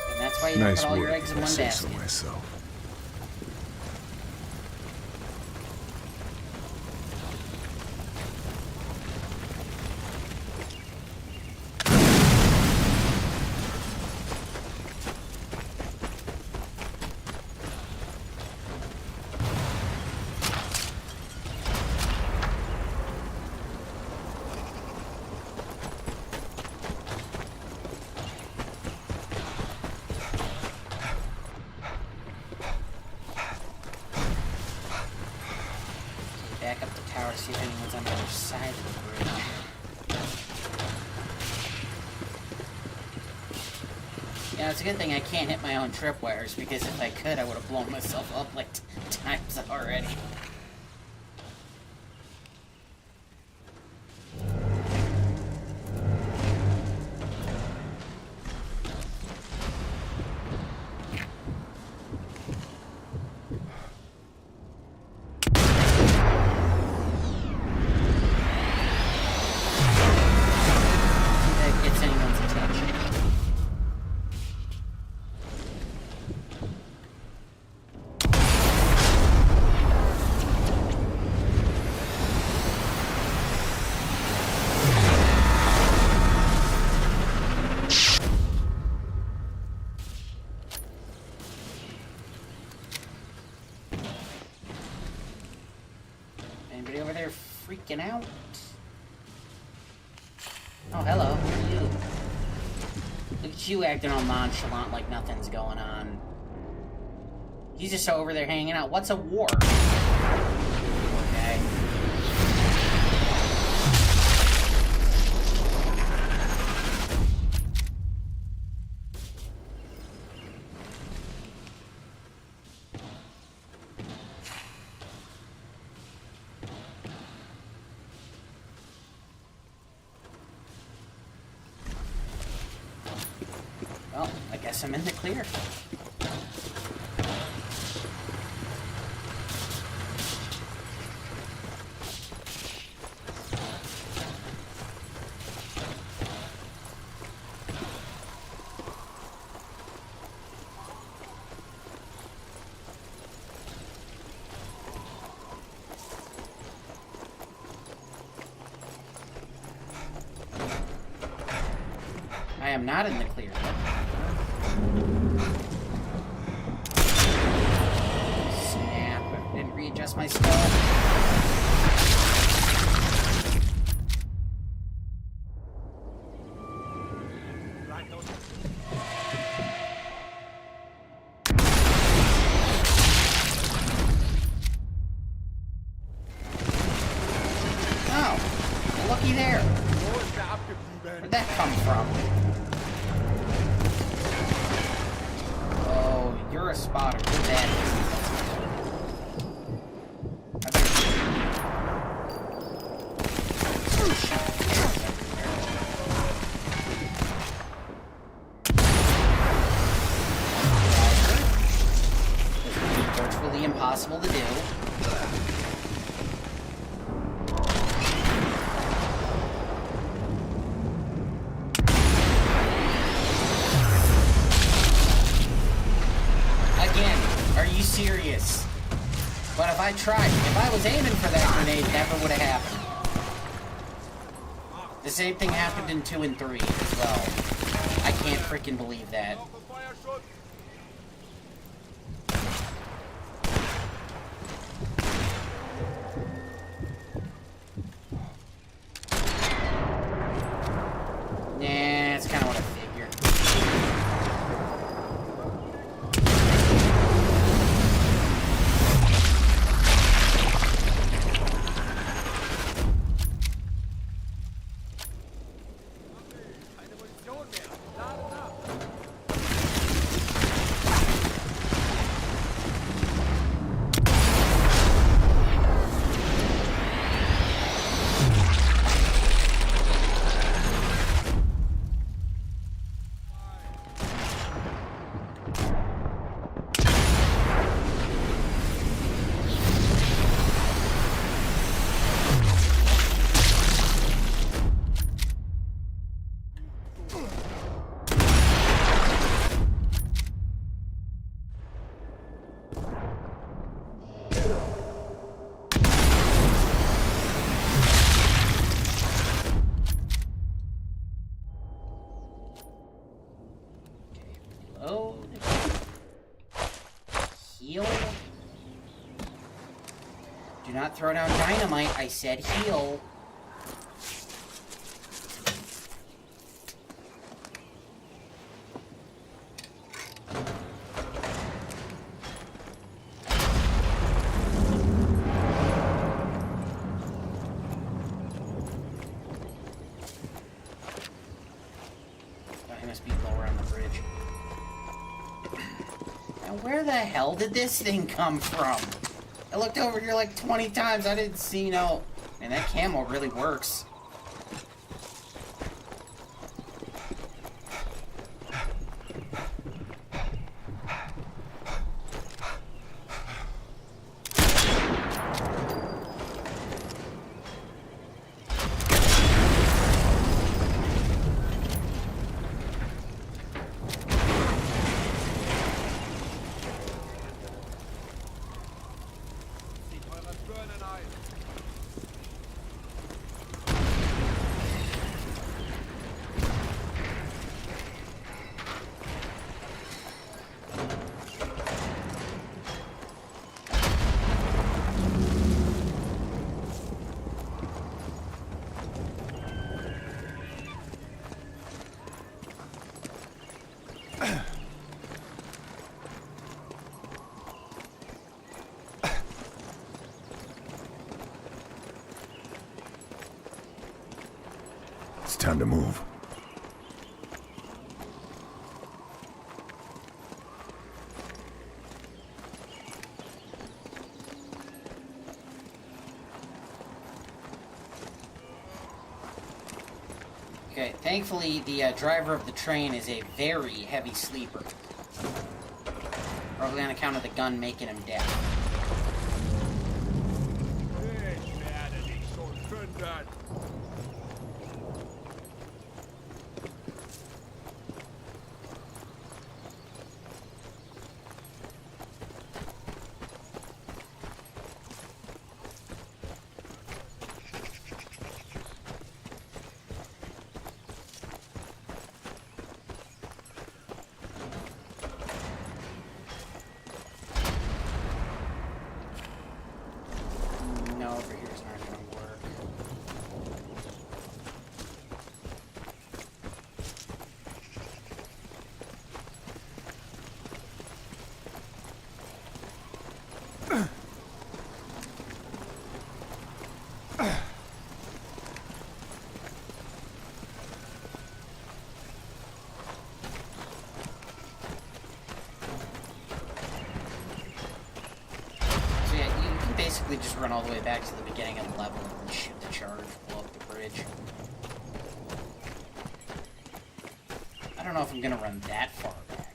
And that's why you don't put all your eggs in one say basket. so myself. Back up the tower, see if anyone's on the other side of the bridge. Yeah, it's a good thing I can't hit my own tripwires, because if I could, I would have blown myself up like times already. That gets anyone's attention. Anybody over there freaking out? Oh, hello. Who are you? Look at you acting all nonchalant like nothing's going on. He's just over there hanging out. What's a war? Okay. Well, I guess I'm in the clear. I am not in the clear. Snap. I didn't readjust my spell. Oh, looky there. Where'd that come from? Oh, you're a spotter. You're bad. Virtually impossible to do. Are you serious? But if I tried, if I was aiming for that grenade, never would have happened. The same thing happened in 2 and 3 as well. I can't freaking believe that. Nah, it's kind of what I figured. Reload. Heal. Do not throw down dynamite. I said heal. Where the hell did this thing come from? I looked over here like 20 times. I didn't see no... Man, that camo really works. It's time to move. Okay, thankfully the driver of the train is a very heavy sleeper. Probably on account of the gun making him deaf. Ich werde dich schon finden. Over here is not going to work. Basically just run all the way back to the beginning of the level and shoot the charge, blow up the bridge. I don't know if I'm gonna run that far back.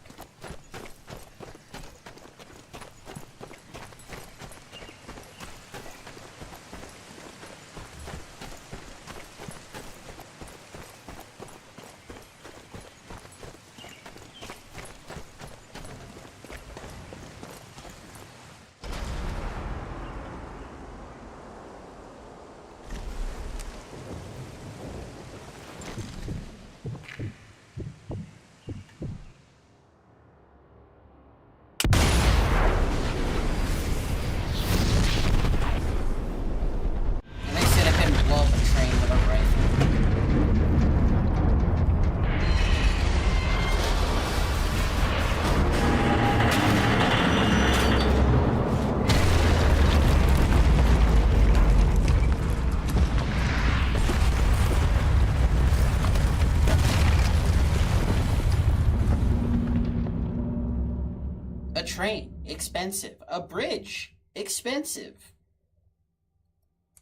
A train, expensive. A bridge, expensive.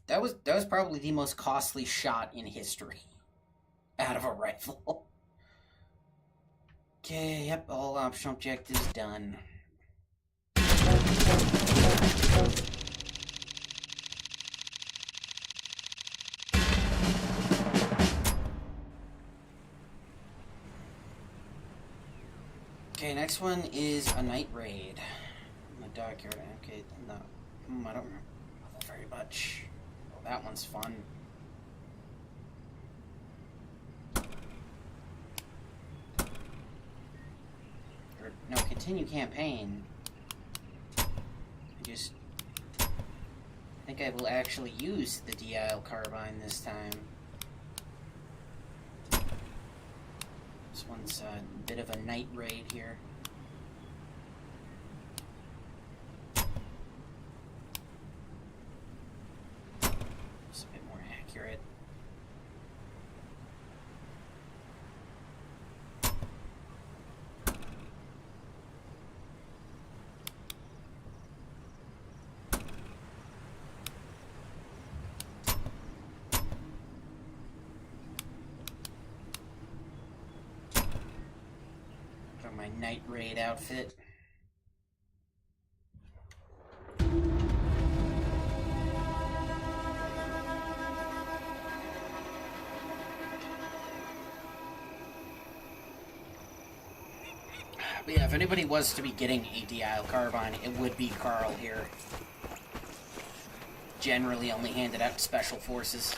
That was probably the most costly shot in history out of a rifle. Okay, yep, all optional objectives done. Okay, next one is a night raid. In the dockyard. Okay, no. I don't remember very much. Well, that one's fun. continue campaign. I think I will actually use the DIL carbine this time. This one's a bit of a night raid here. It's a bit more accurate. My night raid outfit. But yeah, if anybody was to be getting a DIL carbine, it would be Carl here. Generally only handed out to special forces.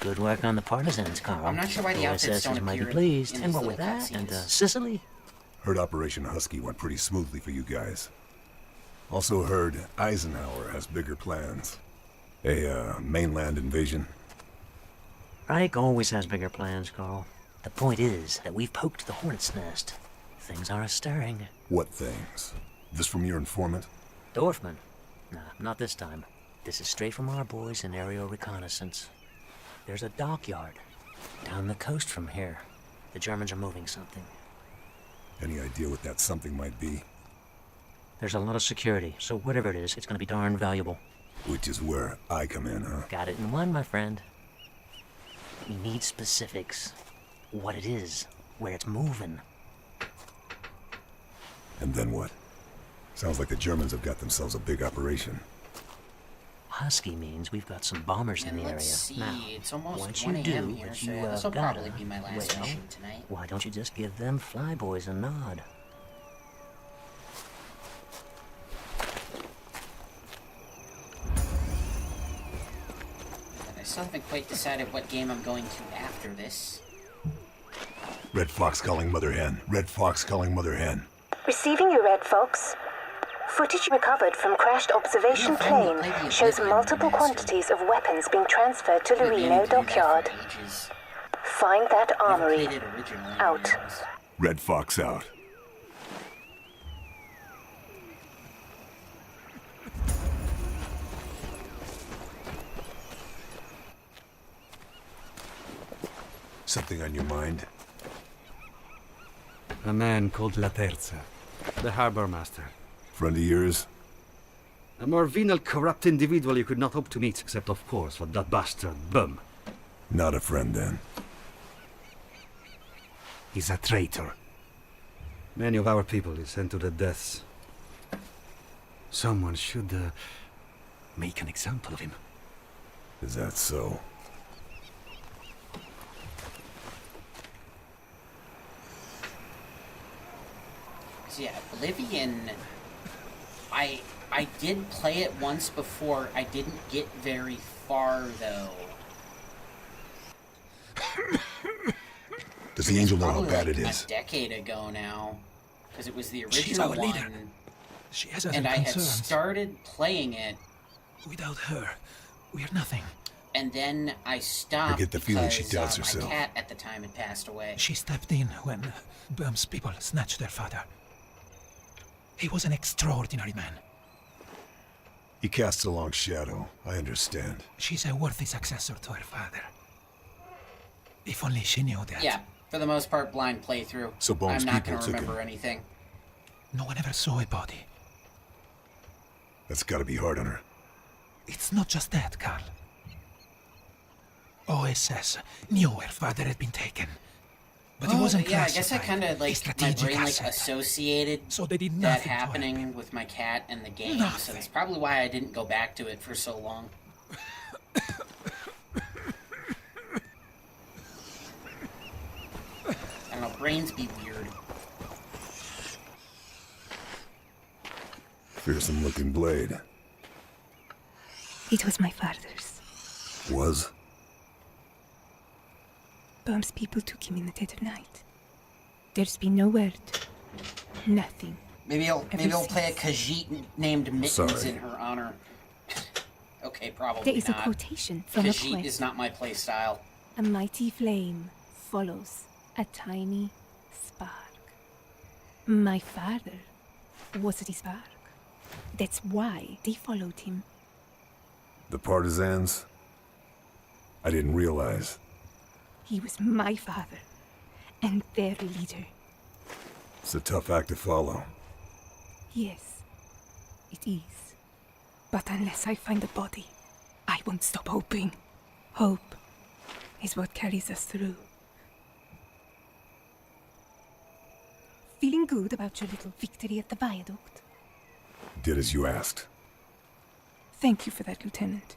Good work on the partisans, Carl. I'm not sure why the outfits don't might be appear pleased. in And these what with little that? And cutscenes. Sicily? Heard Operation Husky went pretty smoothly for you guys. Also heard Eisenhower has bigger plans. A, mainland invasion. Reich always has bigger plans, Carl. The point is that we've poked the hornet's nest. Things are stirring. What things? This from your informant? Dorfman? Nah, not this time. This is straight from our boys in aerial reconnaissance. There's a dockyard down the coast from here. The Germans are moving something. Any idea what that something might be? There's a lot of security, so whatever it is, it's gonna be darn valuable. Which is where I come in, huh? Got it in one, my friend. We need specifics. What it is, where it's moving. And then what? Sounds like the Germans have got themselves a big operation. Husky means we've got some bombers in And the area. let's see, Now, it's almost once 1 you a.m. do here, what so you this will gotta, probably be my last well, mission tonight. why don't you just give them flyboys a nod? And I still haven't quite decided what game I'm going to after this. Red Fox calling Mother Hen. Red Fox calling Mother Hen. Receiving you, Red Fox. Footage recovered from crashed observation plane shows multiple quantities of weapons being transferred to Lorino Dockyard. Find that armory. Out. Red Fox out. Something on your mind? A man called La Terza, the harbor master. Friend of yours? A more venal, corrupt individual you could not hope to meet, except, of course, for that bastard Bum. Not a friend, then. He's a traitor. Many of our people he sent to the deaths. Someone should, make an example of him. Is that so? So yeah, Oblivion, I did play it once before. I didn't get very far, though. Does the angel know how Probably bad like it is? a decade ago now, because it was the She's original our one. leader. She has us And I had concerns. started playing it, Without her, we're nothing. and then I stopped I get the feeling she because, doubts herself. my cat at the time had passed away. She stepped in when Bum's people snatched their father. He was an extraordinary man. He casts a long shadow. I understand. She's a worthy successor to her father. If only she knew that. Yeah, for the most part, blind playthrough. So Bones I'm not people going to took remember him. anything. No one ever saw a body. That's gotta be hard on her. It's not just that, Carl. OSS knew her father had been taken. But it wasn't yeah, I classified. guess I kind of, A like, my strategic brain, like, asset. associated So they did that nothing to happening with my cat and the game, so Nothing. that's probably why I didn't go back to it for so long. I don't know, brains be weird. Fearsome looking blade. It was my father's. Was? Bum's people took him in the dead of night. There's been no word. Nothing. Maybe he'll play a since. Khajiit named Mittens Sorry. in her honor. Okay, probably There is not. a quotation from a Khajiit quest. is not my play style. A mighty flame follows a tiny spark. My father was the spark. That's why they followed him. The partisans? I didn't realize. He was my father and their leader. It's a tough act to follow. Yes, it is. But unless I find the body, I won't stop hoping. Hope is what carries us through. Feeling good about your little victory at the viaduct? Did as you asked. Thank you for that, Lieutenant.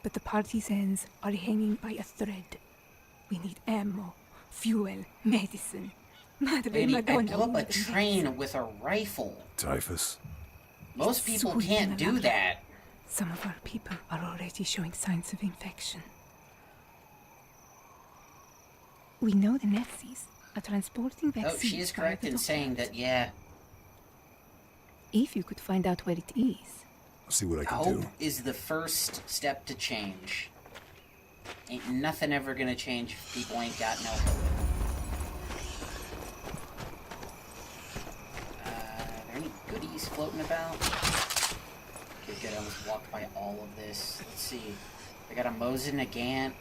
But the partisans are hanging by a thread. We need ammo, fuel, medicine. Madre Baby, I Madonna. blew up a Madre train with a rifle. Typhus. Most people Sweet can't do Malabra. that. Some of our people are already showing signs of infection. We know the Nazis are transporting Oh, vaccines. she is via correct the in saying duct. that, yeah, If you could find out where it is. I'll see what I can hope do. is the first step to change. Ain't nothing ever gonna change if people ain't got no hope. Are there any goodies floating about? Okay, good, I almost walked by all of this. Let's see. They got a Mosin Nagant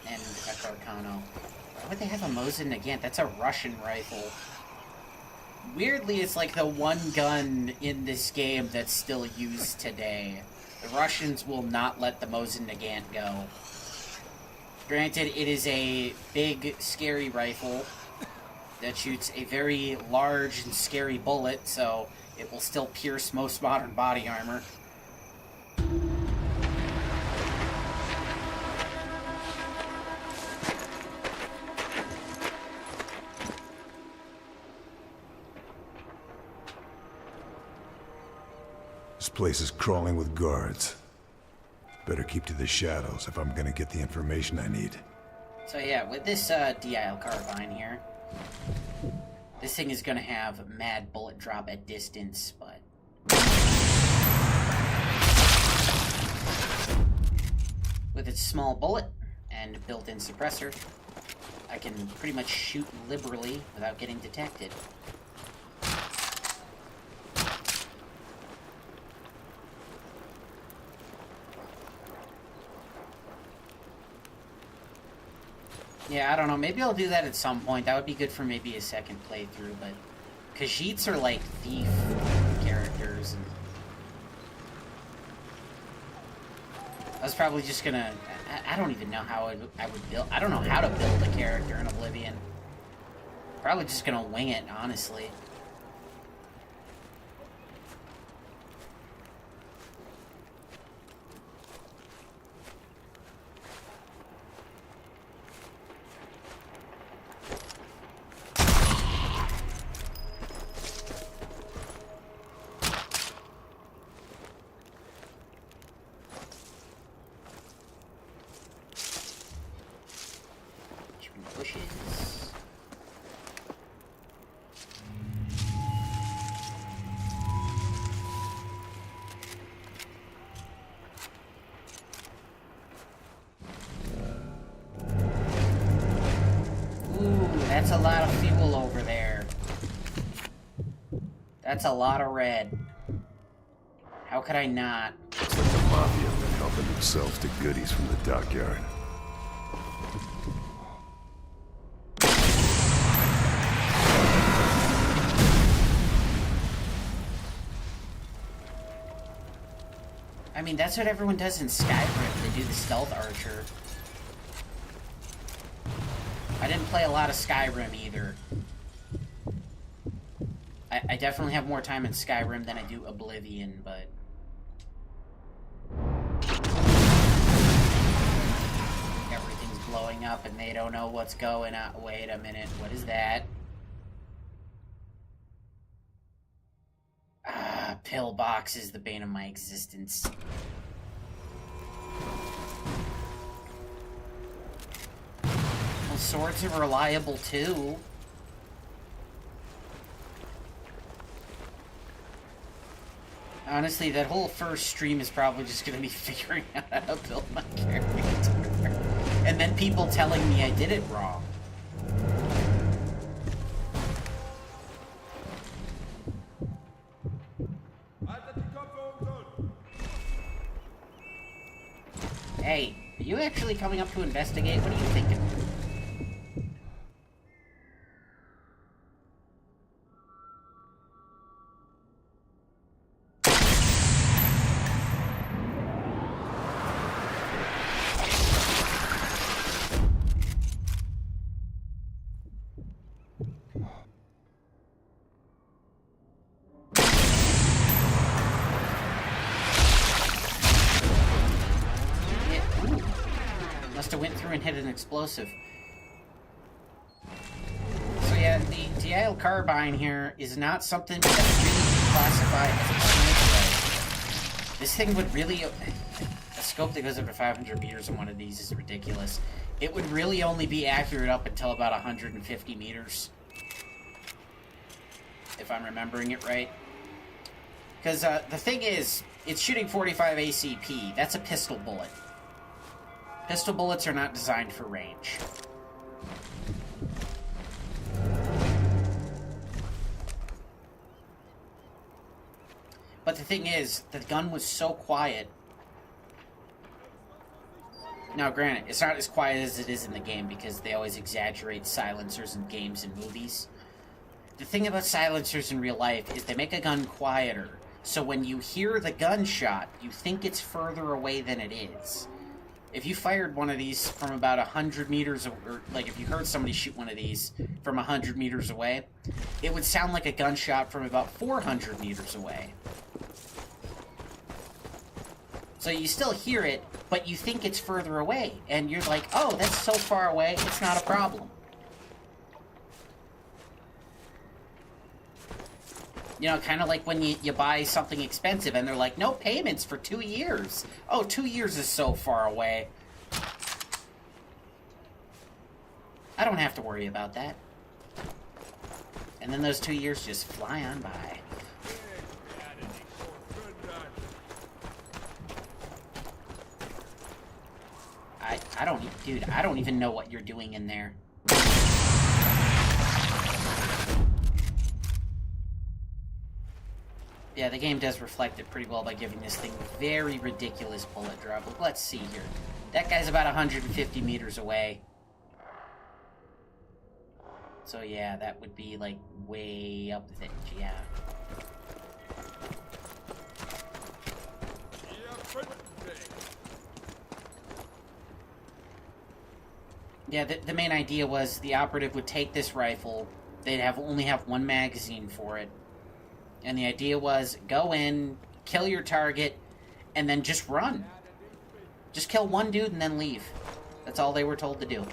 and a Carcano. Why would they have a Mosin Nagant? That's a Russian rifle. Weirdly, it's like the one gun in this game that's still used today. The Russians will not let the Mosin Nagant go. Granted, it is a big, scary rifle that shoots a very large and scary bullet, so it will still pierce most modern body armor. This place is crawling with guards. Better keep to the shadows if I'm gonna get the information I need. So yeah, with this DIL carbine here, this thing is gonna have mad bullet drop at distance, but with its small bullet and built-in suppressor, I can pretty much shoot liberally without getting detected. Yeah, I don't know. Maybe I'll do that at some point. That would be good for maybe a second playthrough, but Khajiits are like thief characters. And I was probably just gonna... I don't even know how I would build... I don't know how to build a character in Oblivion. Probably just gonna wing it, honestly. Bushes. Ooh, that's a lot of fuel over there. That's a lot of red. How could I not? It's like the Mafia have been helping themselves to goodies from the dockyard. I mean, that's what everyone does in Skyrim. They do the stealth archer. I didn't play a lot of Skyrim either. I definitely have more time in Skyrim than I do Oblivion, but... everything's blowing up and they don't know what's going on. Wait a minute, what is that? Ah, pillbox is the bane of my existence. Well, swords are reliable too. Honestly, that whole first stream is probably just going to be figuring out how to build my character. And then people telling me I did it wrong. Hey, are you actually coming up to investigate? What are you thinking? Went through and hit an explosive. So yeah, the DIL carbine here is not something that's really classified as a sniper rifle. This thing would really... A scope that goes up to 500 meters in one of these is ridiculous. It would really only be accurate up until about 150 meters. If I'm remembering it right. Because the thing is, it's shooting 45 ACP. That's a pistol bullet. Pistol bullets are not designed for range. But the thing is, the gun was so quiet. Now, granted, it's not as quiet as it is in the game because they always exaggerate silencers in games and movies. The thing about silencers in real life is they make a gun quieter, so when you hear the gunshot, you think it's further away than it is. If you fired one of these from about 100 meters, or like if you heard somebody shoot one of these from 100 meters away, it would sound like a gunshot from about 400 meters away. So you still hear it, but you think it's further away, and you're like, oh, that's so far away, it's not a problem. You know, kind of like when you buy something expensive and they're like, no payments for 2 years. Oh, 2 years is so far away. I don't have to worry about that. And then those 2 years just fly on by. I don't even know what you're doing in there. Yeah, the game does reflect it pretty well by giving this thing very ridiculous bullet drop. Let's see here. That guy's about 150 meters away. So yeah, that would be like way up there, yeah. Yeah, the main idea was the operative would take this rifle, they'd only have one magazine for it, and the idea was go in, kill your target, and then just run. Just kill one dude and then leave. That's all they were told to do.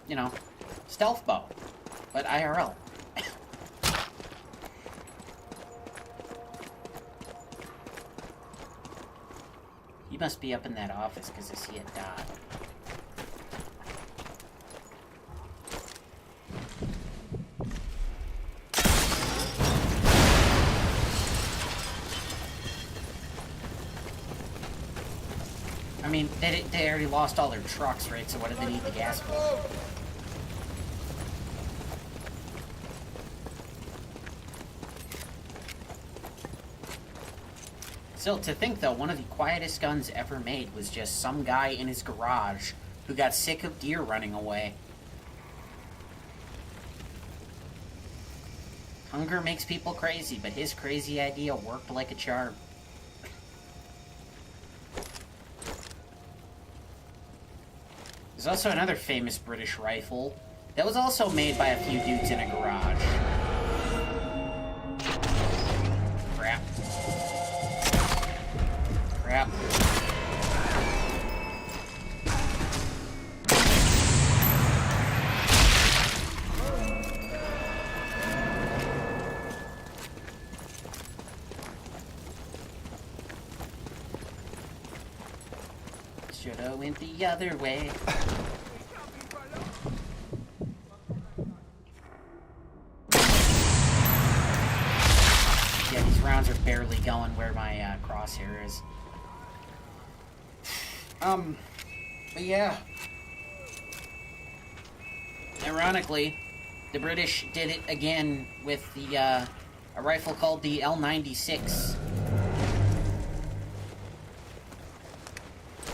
You know, stealth bow, but IRL. He must be up in that office because I see a dot. I mean, they already lost all their trucks, right? So what did they need the gas for? Still, to think, though, one of the quietest guns ever made was just some guy in his garage who got sick of deer running away. Hunger makes people crazy, but his crazy idea worked like a charm. There's also another famous British rifle that was also made by a few dudes in a garage. Crap. Crap. Shoulda went the other way. Yeah, these rounds are barely going where my crosshair is. But yeah. Ironically, the British did it again with the, a rifle called the L96.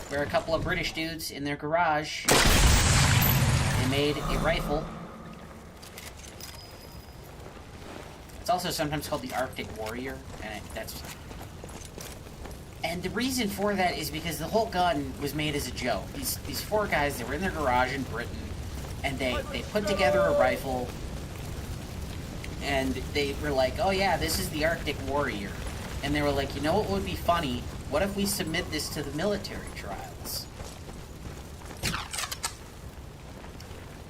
Where a couple of British dudes in their garage, they made a rifle. It's also sometimes called the Arctic Warrior, and the reason for that is because the whole gun was made as a joke. These four guys, they were in their garage in Britain, and they put together a rifle, and they were like, oh yeah, this is the Arctic Warrior. And they were like, you know what would be funny? What if we submit this to the military trials?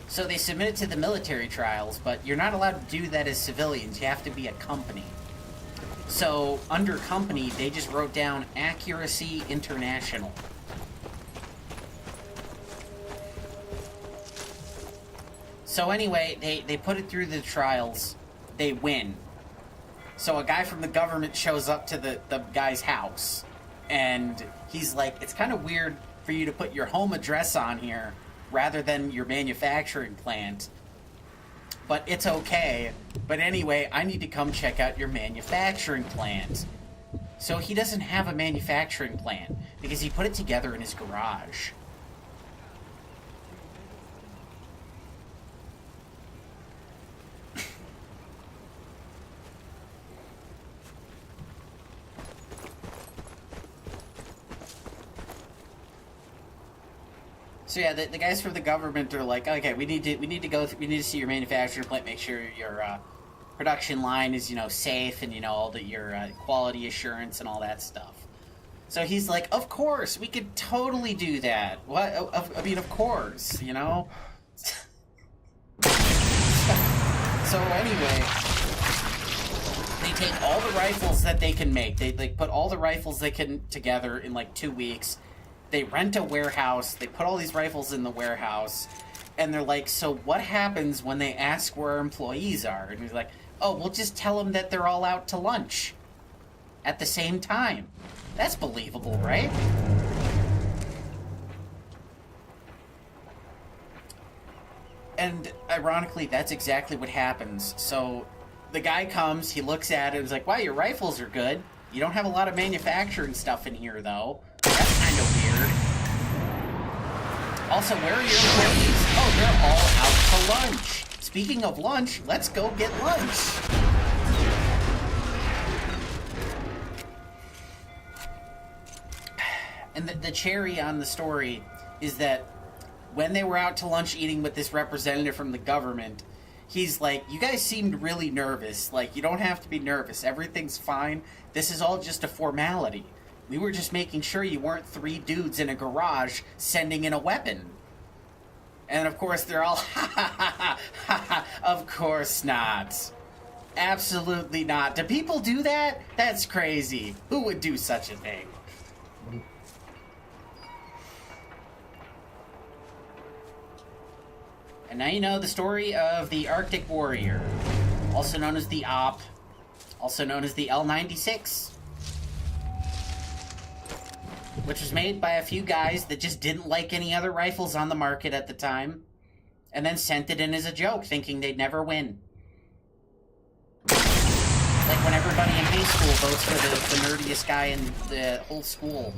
So they submit it to the military trials, but you're not allowed to do that as civilians. You have to be a company. So, under company, they just wrote down Accuracy International. So anyway, they put it through the trials. They win. So a guy from the government shows up to the guy's house. And he's like, it's kind of weird for you to put your home address on here rather than your manufacturing plant. But it's okay. But anyway, I need to come check out your manufacturing plant. So he doesn't have a manufacturing plant because he put it together in his garage. So yeah, the guys from the government are like, okay, we need to see your manufacturing plant, make sure your production line is, safe, and all your quality assurance and all that stuff. So he's like, of course, we could totally do that. What? I mean, of course, So anyway, they take all the rifles that they can make. They put all the rifles they can together in like 2 weeks. They rent a warehouse, they put all these rifles in the warehouse, and they're like, so what happens when they ask where our employees are? And he's like, oh, we'll just tell them that they're all out to lunch at the same time. That's believable, right? And ironically, that's exactly what happens. So the guy comes, he looks at it, and he's like, wow, your rifles are good. You don't have a lot of manufacturing stuff in here, though. That's kind of weird. Also, where are your employees? Oh, they're all out to lunch. Speaking of lunch, let's go get lunch. And the cherry on the story is that when they were out to lunch eating with this representative from the government, he's like, you guys seemed really nervous. Like, you don't have to be nervous. Everything's fine. This is all just a formality. We were just making sure you weren't 3 dudes in a garage sending in a weapon. And of course they're all, ha ha ha ha ha ha, of course not. Absolutely not. Do people do that? That's crazy. Who would do such a thing? And now you know the story of the Arctic Warrior, also known as the Op, also known as the L96. Which was made by a few guys that just didn't like any other rifles on the market at the time, and then sent it in as a joke, thinking they'd never win. Like when everybody in high school votes for the nerdiest guy in the whole school.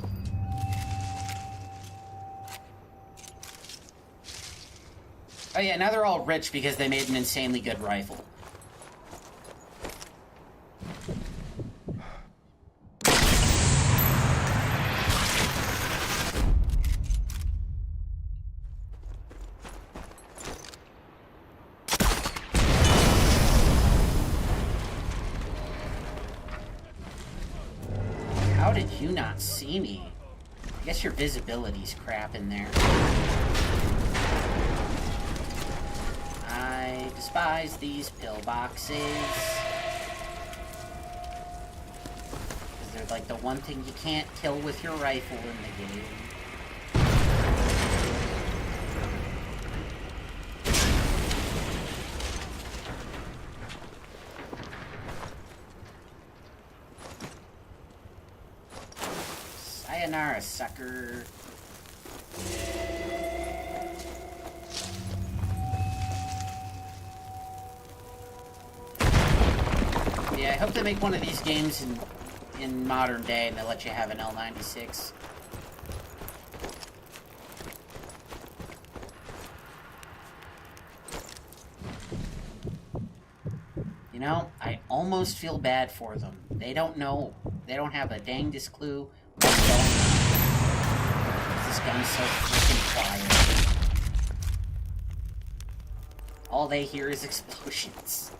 Oh yeah, now they're all rich because they made an insanely good rifle. How did you not see me? I guess your visibility's crap in there. I despise these pillboxes. Because they're like the one thing you can't kill with your rifle in the game. Sayonara, sucker. Yeah, I hope they make one of these games in modern day and they let you have an L96. You know, I almost feel bad for them. They don't know. They don't have a dangest clue what's going on. This gun's so freaking quiet. All they hear is explosions.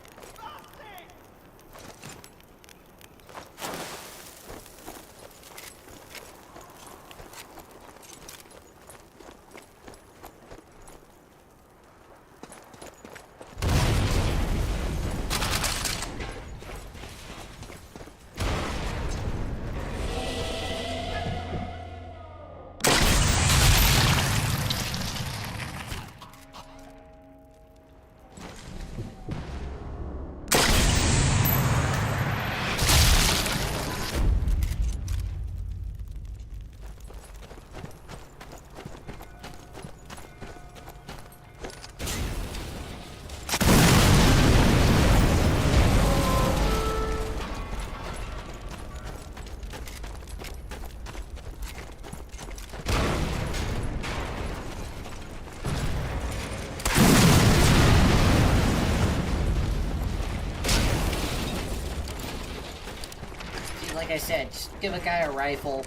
Like I said, just give a guy a rifle,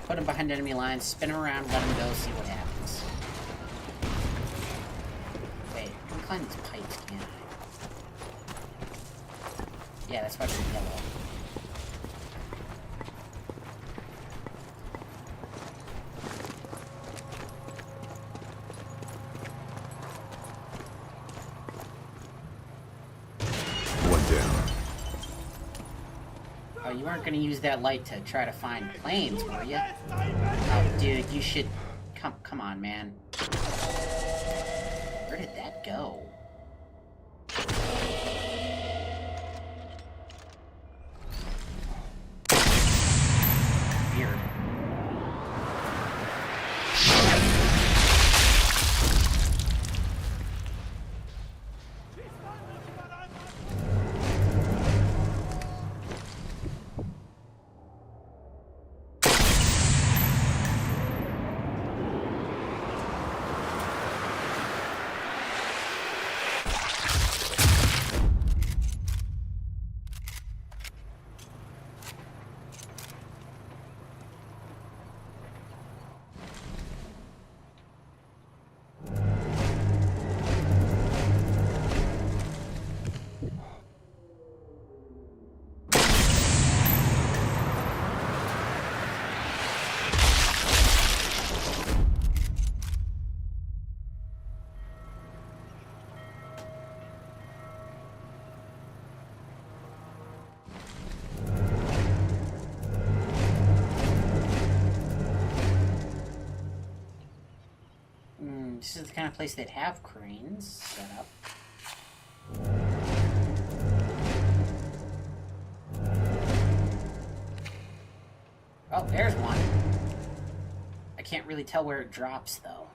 put him behind enemy lines, spin him around, let him go, see what happens. Wait, I can climb these pipes, can't I? Yeah, that's why they're yellow. You weren't going to use that light to try to find planes, were you? Oh, dude, you should... Come on, man. Where did that go? Weird. This is the kind of place they'd have cranes set up. Oh, there's one. I can't really tell where it drops, though.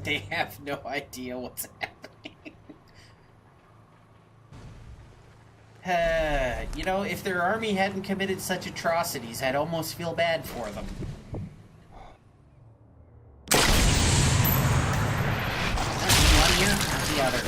They have no idea what's happening. You know, if their army hadn't committed such atrocities, I'd almost feel bad for them. One here, not the other.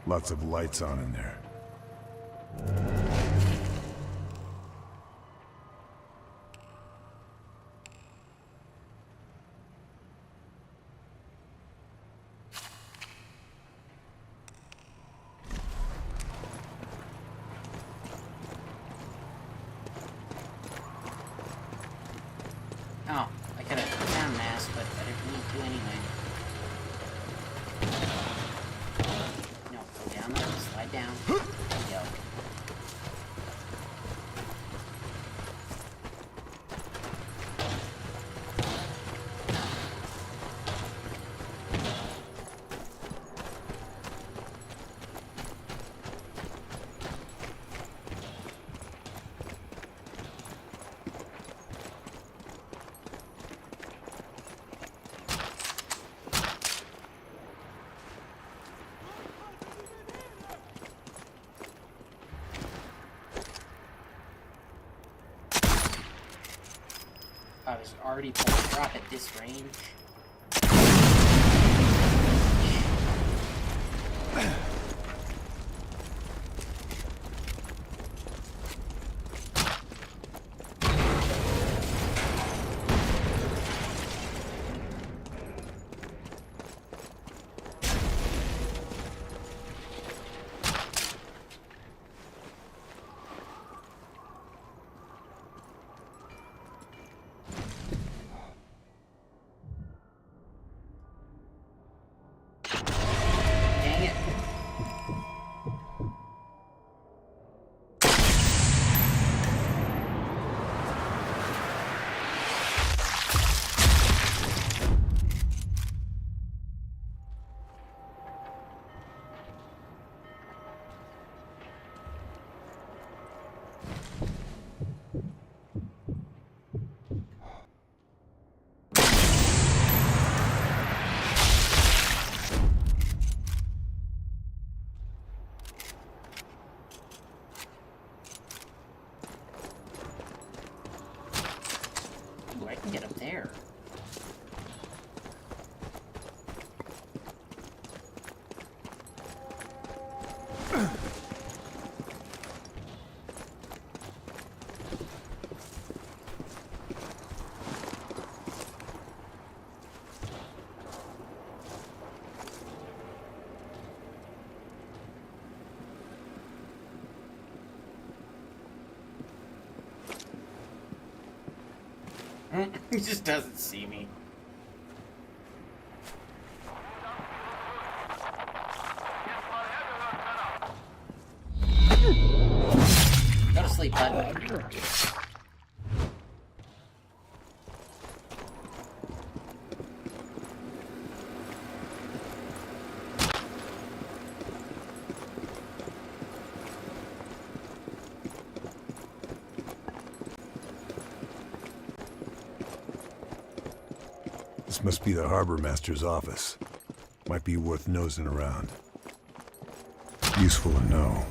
Lots of lights on in there. Oh, I could have put down mass, but I didn't need to anyway. No, go down there, slide down. There we go. I was already pulling a drop at this range. Dang it. Ooh, I can get up there. He just doesn't see me. Go to sleep, bud. This must be the harbor master's office. Might be worth nosing around. Useful to know.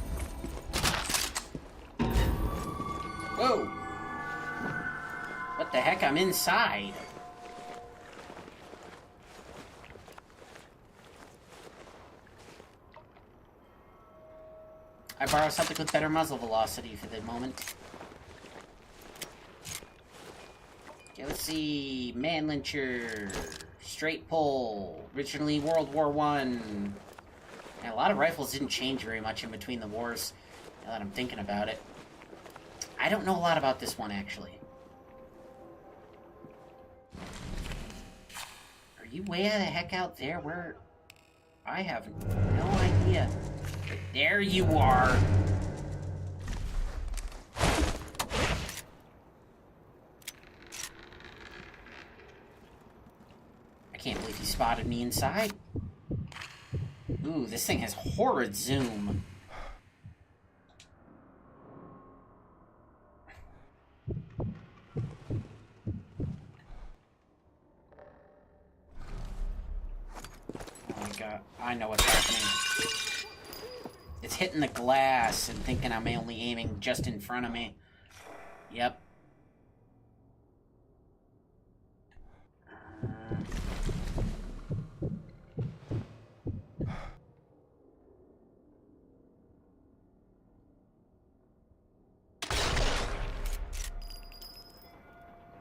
Whoa! What the heck? I'm inside. I borrow something with better muzzle velocity for the moment. Okay, let's see. Manlincher, straight pull, originally World War One. And a lot of rifles didn't change very much in between the wars, now that I'm thinking about it. I don't know a lot about this one, actually. Are you way the heck out there? Where? I have no idea. But there you are. I can't believe he spotted me inside. Ooh, this thing has horrid zoom. Oh my god, I know what's happening. It's hitting the glass and thinking I'm only aiming just in front of me. Yep.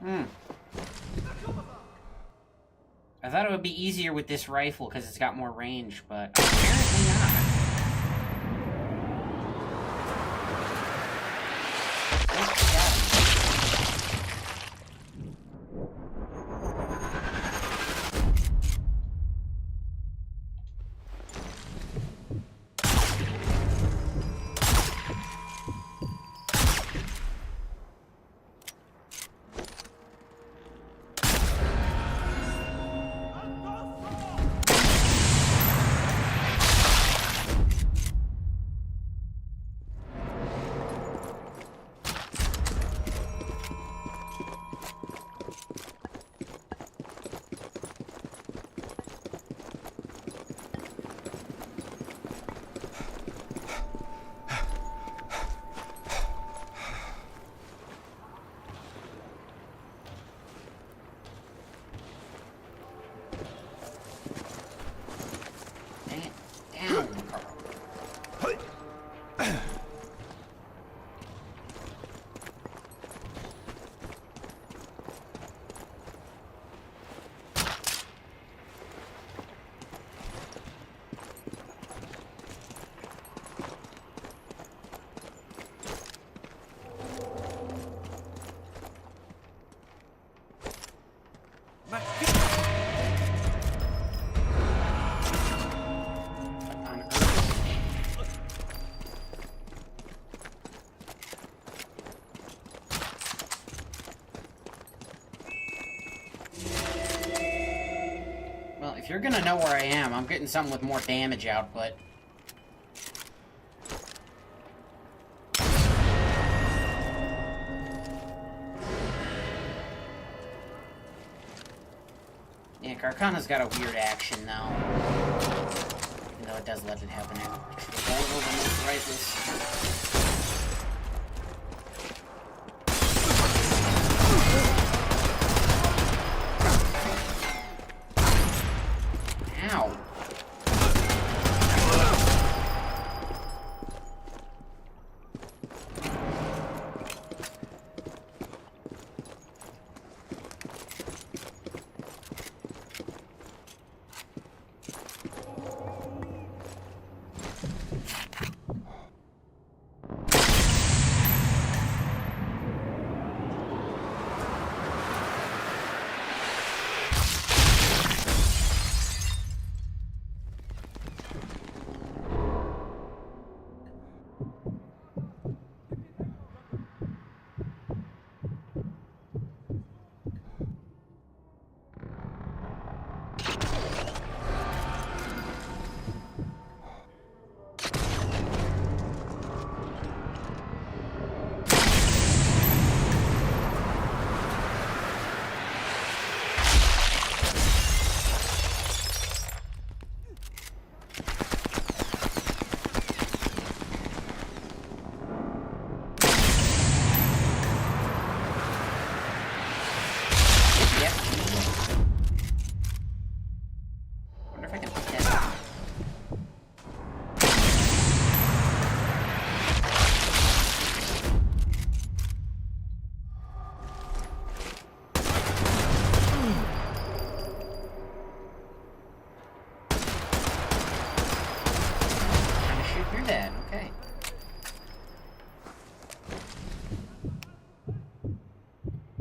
I thought it would be easier with this rifle because it's got more range, but apparently not. If you're gonna know where I am, I'm getting something with more damage output. Yeah, Carcana's got a weird action though. Even though it does let it happen in most rifles.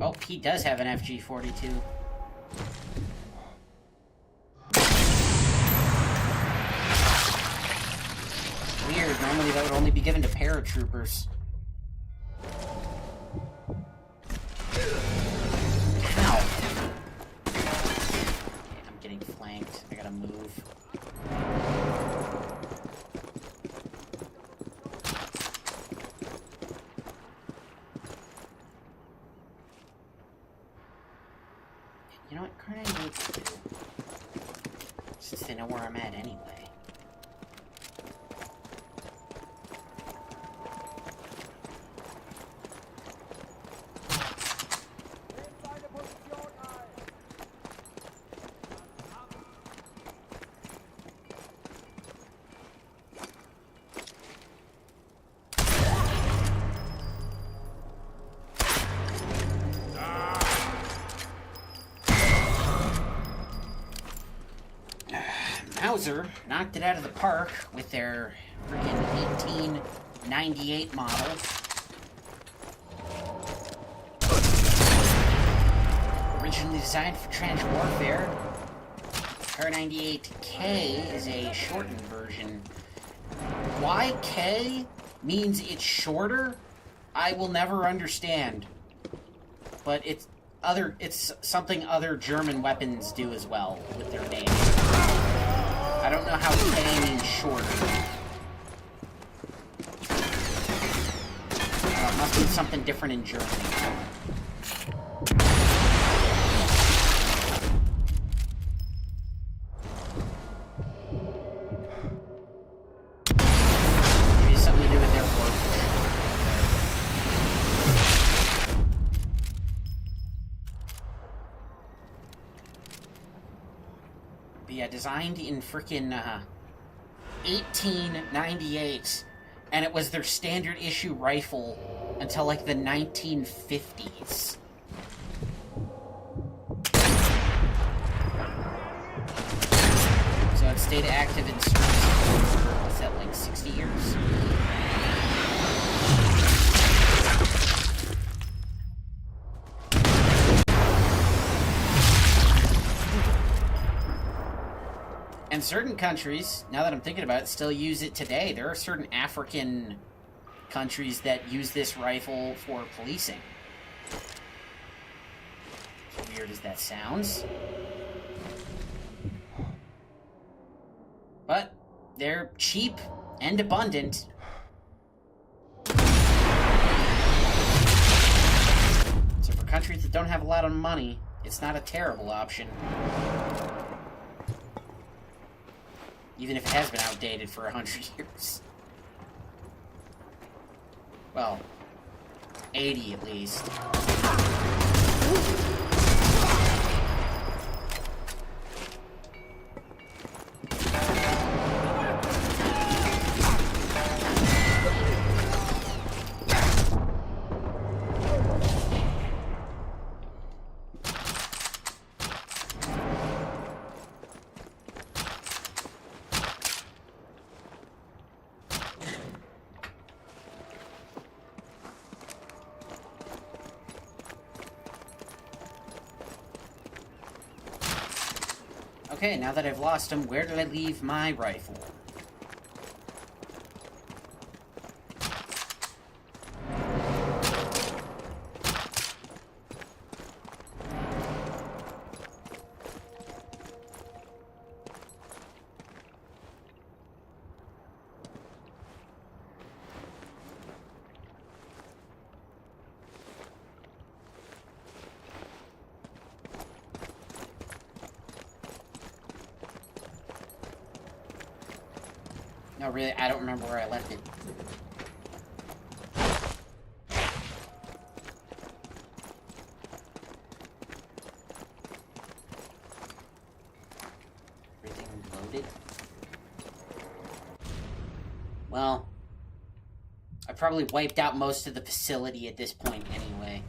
Oh, he does have an FG-42. Weird, normally that would only be given to paratroopers. Ow. Okay, I'm getting flanked. I gotta move. You know what Carnage needs to do? Since they know where I'm at anyway. Mauser knocked it out of the park with their freaking 1898 model. Originally designed for trench warfare, Kar-98K is a shortened version. Why K means it's shorter, I will never understand. But it's something other German weapons do as well with their name. I don't know how K means shorter. It must be something different in Germany. Maybe something to do with their work. But yeah, designed in frickin' 1898, and it was their standard issue rifle until like the 1950s. So it stayed active in service for, what's that, like 60 years? And certain countries, now that I'm thinking about it, still use it today. There are certain African countries that use this rifle for policing. As weird as that sounds. But they're cheap and abundant. So for countries that don't have a lot of money, it's not a terrible option. Even if it has been outdated for 100 years. Well, 80 at least. Okay, now that I've lost him, where did I leave my rifle? No, really, I don't remember where I left it. Everything loaded? Well, I probably wiped out most of the facility at this point anyway.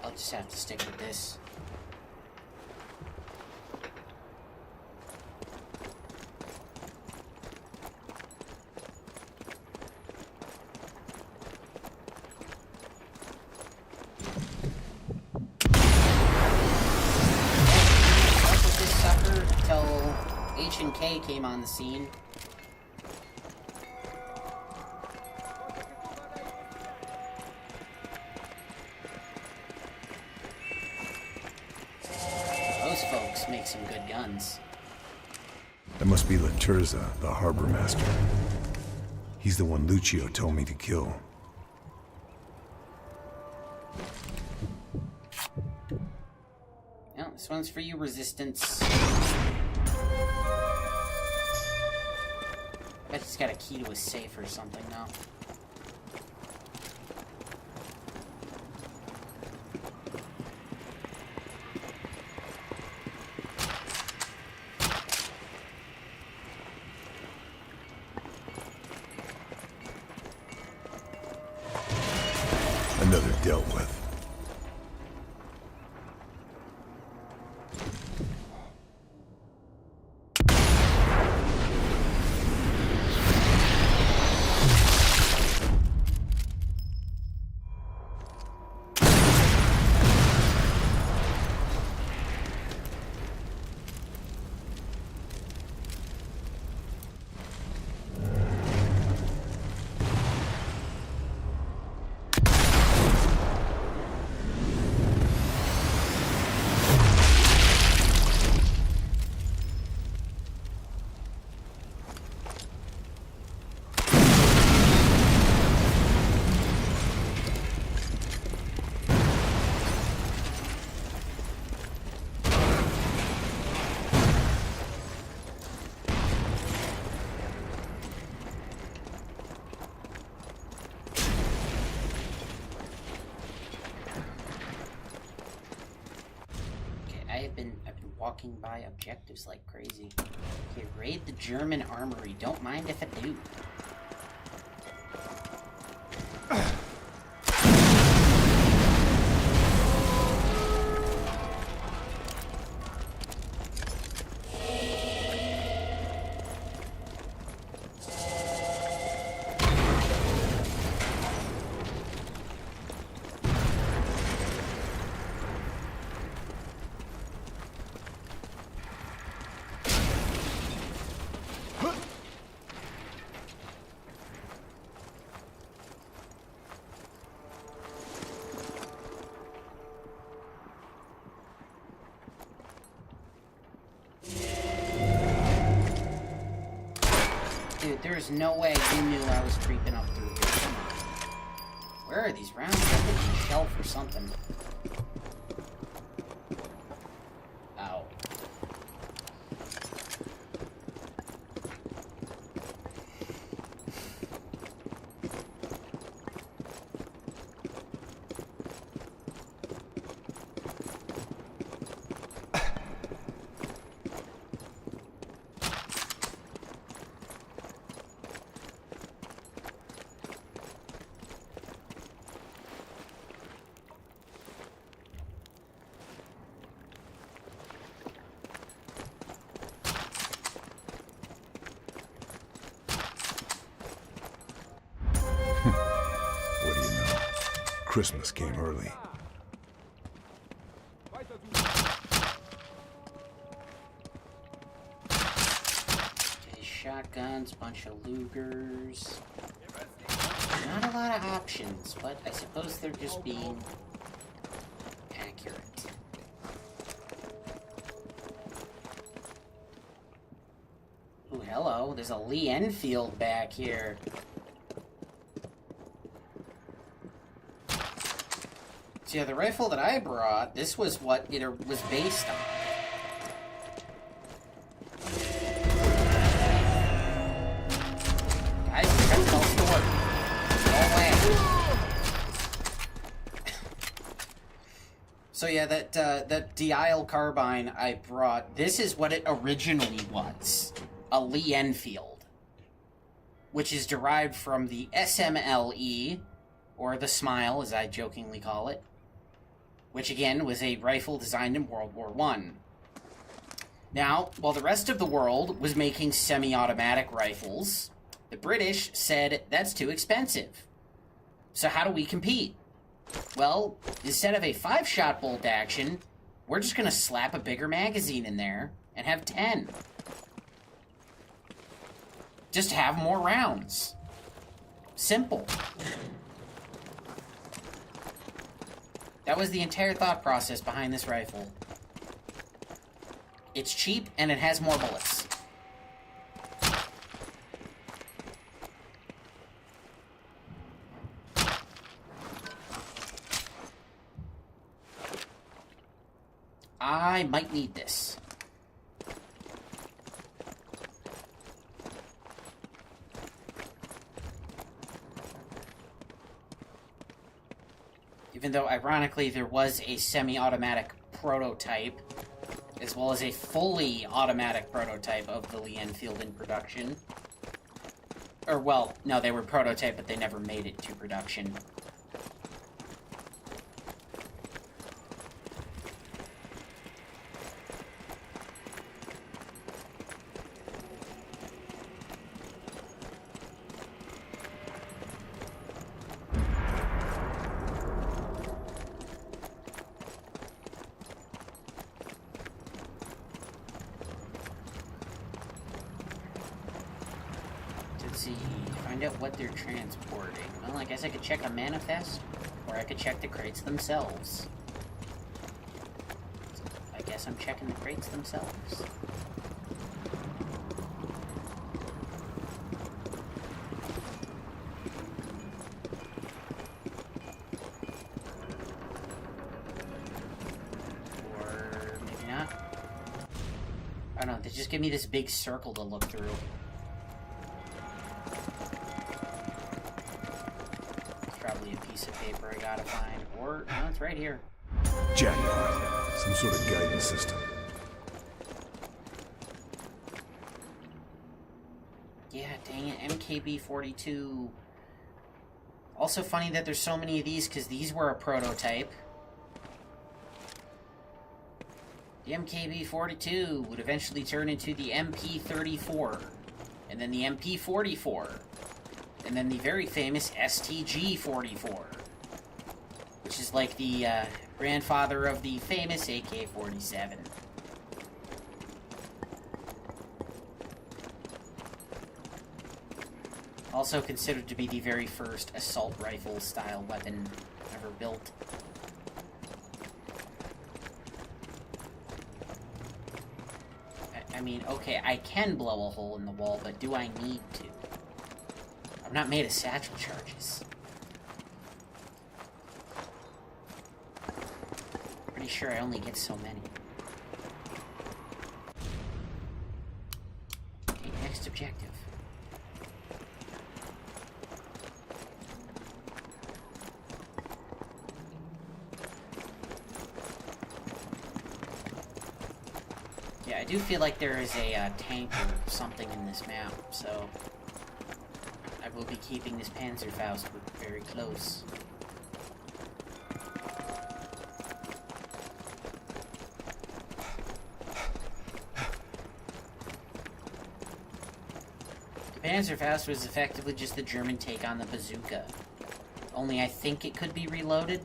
I'll just have to stick with this. This sucker till H&K came on the scene. Those folks make some good guns. That must be Laturza, the harbor master. He's the one Lucio told me to kill. No, this one's for you, Resistance. Bet he's got a key to a safe or something now. Another dealt with. I've been walking by objectives like crazy. Okay, raid the German armory. Don't mind if I do. Dude, there's no way you knew I was creeping up through here. Come on. Where are these rounds? I think it's a shelf or something. Ow. What do you know? Christmas came early. Okay, shotguns, bunch of Lugers. Not a lot of options, but I suppose they're just being accurate. Ooh, hello. There's a Lee Enfield back here. So yeah, the rifle that I brought, this was what it was based on. Guys, we're gonna tell us to work. No way. So yeah, that Dial carbine I brought, this is what it originally was. A Lee Enfield. Which is derived from the SMLE, or the Smile, as I jokingly call it. Which again was a rifle designed in World War I. Now, while the rest of the world was making semi-automatic rifles, the British said that's too expensive. So how do we compete? Well, instead of a 5-shot bolt action, we're just gonna slap a bigger magazine in there and have 10. Just have more rounds. Simple. That was the entire thought process behind this rifle. It's cheap, and it has more bullets. I might need this. Even though, ironically, there was a semi-automatic prototype, as well as a fully automatic prototype of the Lee Enfield in production. Or, well, no, they were prototype, but they never made it to production. Let's see. Find out what they're transporting. Well, I guess I could check a manifest, or I could check the crates themselves. So I guess I'm checking the crates themselves. I don't know, they just give me this big circle to look through. It's probably a piece of paper I gotta find. Or, no, it's right here. Jackpot. Some sort of guidance system. Yeah, dang it, MKB-42. Also funny that there's so many of these, because these were a prototype. The MKB-42 would eventually turn into the MP-34, and then the MP-44, and then the very famous STG-44, which is like the grandfather of the famous AK-47. Also considered to be the very first assault rifle style weapon ever built. I mean, okay, I can blow a hole in the wall, but do I need to? I'm not made of satchel charges. Pretty sure I only get so many. Okay, next objective. Yeah, I do feel like there is a tank or something in this map, so I will be keeping this Panzerfaust very close. The Panzerfaust was effectively just the German take on the bazooka. Only I think it could be reloaded.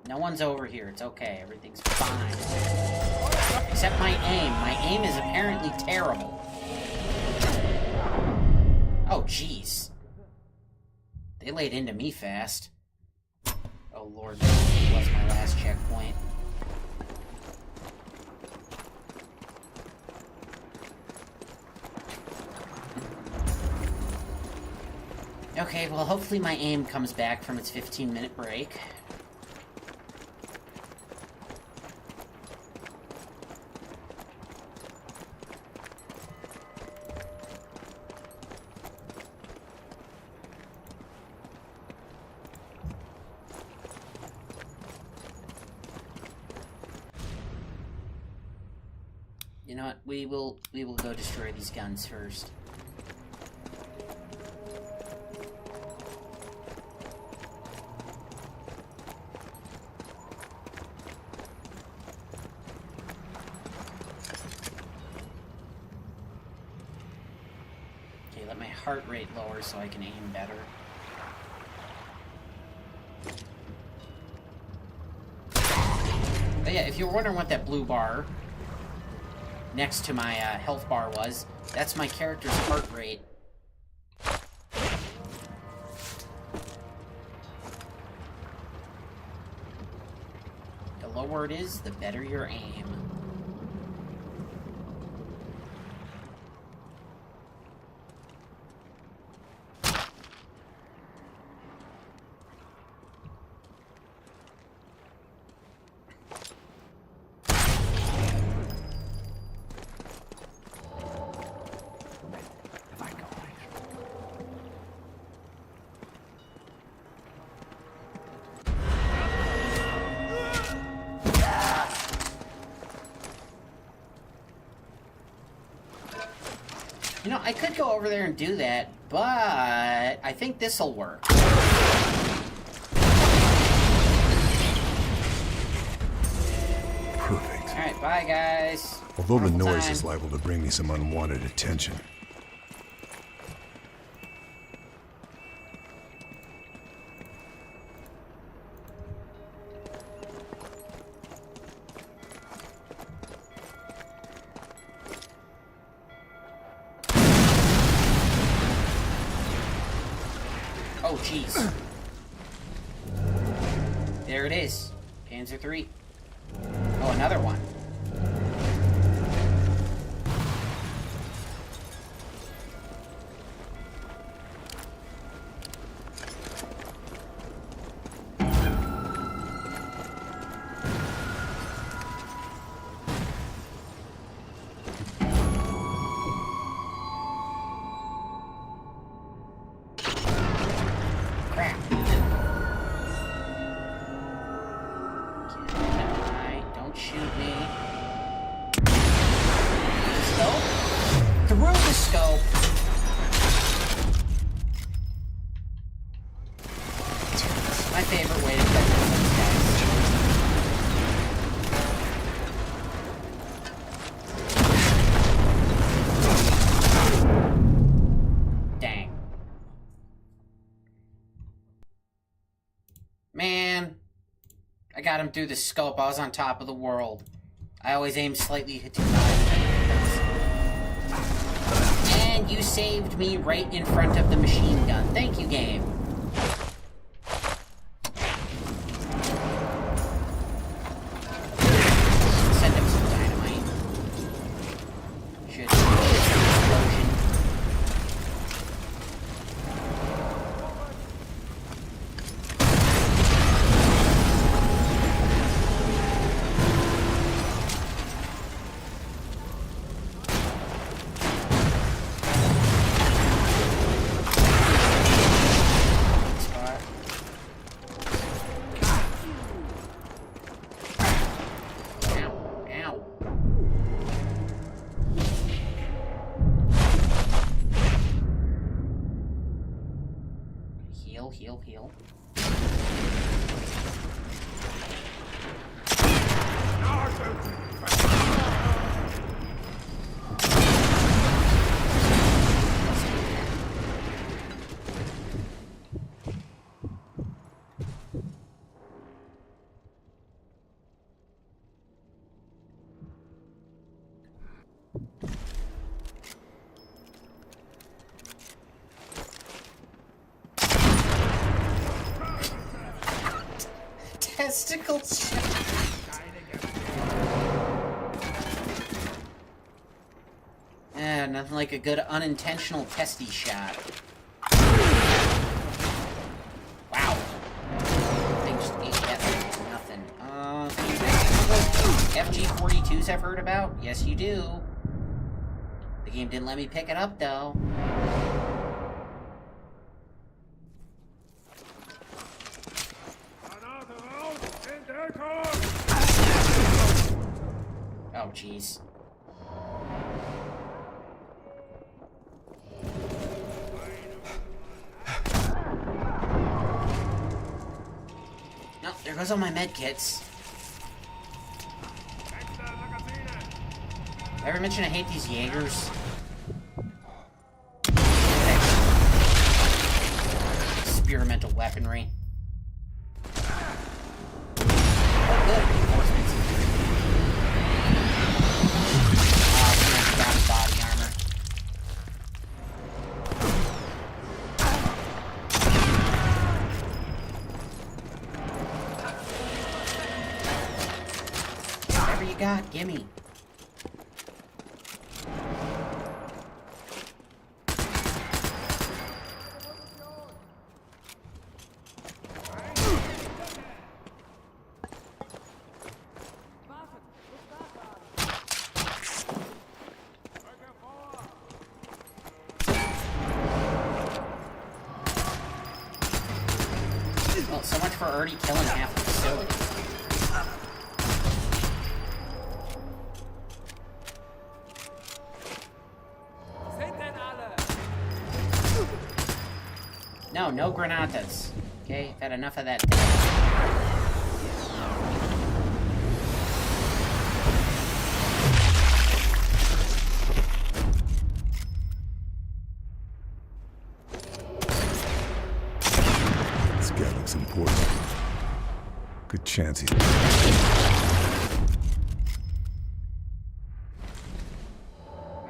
No one's over here. It's okay. Everything's fine. Except my aim. My aim is apparently terrible. Oh, jeez. They laid into me fast. Oh, Lord. That was my last checkpoint. Okay, well, hopefully my aim comes back from its 15-minute break. You know what? We will go destroy these guns first. Okay, let my heart rate lower so I can aim better. But yeah, if you're wondering what that blue bar next to my health bar was, that's my character's heart rate. The lower it is, the better your aim. You know, I could go over there and do that, but I think this'll work. Perfect. Alright, bye guys. Although the Normal noise time. is liable to bring me some unwanted attention. Oh, jeez. There it is. Panzer III. Oh, another one. Man, I got him through the scope. I was on top of the world. I always aim slightly too high. And you saved me right in front of the machine gun. Thank you, game. Send him some dynamite. Should explosion. Heal. Testicles. Nothing like a good unintentional testy shot. Wow. They just ate that like nothing. FG-42s I've heard about? Yes, you do. The game didn't let me pick it up, though. Oh, jeez. No, there goes all my med kits. Did I ever mention I hate these Jaegers? Experimental weaponry. Oh, good. Reinforcements. Body armor. Whatever you got, gimme. Well, so much for already killing half the facility. No granatas. Okay, I've had enough of that. This guy looks important. Good chance he's...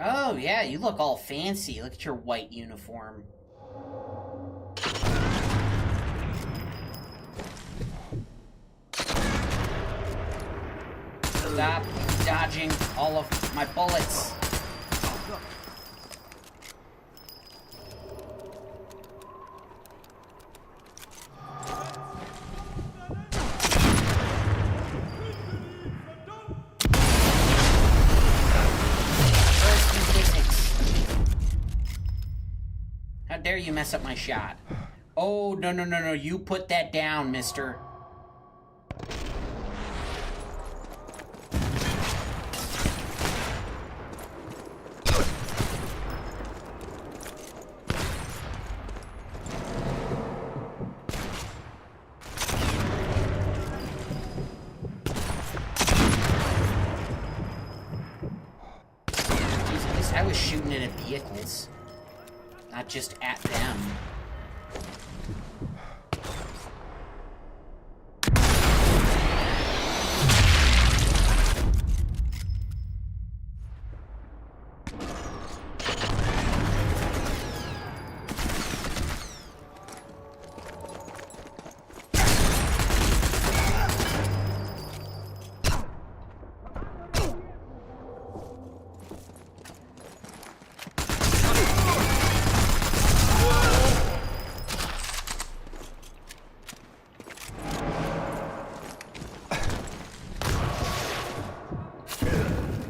Oh, yeah, you look all fancy. Look at your white uniform. Stop dodging all of my bullets. How dare you mess up my shot? Oh, no, no, no, no. You put that down, mister. Jeez, at least I was shooting it at vehicles. Not just at them.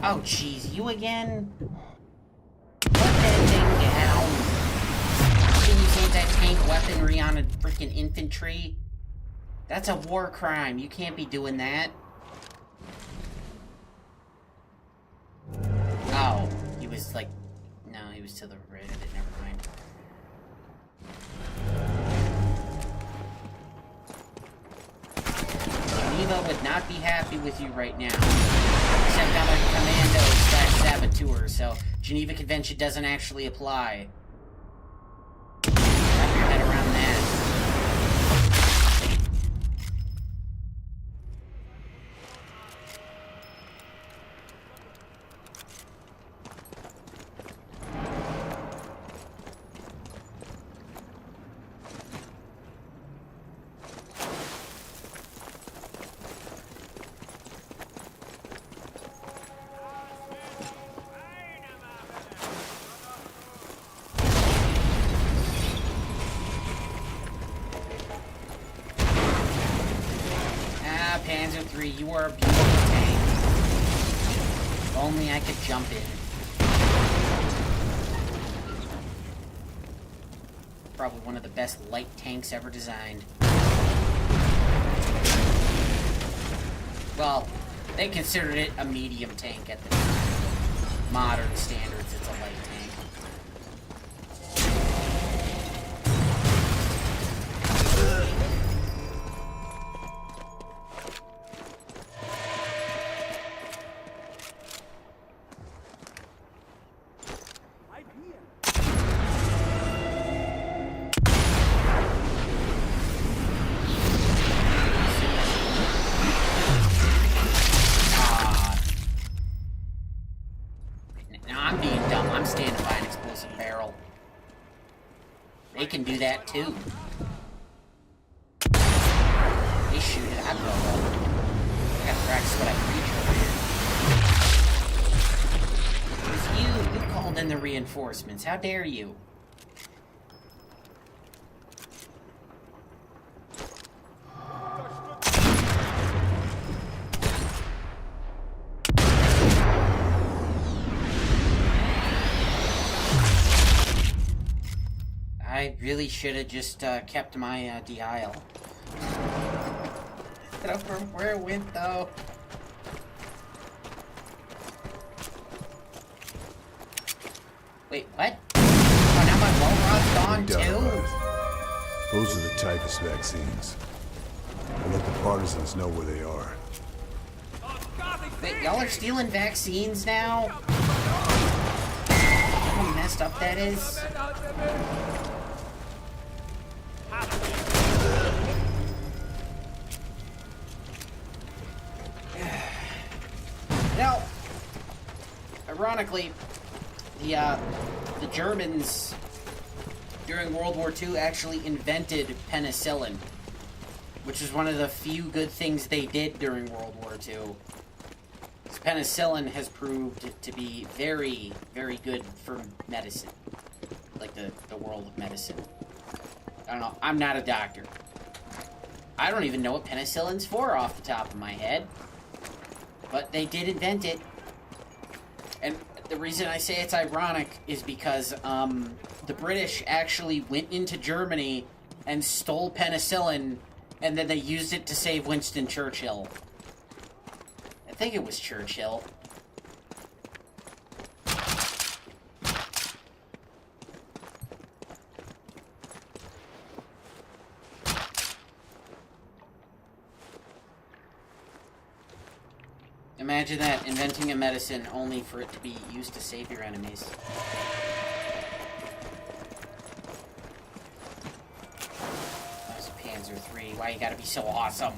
Oh, jeez, you again? Put that thing down. You can use anti-tank weaponry on a freaking infantry? That's a war crime. You can't be doing that. Oh, he was like... No, he was to the right of it. Never mind. Geneva would not be happy with you right now. Except I'm a commando/saboteur, so Geneva Convention doesn't actually apply. Wrap your head around that. Panzer III, you are a beautiful tank. If only I could jump in. Probably one of the best light tanks ever designed. Well, they considered it a medium tank at the time. Modern standards, it's a light tank. They can do that too. They shoot it. I don't know. I gotta practice what I preach over here. It was you called in the reinforcements. How dare you? I really should have just kept my DIL. I don't know where it went though. Wait, what? Oh, now my bone rod's gone too? Those are the typhus vaccines. I'll let the partisans know where they are. Wait, y'all are stealing vaccines now? How messed up that is? Now, ironically, the Germans during World War II actually invented penicillin, which is one of the few good things they did during World War II. Penicillin has proved to be very, very good for medicine. Like the world of medicine. I don't know. I'm not a doctor. I don't even know what penicillin's for off the top of my head. But they did invent it. And the reason I say it's ironic is because the British actually went into Germany and stole penicillin, and then they used it to save Winston Churchill. I think it was Churchill. Imagine that, inventing a medicine only for it to be used to save your enemies. That was a Panzer III. Why you gotta be so awesome?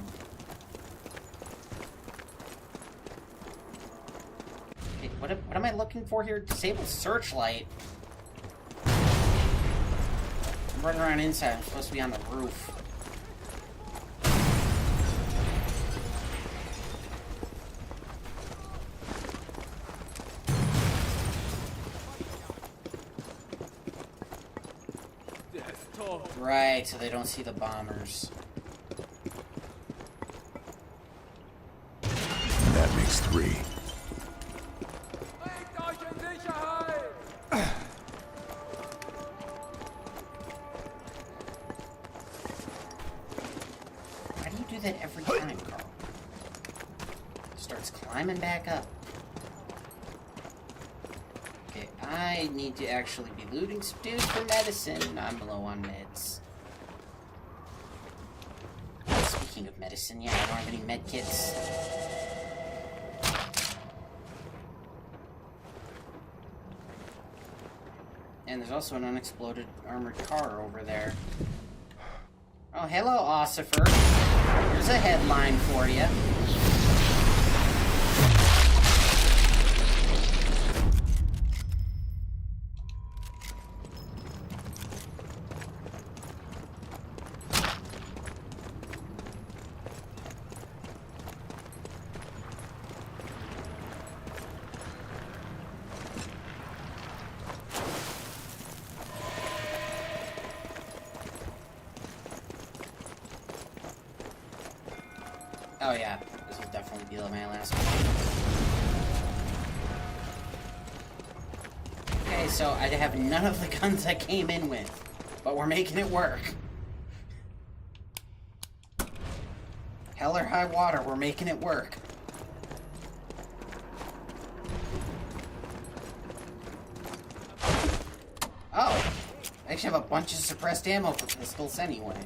Okay, what am I looking for here? Disable searchlight. I'm running around inside. I'm supposed to be on the roof. Right, so they don't see the bombers. And that makes 3. Why do you do that every time, Carl? Starts climbing back up. Okay, I need to actually be looting some dudes for medicine. I'm low on meds. Speaking of medicine, yeah, I don't have any med kits. And there's also an unexploded armored car over there. Oh, hello, Ossifer. Here's a headline for you. Oh yeah, this will definitely be my last one. Okay, so I have none of the guns I came in with, but we're making it work. Hell or high water, we're making it work. Oh, I actually have a bunch of suppressed ammo for pistols anyway.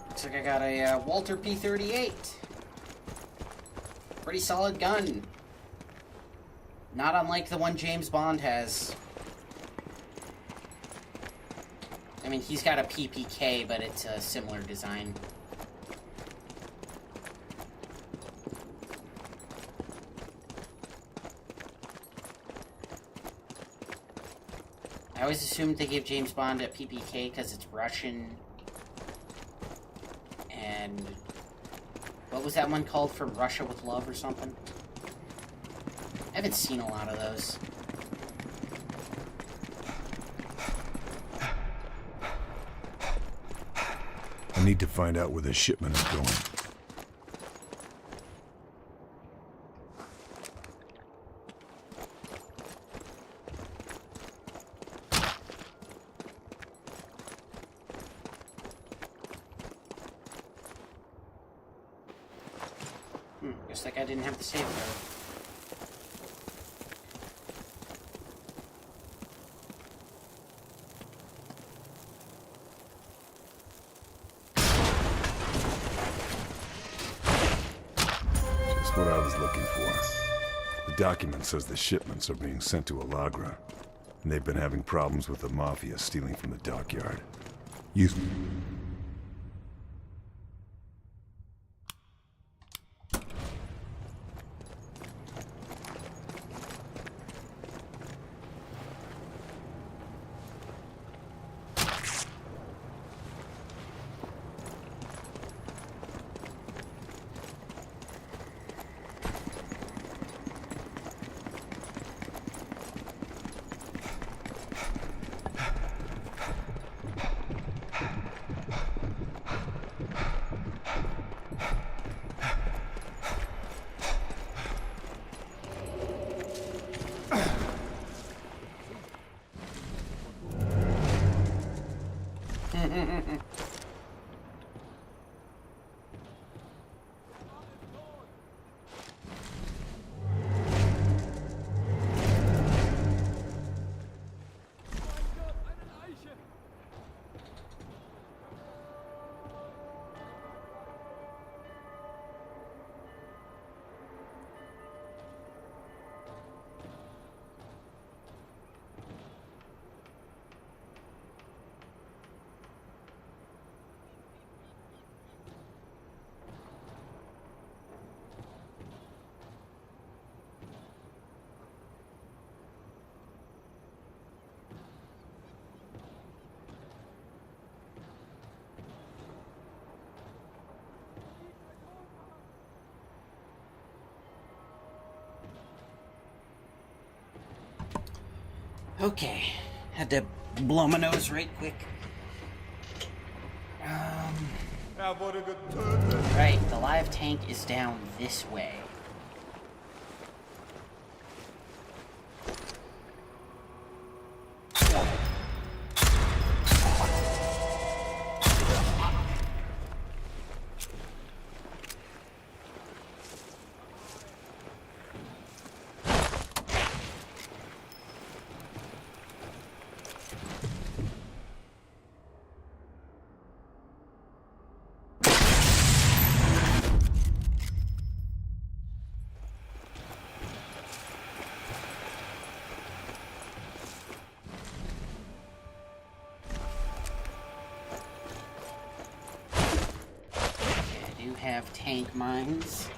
Looks like I got a Walter P38. Pretty solid gun. Not unlike the one James Bond has. I mean, he's got a PPK, but it's a similar design. I always assumed they gave James Bond a PPK because it's Russian. And what was that one called, From Russia with Love or something? I haven't seen a lot of those. I need to find out where the shipment is going. Looks like I didn't have the save code. Just what I was looking for. The document says the shipments are being sent to Alagra, and they've been having problems with the Mafia stealing from the dockyard. You... Okay, had to blow my nose right quick. Right, the live tank is down this way. Have tank mines.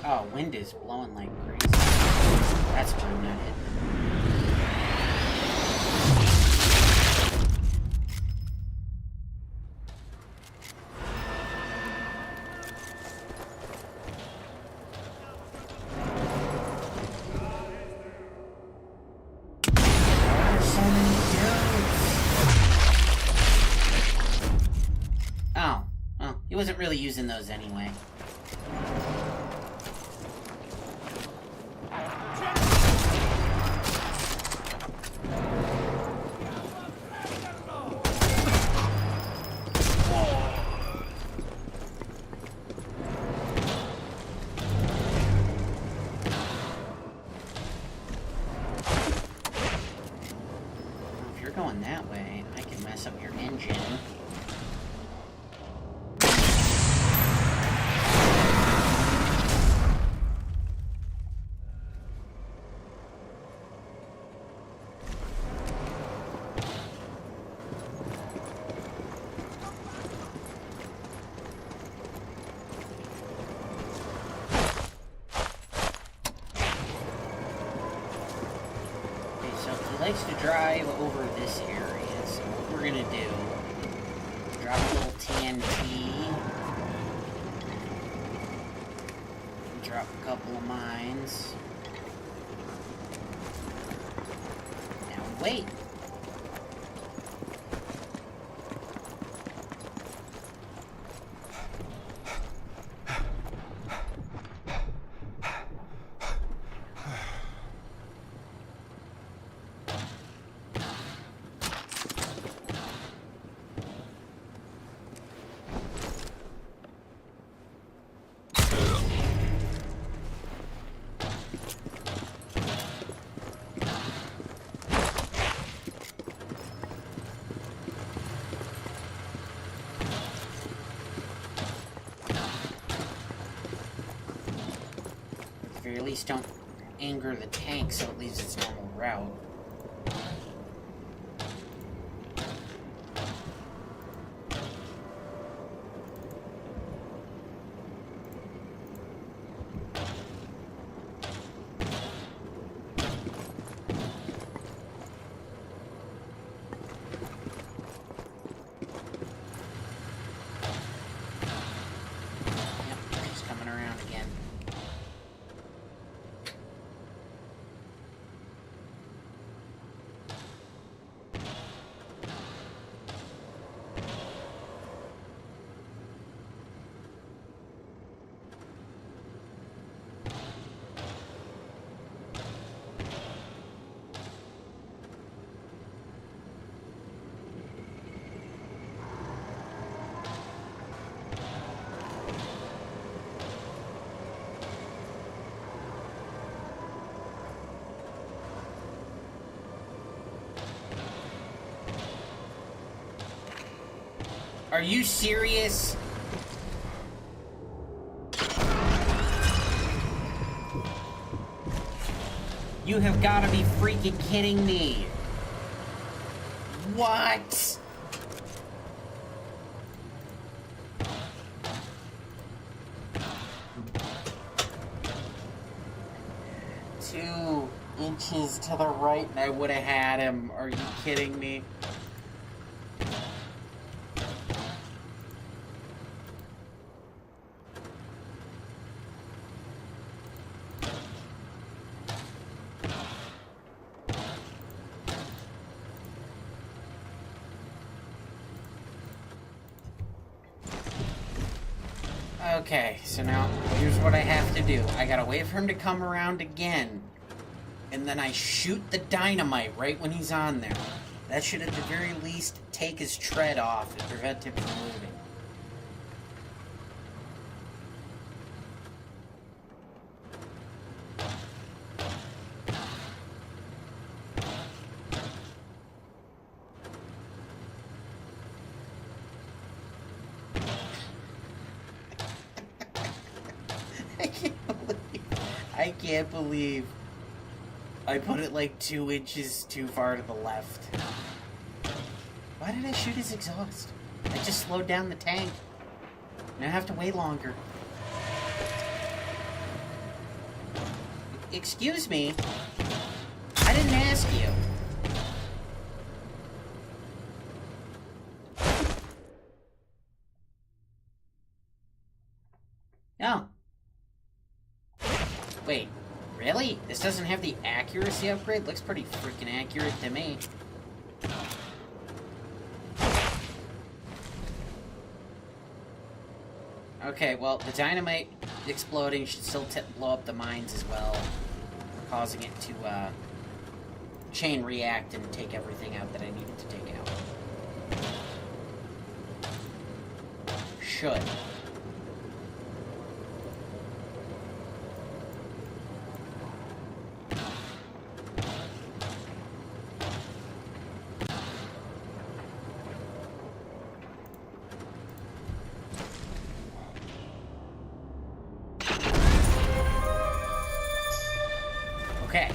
Oh, wind is blowing like crazy. That's why I'm not hitting. Oh, well, he wasn't really using those anyway. going that way, I can mess up your engine. Likes to drive over this area, so what we're gonna do, drop a little TNT, drop a couple of mines, now wait. At least don't anger the tank so it leaves its normal route. Yep, it's coming around again. Are you serious? You have got to be freaking kidding me. What? Two inches to the right and I would have had him. Are you kidding me? Okay, so now here's what I have to do. I gotta wait for him to come around again. And then I shoot the dynamite right when he's on there. That should at the very least take his tread off and prevent him from moving. I can't believe I put it like 2 inches too far to the left. Why did I shoot his exhaust? I just slowed down the tank. Now I have to wait longer. Excuse me? I didn't ask you. No. Wait, really? This doesn't have the accuracy upgrade? Looks pretty freaking accurate to me. Okay, well, the dynamite exploding should still blow up the mines as well, causing it to chain react and take everything out that I needed to take out. Should. Okay.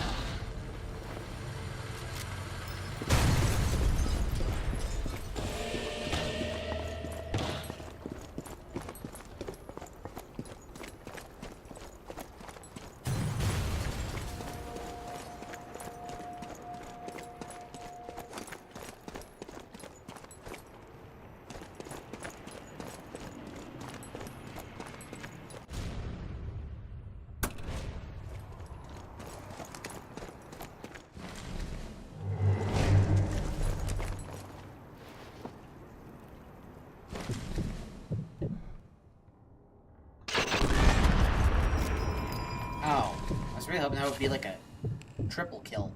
Oh, I was really hoping that would be like a triple kill.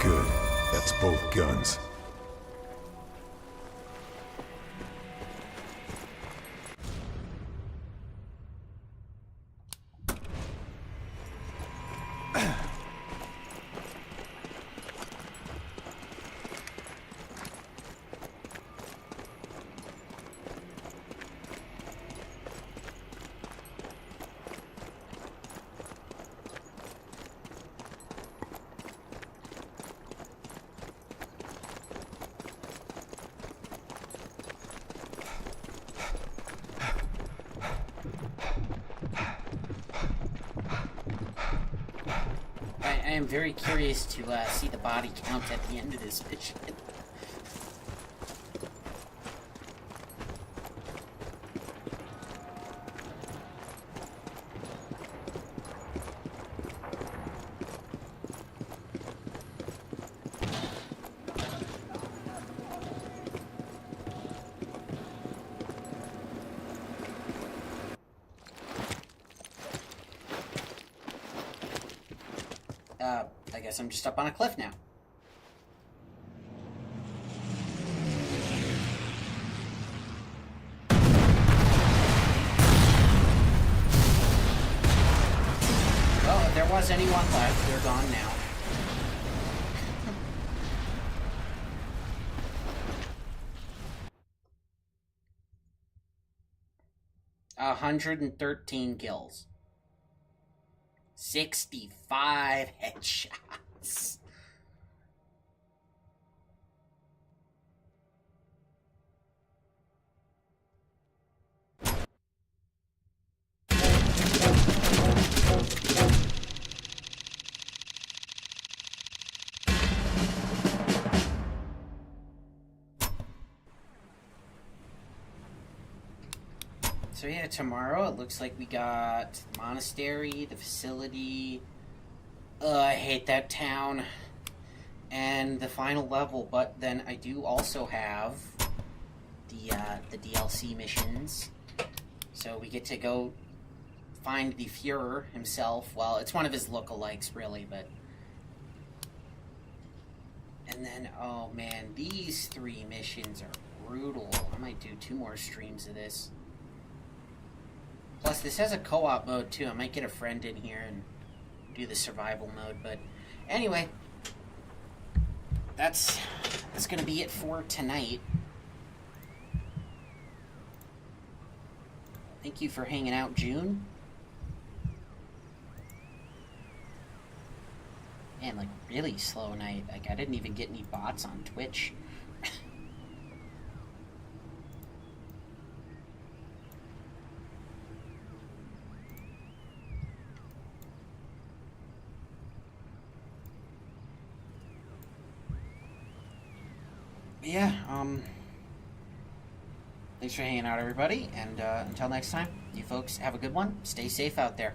Good. That's both guns. I am very curious to see the body count at the end of this mission. I guess I'm just up on a cliff now. Well, if there was anyone left, they're gone now. 113 kills. 65 headshots. So yeah, tomorrow it looks like we got the monastery, the facility. I hate that town. And the final level, but then I do also have the DLC missions. So we get to go find the Führer himself. Well, it's one of his lookalikes, really, but... And then, oh man, these 3 missions are brutal. I might do 2 more streams of this. Plus, this has a co-op mode, too. I might get a friend in here and do the survival mode, but... Anyway, that's gonna be it for tonight. Thank you for hanging out, June. Man, like, really slow night. Like, I didn't even get any bots on Twitch. Yeah, thanks for hanging out, everybody, and until next time, you folks have a good one. Stay safe out there.